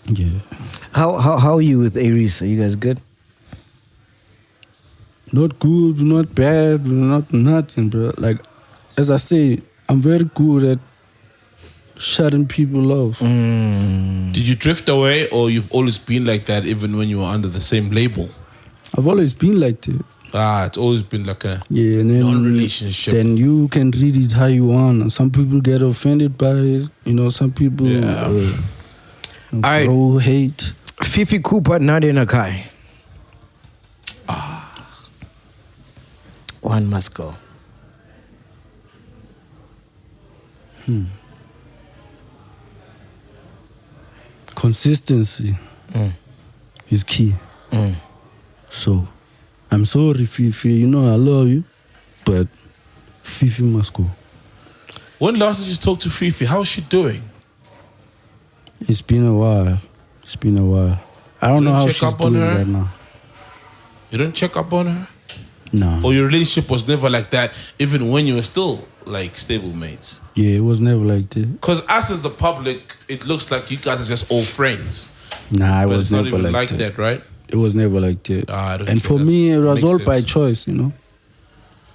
Speaker 1: yeah.
Speaker 2: How are you with Aries? Are you guys good?
Speaker 1: Not good, not bad, not nothing, bro. Like, as I say, I'm very good at shutting people off.
Speaker 3: Did you drift away or you've always been like that even when you were under the same label?
Speaker 1: I've always been like that.
Speaker 3: It's always been like a
Speaker 1: and then,
Speaker 3: non-relationship.
Speaker 1: Then you can read it how you want. Some people get offended by it. Some people
Speaker 2: All right.
Speaker 1: hate.
Speaker 2: Fifi Cooper, Nadia Nakai. One must go.
Speaker 1: Consistency is key. So, I'm sorry, Fifi. I love you, but Fifi must go.
Speaker 3: When last did you talk to Fifi? How's she doing?
Speaker 1: It's been a while. I don't know how she's doing right now.
Speaker 3: You don't check up on her?
Speaker 1: No.
Speaker 3: Or your relationship was never like that, even when you were still like stablemates?
Speaker 1: Yeah, it was never like that.
Speaker 3: Because us as the public, it looks like you guys are just old friends.
Speaker 1: Nah, it
Speaker 3: but
Speaker 1: was
Speaker 3: it's not
Speaker 1: never
Speaker 3: even
Speaker 1: like
Speaker 3: that, right?
Speaker 1: It was never like that.
Speaker 3: And
Speaker 1: for me, it was all by choice,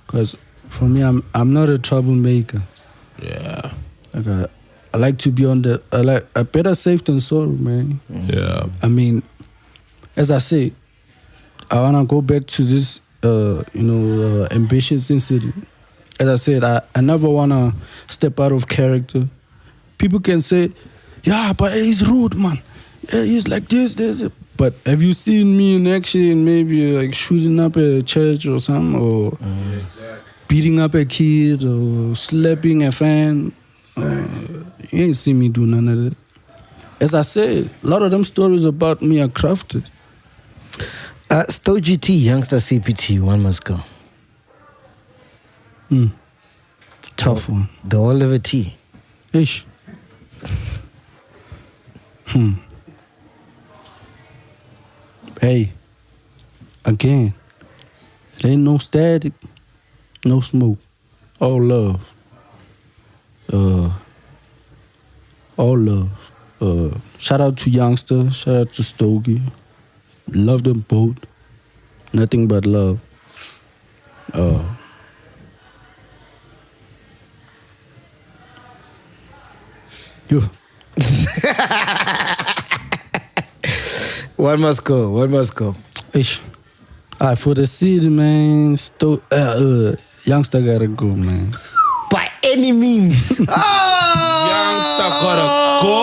Speaker 1: Because for me, I'm not a troublemaker.
Speaker 3: Yeah.
Speaker 1: Like I like to be on I better safe than sorry, man.
Speaker 3: Yeah.
Speaker 1: I mean, as I say, I wanna go back to this, ambitious incident. As I said, I never wanna step out of character. People can say, yeah, but he's rude, man. Yeah, he's like this. But have you seen me in action, maybe like shooting up a church or something, or beating up a kid, or slapping a fan? You ain't seen me do none of that. As I said, a lot of them stories about me are crafted.
Speaker 2: Sto GT, youngster CPT, one must go.
Speaker 1: Tough one.
Speaker 2: The Oliver T.
Speaker 1: Ish. Hey, again, it ain't no static, no smoke, all love. All love. Shout out to Youngster, shout out to Stogie. Love them both. Nothing but love. Yo.
Speaker 2: One must go.
Speaker 1: Ish. Alright, for the city, man, Youngster gotta go, man.
Speaker 2: By any means.
Speaker 3: Youngster gotta go.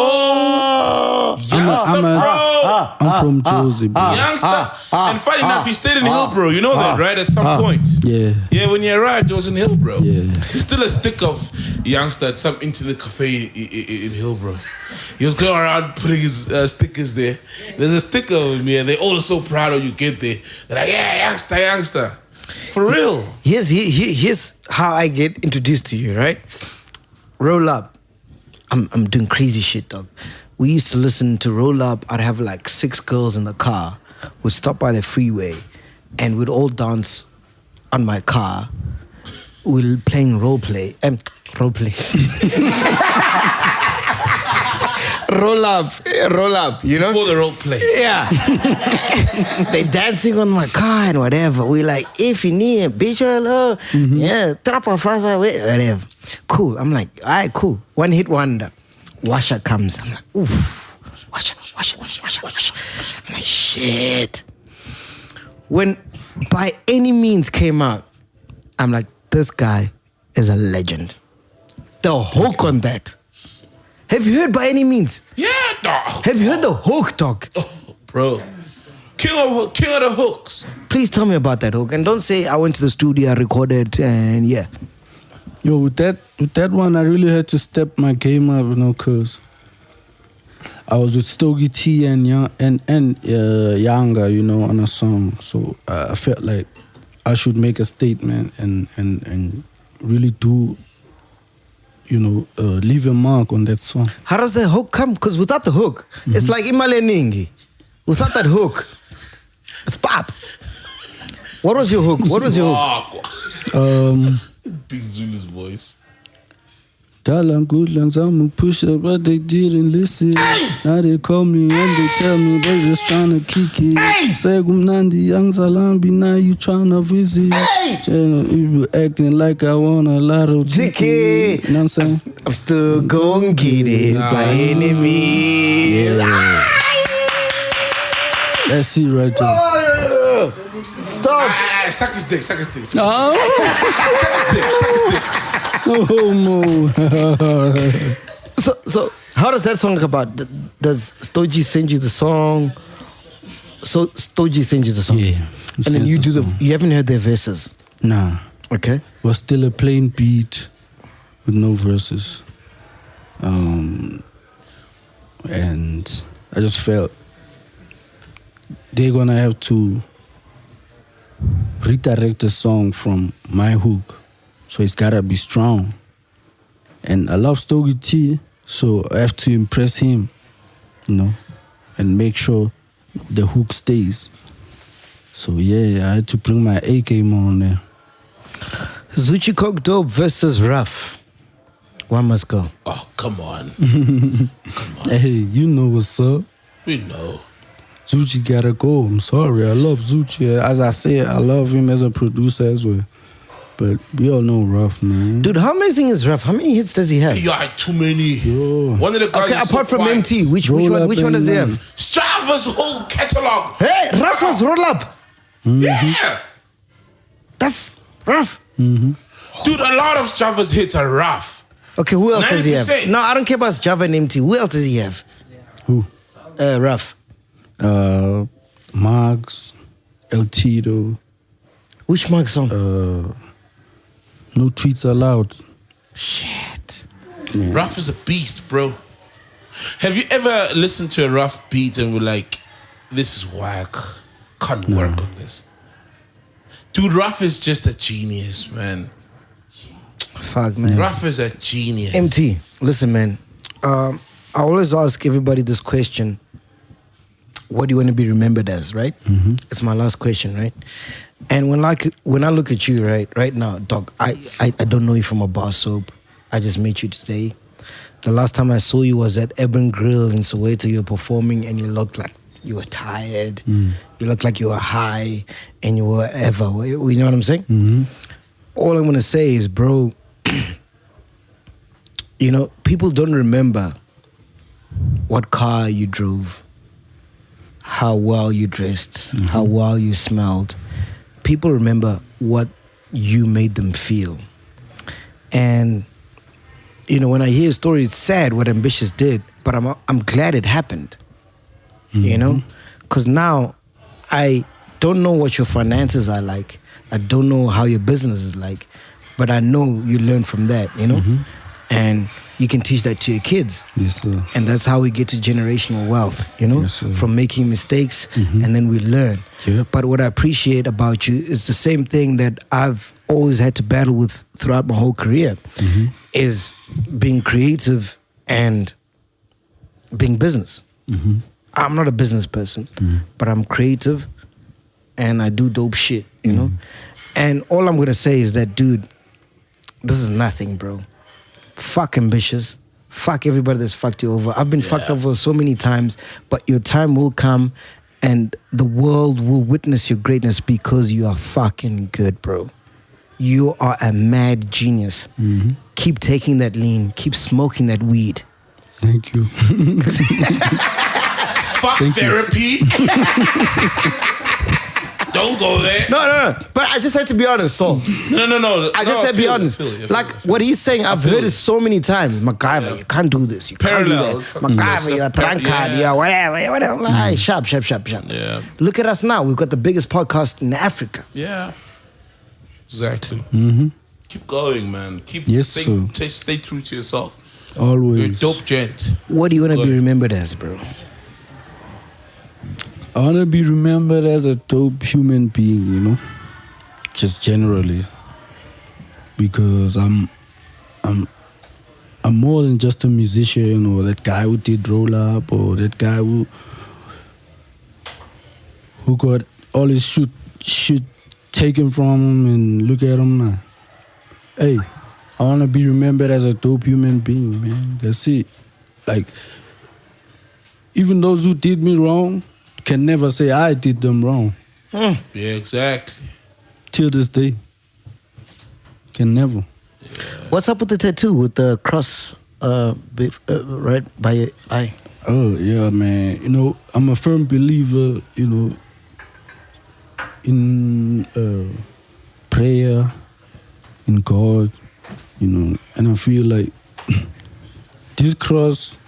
Speaker 1: I'm from Jersey, bro.
Speaker 3: Youngster. And funny enough, he stayed in Hillbrow. You know that, right? At some point.
Speaker 1: Yeah.
Speaker 3: Yeah, when you arrived, it was in Hillbrow.
Speaker 1: Yeah.
Speaker 3: There's still a stick of Youngster at some internet cafe in Hillbrow. He was going around putting his stickers there. There's a sticker of me, and they're all so proud when you get there. They're like, yeah, Youngster. For real.
Speaker 2: Here's how I get introduced to you, right? Roll Up. I'm doing crazy shit, dog. We used to listen to Roll Up. I'd have like 6 girls in the car. We'd stop by the freeway and we'd all dance on my car. We're playing role play. Role play. Roll up, you know?
Speaker 3: Before the role play.
Speaker 2: Yeah. They dancing on my car and whatever. We like, if you need a bitch, yeah, trap a faster, whatever. Cool. I'm like, all right, cool. One hit wonder. Washer comes. I'm like, oof. Washer. I'm like, shit. When By Any Means came out, I'm like, this guy is a legend. The hook on that. Have you heard By Any Means?
Speaker 3: Yeah, dog.
Speaker 2: Have you heard the hook, dog?
Speaker 3: Oh, bro. King of the hooks.
Speaker 2: Please tell me about that hook. And don't say I went to the studio, I recorded, and yeah.
Speaker 1: Yo, with that one, I really had to step my game up, you know, cause I was with Stogie T and Younger, you know, on a song. So I felt like I should make a statement and really do, you know, leave a mark on that song.
Speaker 2: How does the hook come? Because without the hook, it's like Imale Ningi. Without that hook, it's pop. What was your hook?
Speaker 3: Big Zulu's voice.
Speaker 1: Dalang good lands, I'm a pusher, but they didn't listen. Now they call me and they tell me they're just trying to kick it. Say Nandi, young Salambi, now you trying to visit. You acting like I want a lot of
Speaker 2: Jiki.
Speaker 1: You know what I'm saying?
Speaker 2: I'm still gonna get it by any means.
Speaker 1: Yeah. That's it right there.
Speaker 2: Dog.
Speaker 3: Suck his dick.
Speaker 1: Oh, no.
Speaker 2: So how does that song come about? Does Stogie send you the song? So Stogie sends you the song.
Speaker 1: Yeah.
Speaker 2: And then you do you haven't heard their verses?
Speaker 1: Nah.
Speaker 2: Okay.
Speaker 1: Was still a plain beat with no verses. And I just felt they're gonna have to redirect the song from my hook. So it's gotta be strong. And I love Stogie T, so I have to impress him, you know, and make sure the hook stays. So yeah, I had to bring my A game on there.
Speaker 2: Zuchi Coke Dope versus Ruff. One must go.
Speaker 3: Oh, come on.
Speaker 1: Hey, you know what's up.
Speaker 3: We know.
Speaker 1: Zuchi gotta go. I'm sorry. I love Zuchi. As I said, I love him as a producer as well. But we all know Ruff, man.
Speaker 2: Dude, how amazing is Ruff? How many hits does he have?
Speaker 3: You had too many.
Speaker 1: Yo.
Speaker 3: One of the guys.
Speaker 2: Okay,
Speaker 3: is
Speaker 2: apart
Speaker 3: so
Speaker 2: from
Speaker 3: quiet.
Speaker 2: Emtee, which one does he have?
Speaker 3: Sjava's whole catalog.
Speaker 2: Hey, Ruff was Roll Up.
Speaker 3: Yeah.
Speaker 2: That's Ruff.
Speaker 3: Dude, a lot of Sjava's hits are rough.
Speaker 2: Okay, who else does he
Speaker 3: 90%.
Speaker 2: have? No, I don't care about Sjava and Emtee. Who else does he have?
Speaker 1: Who?
Speaker 2: Ruff.
Speaker 1: Marks, El Tito.
Speaker 2: Which Mark song?
Speaker 1: No Tweets Allowed.
Speaker 2: Shit.
Speaker 1: Yeah.
Speaker 3: Ruff is a beast, bro. Have you ever listened to a rough beat and were like, this is why I can't work on this? Dude, Ruff is just a genius, man.
Speaker 2: Fuck, man.
Speaker 3: Ruff is a genius.
Speaker 2: Emtee, listen, man. I always ask everybody this question. What do you want to be remembered as, right? Mm-hmm. It's my last question, right? And when I look at you, right now, dog, I don't know you from a bar soap. I just met you today. The last time I saw you was at Ebon Grill in Soweto. You were performing and you looked like you were tired. You looked like you were high and you were ever. You know what I'm saying? Mm-hmm. All I'm going to say is, bro, you know, people don't remember what car you drove, how well you dressed, how well you smelled. People remember what you made them feel. And, you know, when I hear a story, it's sad what Ambitious did, but I'm glad it happened. you know? Because now I don't know what your finances are like. I don't know how your business is like, but I know you learn from that, you know? And you can teach that to your kids.
Speaker 1: Yes, sir.
Speaker 2: And that's how we get to generational wealth, you know?
Speaker 1: Yes, sir.
Speaker 2: From making mistakes and then we learn.
Speaker 1: Yep.
Speaker 2: But what I appreciate about you is the same thing that I've always had to battle with throughout my whole career is being creative and being business. I'm not a business person, but I'm creative and I do dope shit, you know? And all I'm gonna say is that, dude, this is nothing, bro. Fuck ambitious. Fuck everybody that's fucked you over. I've been fucked over so many times, but your time will come and the world will witness your greatness because you are fucking good, bro. You are a mad genius. Keep taking that lean. Keep smoking that weed.
Speaker 1: Thank you.
Speaker 3: Fuck therapy. Don't go there.
Speaker 2: No. But I just had to be honest, so.
Speaker 3: No.
Speaker 2: I just had to be honest. Like what he's saying, I've heard it so many times. MacGyver, you can't do this. You can't do that. MacGyver, you're a drunkard. You're whatever. Like, sharp.
Speaker 3: Yeah.
Speaker 2: Look at us now. We've got the biggest podcast in Africa.
Speaker 3: Yeah. Exactly. Keep going, man. Stay true to yourself.
Speaker 1: Always.
Speaker 3: You're a dope gent.
Speaker 2: What do you want to be remembered as, bro?
Speaker 1: I want to be remembered as a dope human being, you know, just generally, because I'm more than just a musician or that guy who did roll up or that guy who got all his shit taken from him and look at him now. Hey, I want to be remembered as a dope human being, man. That's it. Like, even those who did me wrong can never say I did them wrong.
Speaker 3: Yeah, exactly.
Speaker 1: Till this day. Can never.
Speaker 3: Yeah.
Speaker 2: What's up with the tattoo with the cross right by your eye?
Speaker 1: Oh, yeah, man. You know, I'm a firm believer, you know, in prayer, in God, you know, and I feel like this cross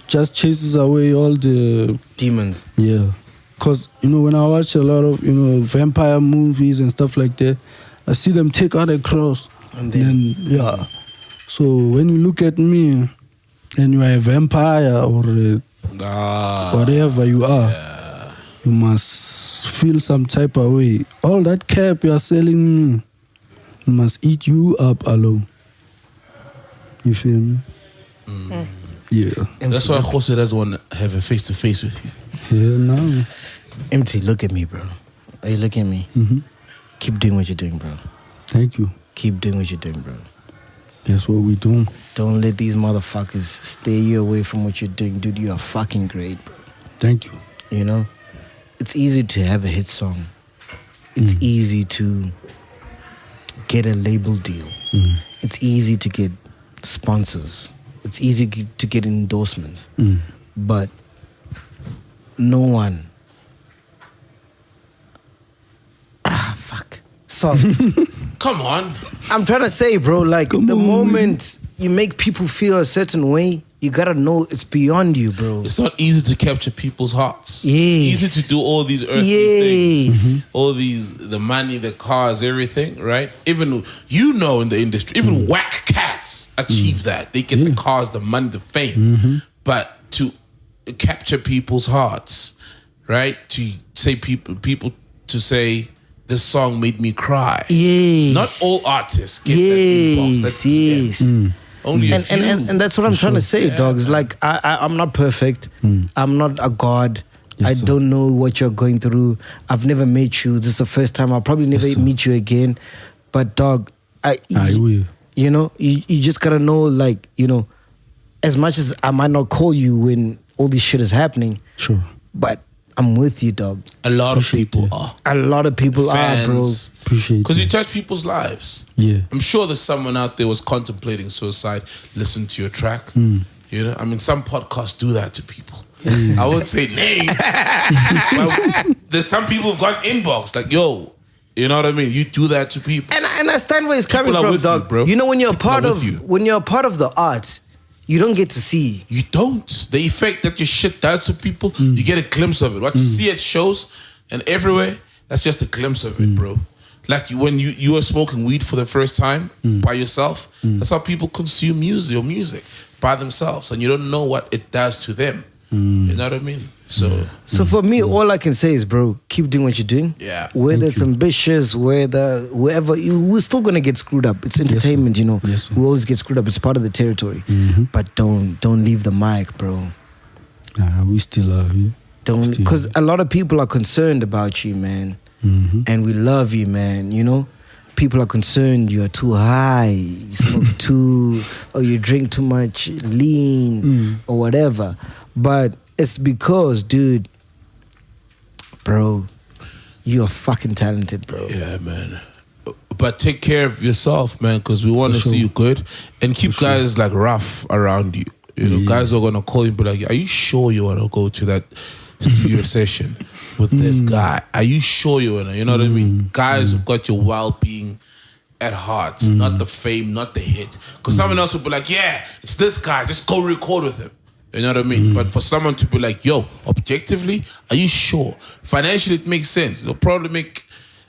Speaker 1: just chases away all the
Speaker 2: demons.
Speaker 1: Yeah. Because, you know, when I watch a lot of, you know, vampire movies and stuff like that, I see them take out a cross. And then yeah. So when you look at me and you are a vampire or whatever you are, you must feel some type of way. All that cap you are selling me must eat you up alone. You feel me? Yeah.
Speaker 3: That's why Jose doesn't want to have a face-to-face with you.
Speaker 1: Yeah, no.
Speaker 2: Emtee, look at me, bro. Are you looking at me? Keep doing what you're doing, bro.
Speaker 1: Thank you.
Speaker 2: Keep doing what you're doing, bro.
Speaker 1: That's what we do.
Speaker 2: Don't let these motherfuckers stay you away from what you're doing. Dude, you are fucking great, bro.
Speaker 1: Thank you.
Speaker 2: You know? It's easy to have a hit song. It's easy to get a label deal. It's easy to get sponsors. It's easy to get endorsements. But no one. Fuck. So,
Speaker 3: come on.
Speaker 2: I'm trying to say, bro, like the moment you make people feel a certain way, you gotta know it's beyond you, bro.
Speaker 3: It's not easy to capture people's hearts.
Speaker 2: Yes.
Speaker 3: Easy to do all these earthly things. All these, the money, the cars, everything, right? Even, you know, in the industry, even whack cats achieve that. They get the cars, the money, the fame. But to capture people's hearts, right? To say people to say, this song made me cry.
Speaker 2: Yes.
Speaker 3: Not all artists get that inbox. That's only a few.
Speaker 2: And that's what I'm trying to say, dogs. Like, I'm not perfect. I'm not a god. Yes, I don't know what you're going through. I've never met you. This is the first time. I'll probably never meet you again. But, dog, I will. You know, you just gotta know, like, you know, as much as I might not call you when all this shit is happening.
Speaker 1: Sure.
Speaker 2: But I'm with you, dog.
Speaker 3: A lot of people are.
Speaker 2: A lot of people are, bro.
Speaker 1: Appreciate it.
Speaker 3: Because you touch people's lives.
Speaker 1: Yeah.
Speaker 3: I'm sure there's someone out there was contemplating suicide, listen to your track. You know, I mean, some podcasts do that to people. I won't say names. But there's some people who've got inbox like, yo, you know what I mean? You do that to people.
Speaker 2: And I understand where it's coming from, dog.
Speaker 3: You, bro.
Speaker 2: You know, when you're a part of the art, you don't get to see.
Speaker 3: You don't. The effect that your shit does to people, you get a glimpse of it. What you see at shows and everywhere, that's just a glimpse of it, bro. Like when you are smoking weed for the first time by yourself, that's how people consume your music by themselves, and you don't know what it does to them. You know what I mean?
Speaker 2: So for me, all I can say is, bro, keep doing what you're doing.
Speaker 3: Yeah.
Speaker 2: Whether it's ambitious, wherever, we're still gonna get screwed up. It's entertainment, you know.
Speaker 1: Yes,
Speaker 2: we always get screwed up. It's part of the territory. But don't leave the mic, bro.
Speaker 1: We still are here.
Speaker 2: Don't, because a lot of people are concerned about you, man. And we love you, man. You know, people are concerned you're too high, you smoke too, or you drink too much lean, or whatever. But it's because, dude, bro, you're fucking talented, bro.
Speaker 3: Yeah, man. But take care of yourself, man, because we want to see you good, and keep guys like rough around you. You know, guys are gonna call you and be like, "Are you sure you want to go to that studio session with this guy? Are you sure you wanna?" You know what I mean? Guys who've got your well-being at heart, not the fame, not the hit. Because someone else will be like, "Yeah, it's this guy. Just go record with him." You know what I mean? But for someone to be like, "Yo, objectively, are you sure? Financially, it makes sense. You'll probably make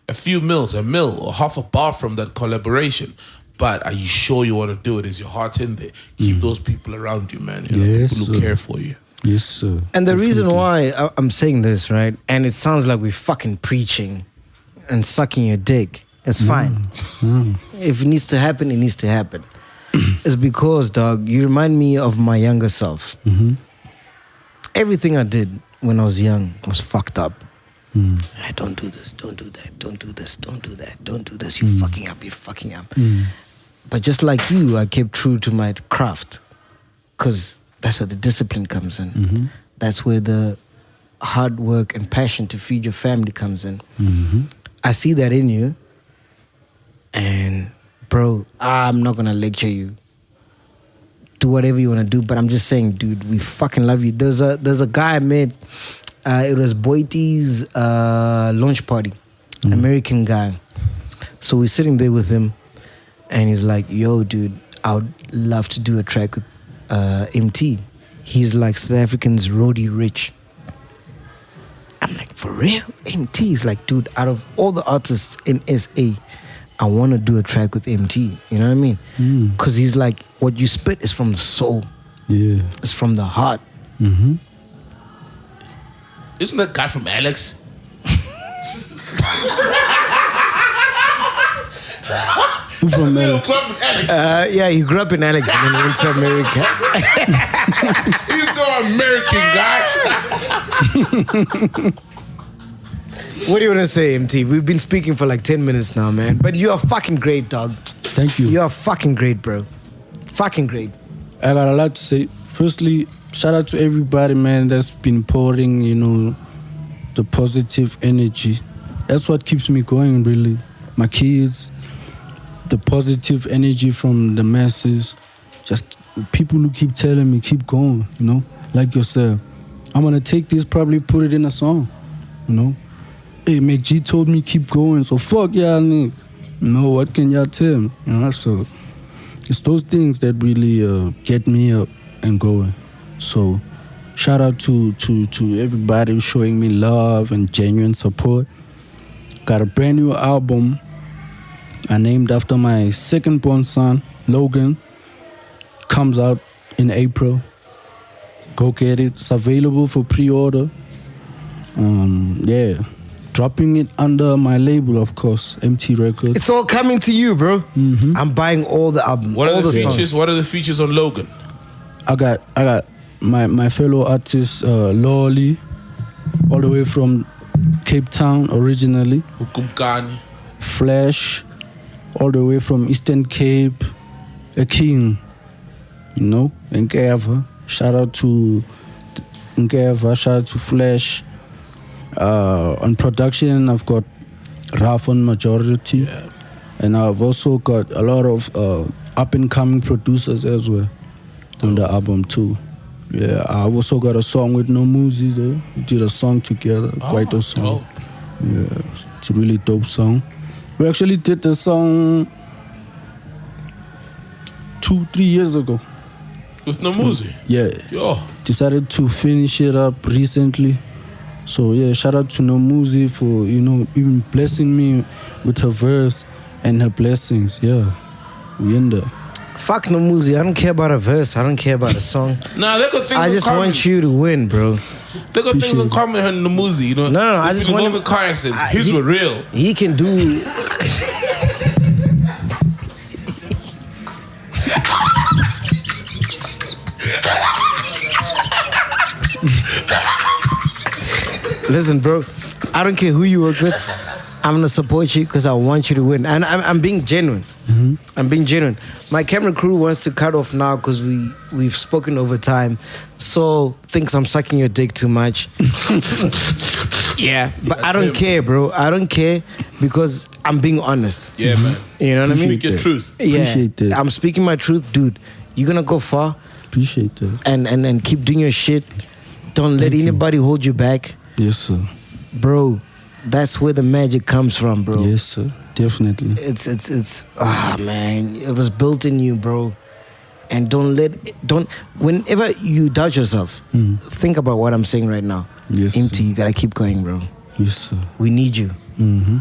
Speaker 3: a few mils, a mil or half a bar from that collaboration. But are you sure you want to do it? Is your heart in there? Keep those people around you, man. You know, people who care for you."
Speaker 1: Yes, sir.
Speaker 2: And the reason why I'm saying this, right, and it sounds like we're fucking preaching and sucking your dick, it's fine. If it needs to happen, it needs to happen. It's because, dog, you remind me of my younger self. Everything I did when I was young was fucked up. I don't do this, don't do that, don't do this, don't do that, don't do this. You're fucking up, you're fucking up. But just like you, I kept true to my craft, because that's where the discipline comes in. That's where the hard work and passion to feed your family comes in. I see that in you. And bro, I'm not gonna lecture you. Do whatever you wanna do, but I'm just saying, dude, we fucking love you. There's a guy I met. It was Boite's launch party, American guy. So we're sitting there with him, and he's like, "Yo, dude, I would love to do a track with Emtee. He's like South African's Roddy Rich." I'm like, "For real?" Emtee is like, "Dude, out of all the artists in SA, I want to do a track with Emtee." You know what I mean? Because he's like, what you spit is from the soul.
Speaker 1: Yeah.
Speaker 2: It's from the heart.
Speaker 3: Isn't that guy from Alex?
Speaker 1: Who from Alex?
Speaker 2: Yeah, he grew up in Alex and then he went to America.
Speaker 3: He's the American guy.
Speaker 2: What do you want to say, Emtee? We've been speaking for like 10 minutes now, man. But you are fucking great, dog.
Speaker 1: Thank you.
Speaker 2: You are fucking great, bro. Fucking great.
Speaker 1: I got a lot to say. Firstly, shout out to everybody, man, that's been pouring, you know, the positive energy. That's what keeps me going, really. My kids, the positive energy from the masses, just people who keep telling me, keep going, you know, like yourself. I'm going to take this, probably put it in a song, you know. Hey, MacG told me keep going, so fuck y'all niggas. You know, what can y'all tell me? You know, so it's those things that really get me up and going. So shout out to everybody who's showing me love and genuine support. Got a brand new album I named after my second born son, Logan. Comes out in April. Go get it. It's available for pre-order. Yeah. Dropping it under my label, of course, Emtee Records.
Speaker 2: It's all coming to you, bro. I'm buying all the album,
Speaker 3: What
Speaker 2: all
Speaker 3: are the
Speaker 2: songs.
Speaker 3: features? What are the features on Logan?
Speaker 1: I got my fellow artist Lolly, all the way from Cape Town originally.
Speaker 3: Hukumkani.
Speaker 1: Flash, all the way from Eastern Cape. A king, you know, Nkeva. Shout out to Nkeva. Shout out to Flash. On production, I've got Raf on majority, and I've also got a lot of up-and-coming producers as well on the album too. Yeah, I've also got a song with No Muzi though. We did a song together, quite a song.
Speaker 3: Dope.
Speaker 1: Yeah, it's a really dope song. We actually did the song 2-3 years ago.
Speaker 3: With Nomuzi?
Speaker 1: Yeah.
Speaker 3: Yo.
Speaker 1: Decided to finish it up recently. So yeah, shout out to Nomuzi for, even blessing me with her verse and her blessings. Yeah. We in there.
Speaker 2: Fuck Nomuzi. I don't care about a verse. I don't care about a song.
Speaker 3: Nah, they got things
Speaker 2: I
Speaker 3: in
Speaker 2: just
Speaker 3: common.
Speaker 2: want you to win, bro.
Speaker 3: They got things in common with Nomuzi,
Speaker 2: No, I just want
Speaker 3: him. Car accidents. His were real.
Speaker 2: He can do. Listen, bro, I don't care who you work with. I'm gonna support you because I want you to win, and I'm being genuine.
Speaker 1: Mm-hmm.
Speaker 2: I'm being genuine. My camera crew wants to cut off now because we've spoken over time. Saul thinks I'm sucking your dick too much. Yeah, but I don't care, bro. I don't care because I'm being honest.
Speaker 3: Yeah, man.
Speaker 2: You know what I mean?
Speaker 3: Speak your truth.
Speaker 2: Yeah,
Speaker 1: Appreciate that.
Speaker 2: I'm speaking my truth, dude. You're gonna go far,
Speaker 1: Appreciate that.
Speaker 2: and keep doing your shit. Don't let anybody hold you back,
Speaker 1: Yes, sir.
Speaker 2: bro. That's where the magic comes from, bro.
Speaker 1: Yes, sir. Definitely.
Speaker 2: It's man, it was built in you, bro. And whenever you doubt yourself, think about what I'm saying right now.
Speaker 1: Yes,
Speaker 2: Emtee,
Speaker 1: sir.
Speaker 2: you gotta keep going, bro.
Speaker 1: Yes, sir.
Speaker 2: We need you.
Speaker 1: Mm-hmm.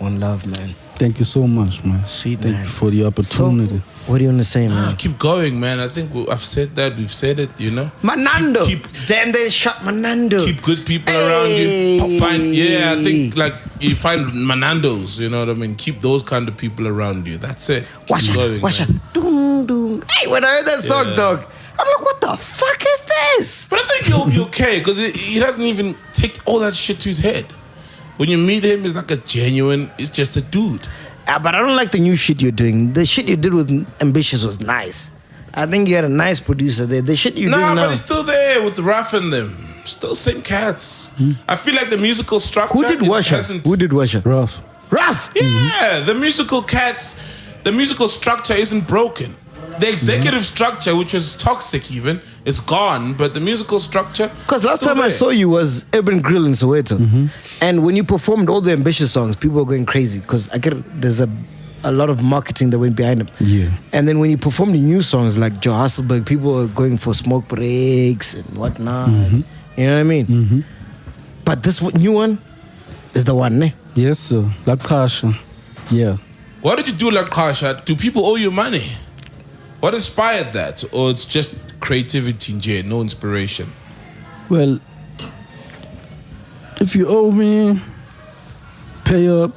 Speaker 2: One love, man.
Speaker 1: Thank you so much, man.
Speaker 2: Sweet,
Speaker 1: Thank
Speaker 2: man.
Speaker 1: you for the opportunity.
Speaker 2: So, what do you want to say, man?
Speaker 3: Keep going, man. I think I've said that. We've said it,
Speaker 2: Manando.
Speaker 3: Keep-
Speaker 2: Damn, they shot Manando.
Speaker 3: Keep good people around you. I think like you find Manandos, you know what I mean? Keep those kind of people around you. That's it. Keep
Speaker 2: Watch
Speaker 3: going,
Speaker 2: it.
Speaker 3: man.
Speaker 2: Doom, doom. Hey, when I heard that song,
Speaker 3: Yeah.
Speaker 2: dog, I'm like, what the fuck is this?
Speaker 3: But I think you'll be okay because he doesn't even take all that shit to his head. When you meet him, he's like he's just a dude.
Speaker 2: But I don't like the new shit you're doing. The shit you did with Ambitious was nice. I think you had a nice producer there. The shit you're doing
Speaker 3: Nah,
Speaker 2: now.
Speaker 3: but it's still there with Raph and them. Still same cats. I feel like the musical structure.
Speaker 2: Who did Washer? Who did Washer?
Speaker 1: Rough.
Speaker 2: Ralph!
Speaker 3: Yeah, the musical structure isn't broken. The executive structure, which was toxic even, is gone, but the musical structure.
Speaker 2: Because last
Speaker 3: still
Speaker 2: time I
Speaker 3: there.
Speaker 2: saw you was Urban Grill in Soweto. And when you performed all the Ambitious songs, people were going crazy because there's a lot of marketing that went behind them.
Speaker 1: Yeah.
Speaker 2: And then when you performed the new songs like Joe Hasselberg, people were going for smoke breaks and whatnot. You know what I mean? But this new one is the one, ne?
Speaker 1: Yes, sir. Like Kasha. Yeah.
Speaker 3: Why did you do like Kasha? Do people owe you money? What inspired that? Or it's just creativity in jail, no inspiration?
Speaker 1: Well, if you owe me, pay up.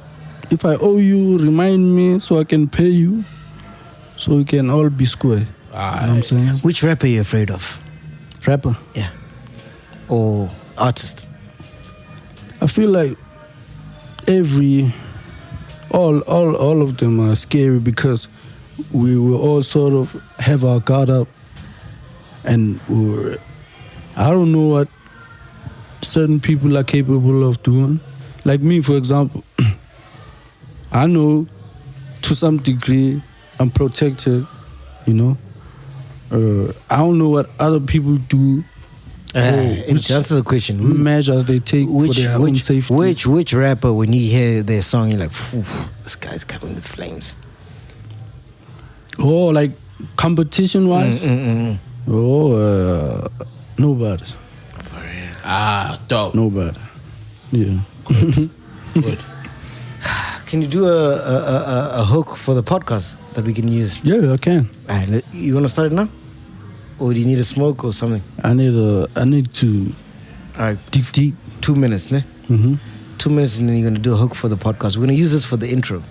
Speaker 1: If I owe you, remind me so I can pay you. So we can all be square. You know what I'm saying?
Speaker 2: Which rapper are you afraid of?
Speaker 1: Rapper.
Speaker 2: Yeah. Or artist?
Speaker 1: I feel like all of them are scary because we will all sort of have our guard up, and I don't know what certain people are capable of doing. Like me, for example, I know to some degree I'm protected, I don't know what other people do.
Speaker 2: Which answer the question.
Speaker 1: Measures they take for their own safety.
Speaker 2: Which rapper, when you hear their song, you're like, "Phew, this guy's coming with flames."
Speaker 1: Oh, like competition-wise? Nobody.
Speaker 2: For real.
Speaker 3: Dope.
Speaker 1: Nobody. Yeah.
Speaker 3: Good.
Speaker 2: Can you do a hook for the podcast that we can use?
Speaker 1: Yeah, I can.
Speaker 2: Alright, you want to start it now? Or do you need a smoke or something?
Speaker 1: I need to
Speaker 2: Alright,
Speaker 1: deep.
Speaker 2: 2 minutes, ne? 2 minutes and then you're going to do a hook for the podcast. We're going to use this for the intro.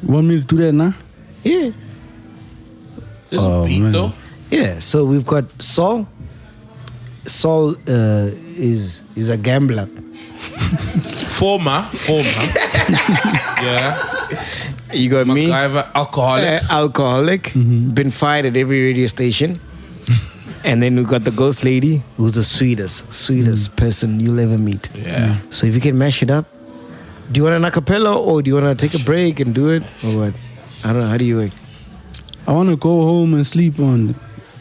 Speaker 1: You want me to do that now?
Speaker 2: Yeah.
Speaker 3: There's a beat
Speaker 1: man.
Speaker 3: though.
Speaker 2: Yeah, so we've got Saul. Saul is a gambler.
Speaker 3: Former. Yeah.
Speaker 2: You got me.
Speaker 3: MacGyver, alcoholic.
Speaker 2: Alcoholic. Been fired at every radio station. And then we got the ghost lady, who's the sweetest person you'll ever meet.
Speaker 3: Yeah.
Speaker 2: So if you can mash it up, do you want an acapella or do you want to take a break and do it or what? I don't know. How do you work?
Speaker 1: I want to go home and sleep on it.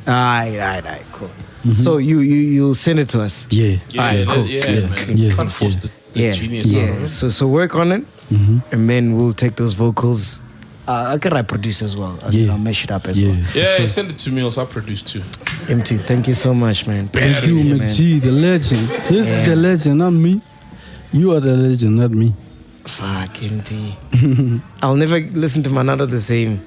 Speaker 2: Alright, cool. So you'll send it to us.
Speaker 1: Yeah.
Speaker 3: Yeah,
Speaker 2: cool.
Speaker 3: yeah,
Speaker 1: Yeah,
Speaker 3: man.
Speaker 1: yeah,
Speaker 3: You can't force
Speaker 1: yeah.
Speaker 3: the genius out of it.
Speaker 2: So work on it, and then we'll take those vocals I can write produce as well. I'll mash it up as well.
Speaker 3: Yeah, send it to me also. I'll produce too.
Speaker 2: Emtee, thank you so much, man.
Speaker 1: Thank you, MacG, the legend. This is the legend, not me. You are the legend, not me.
Speaker 2: Fuck, Emtee. I'll never listen to Manando the same.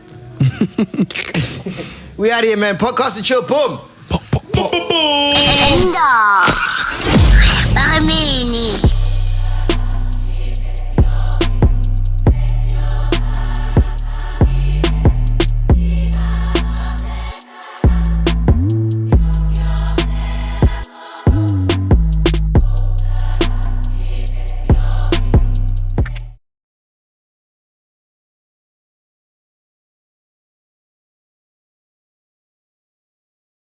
Speaker 2: We out here, man. Podcast and chill. Boom.
Speaker 4: Enda. Para mí.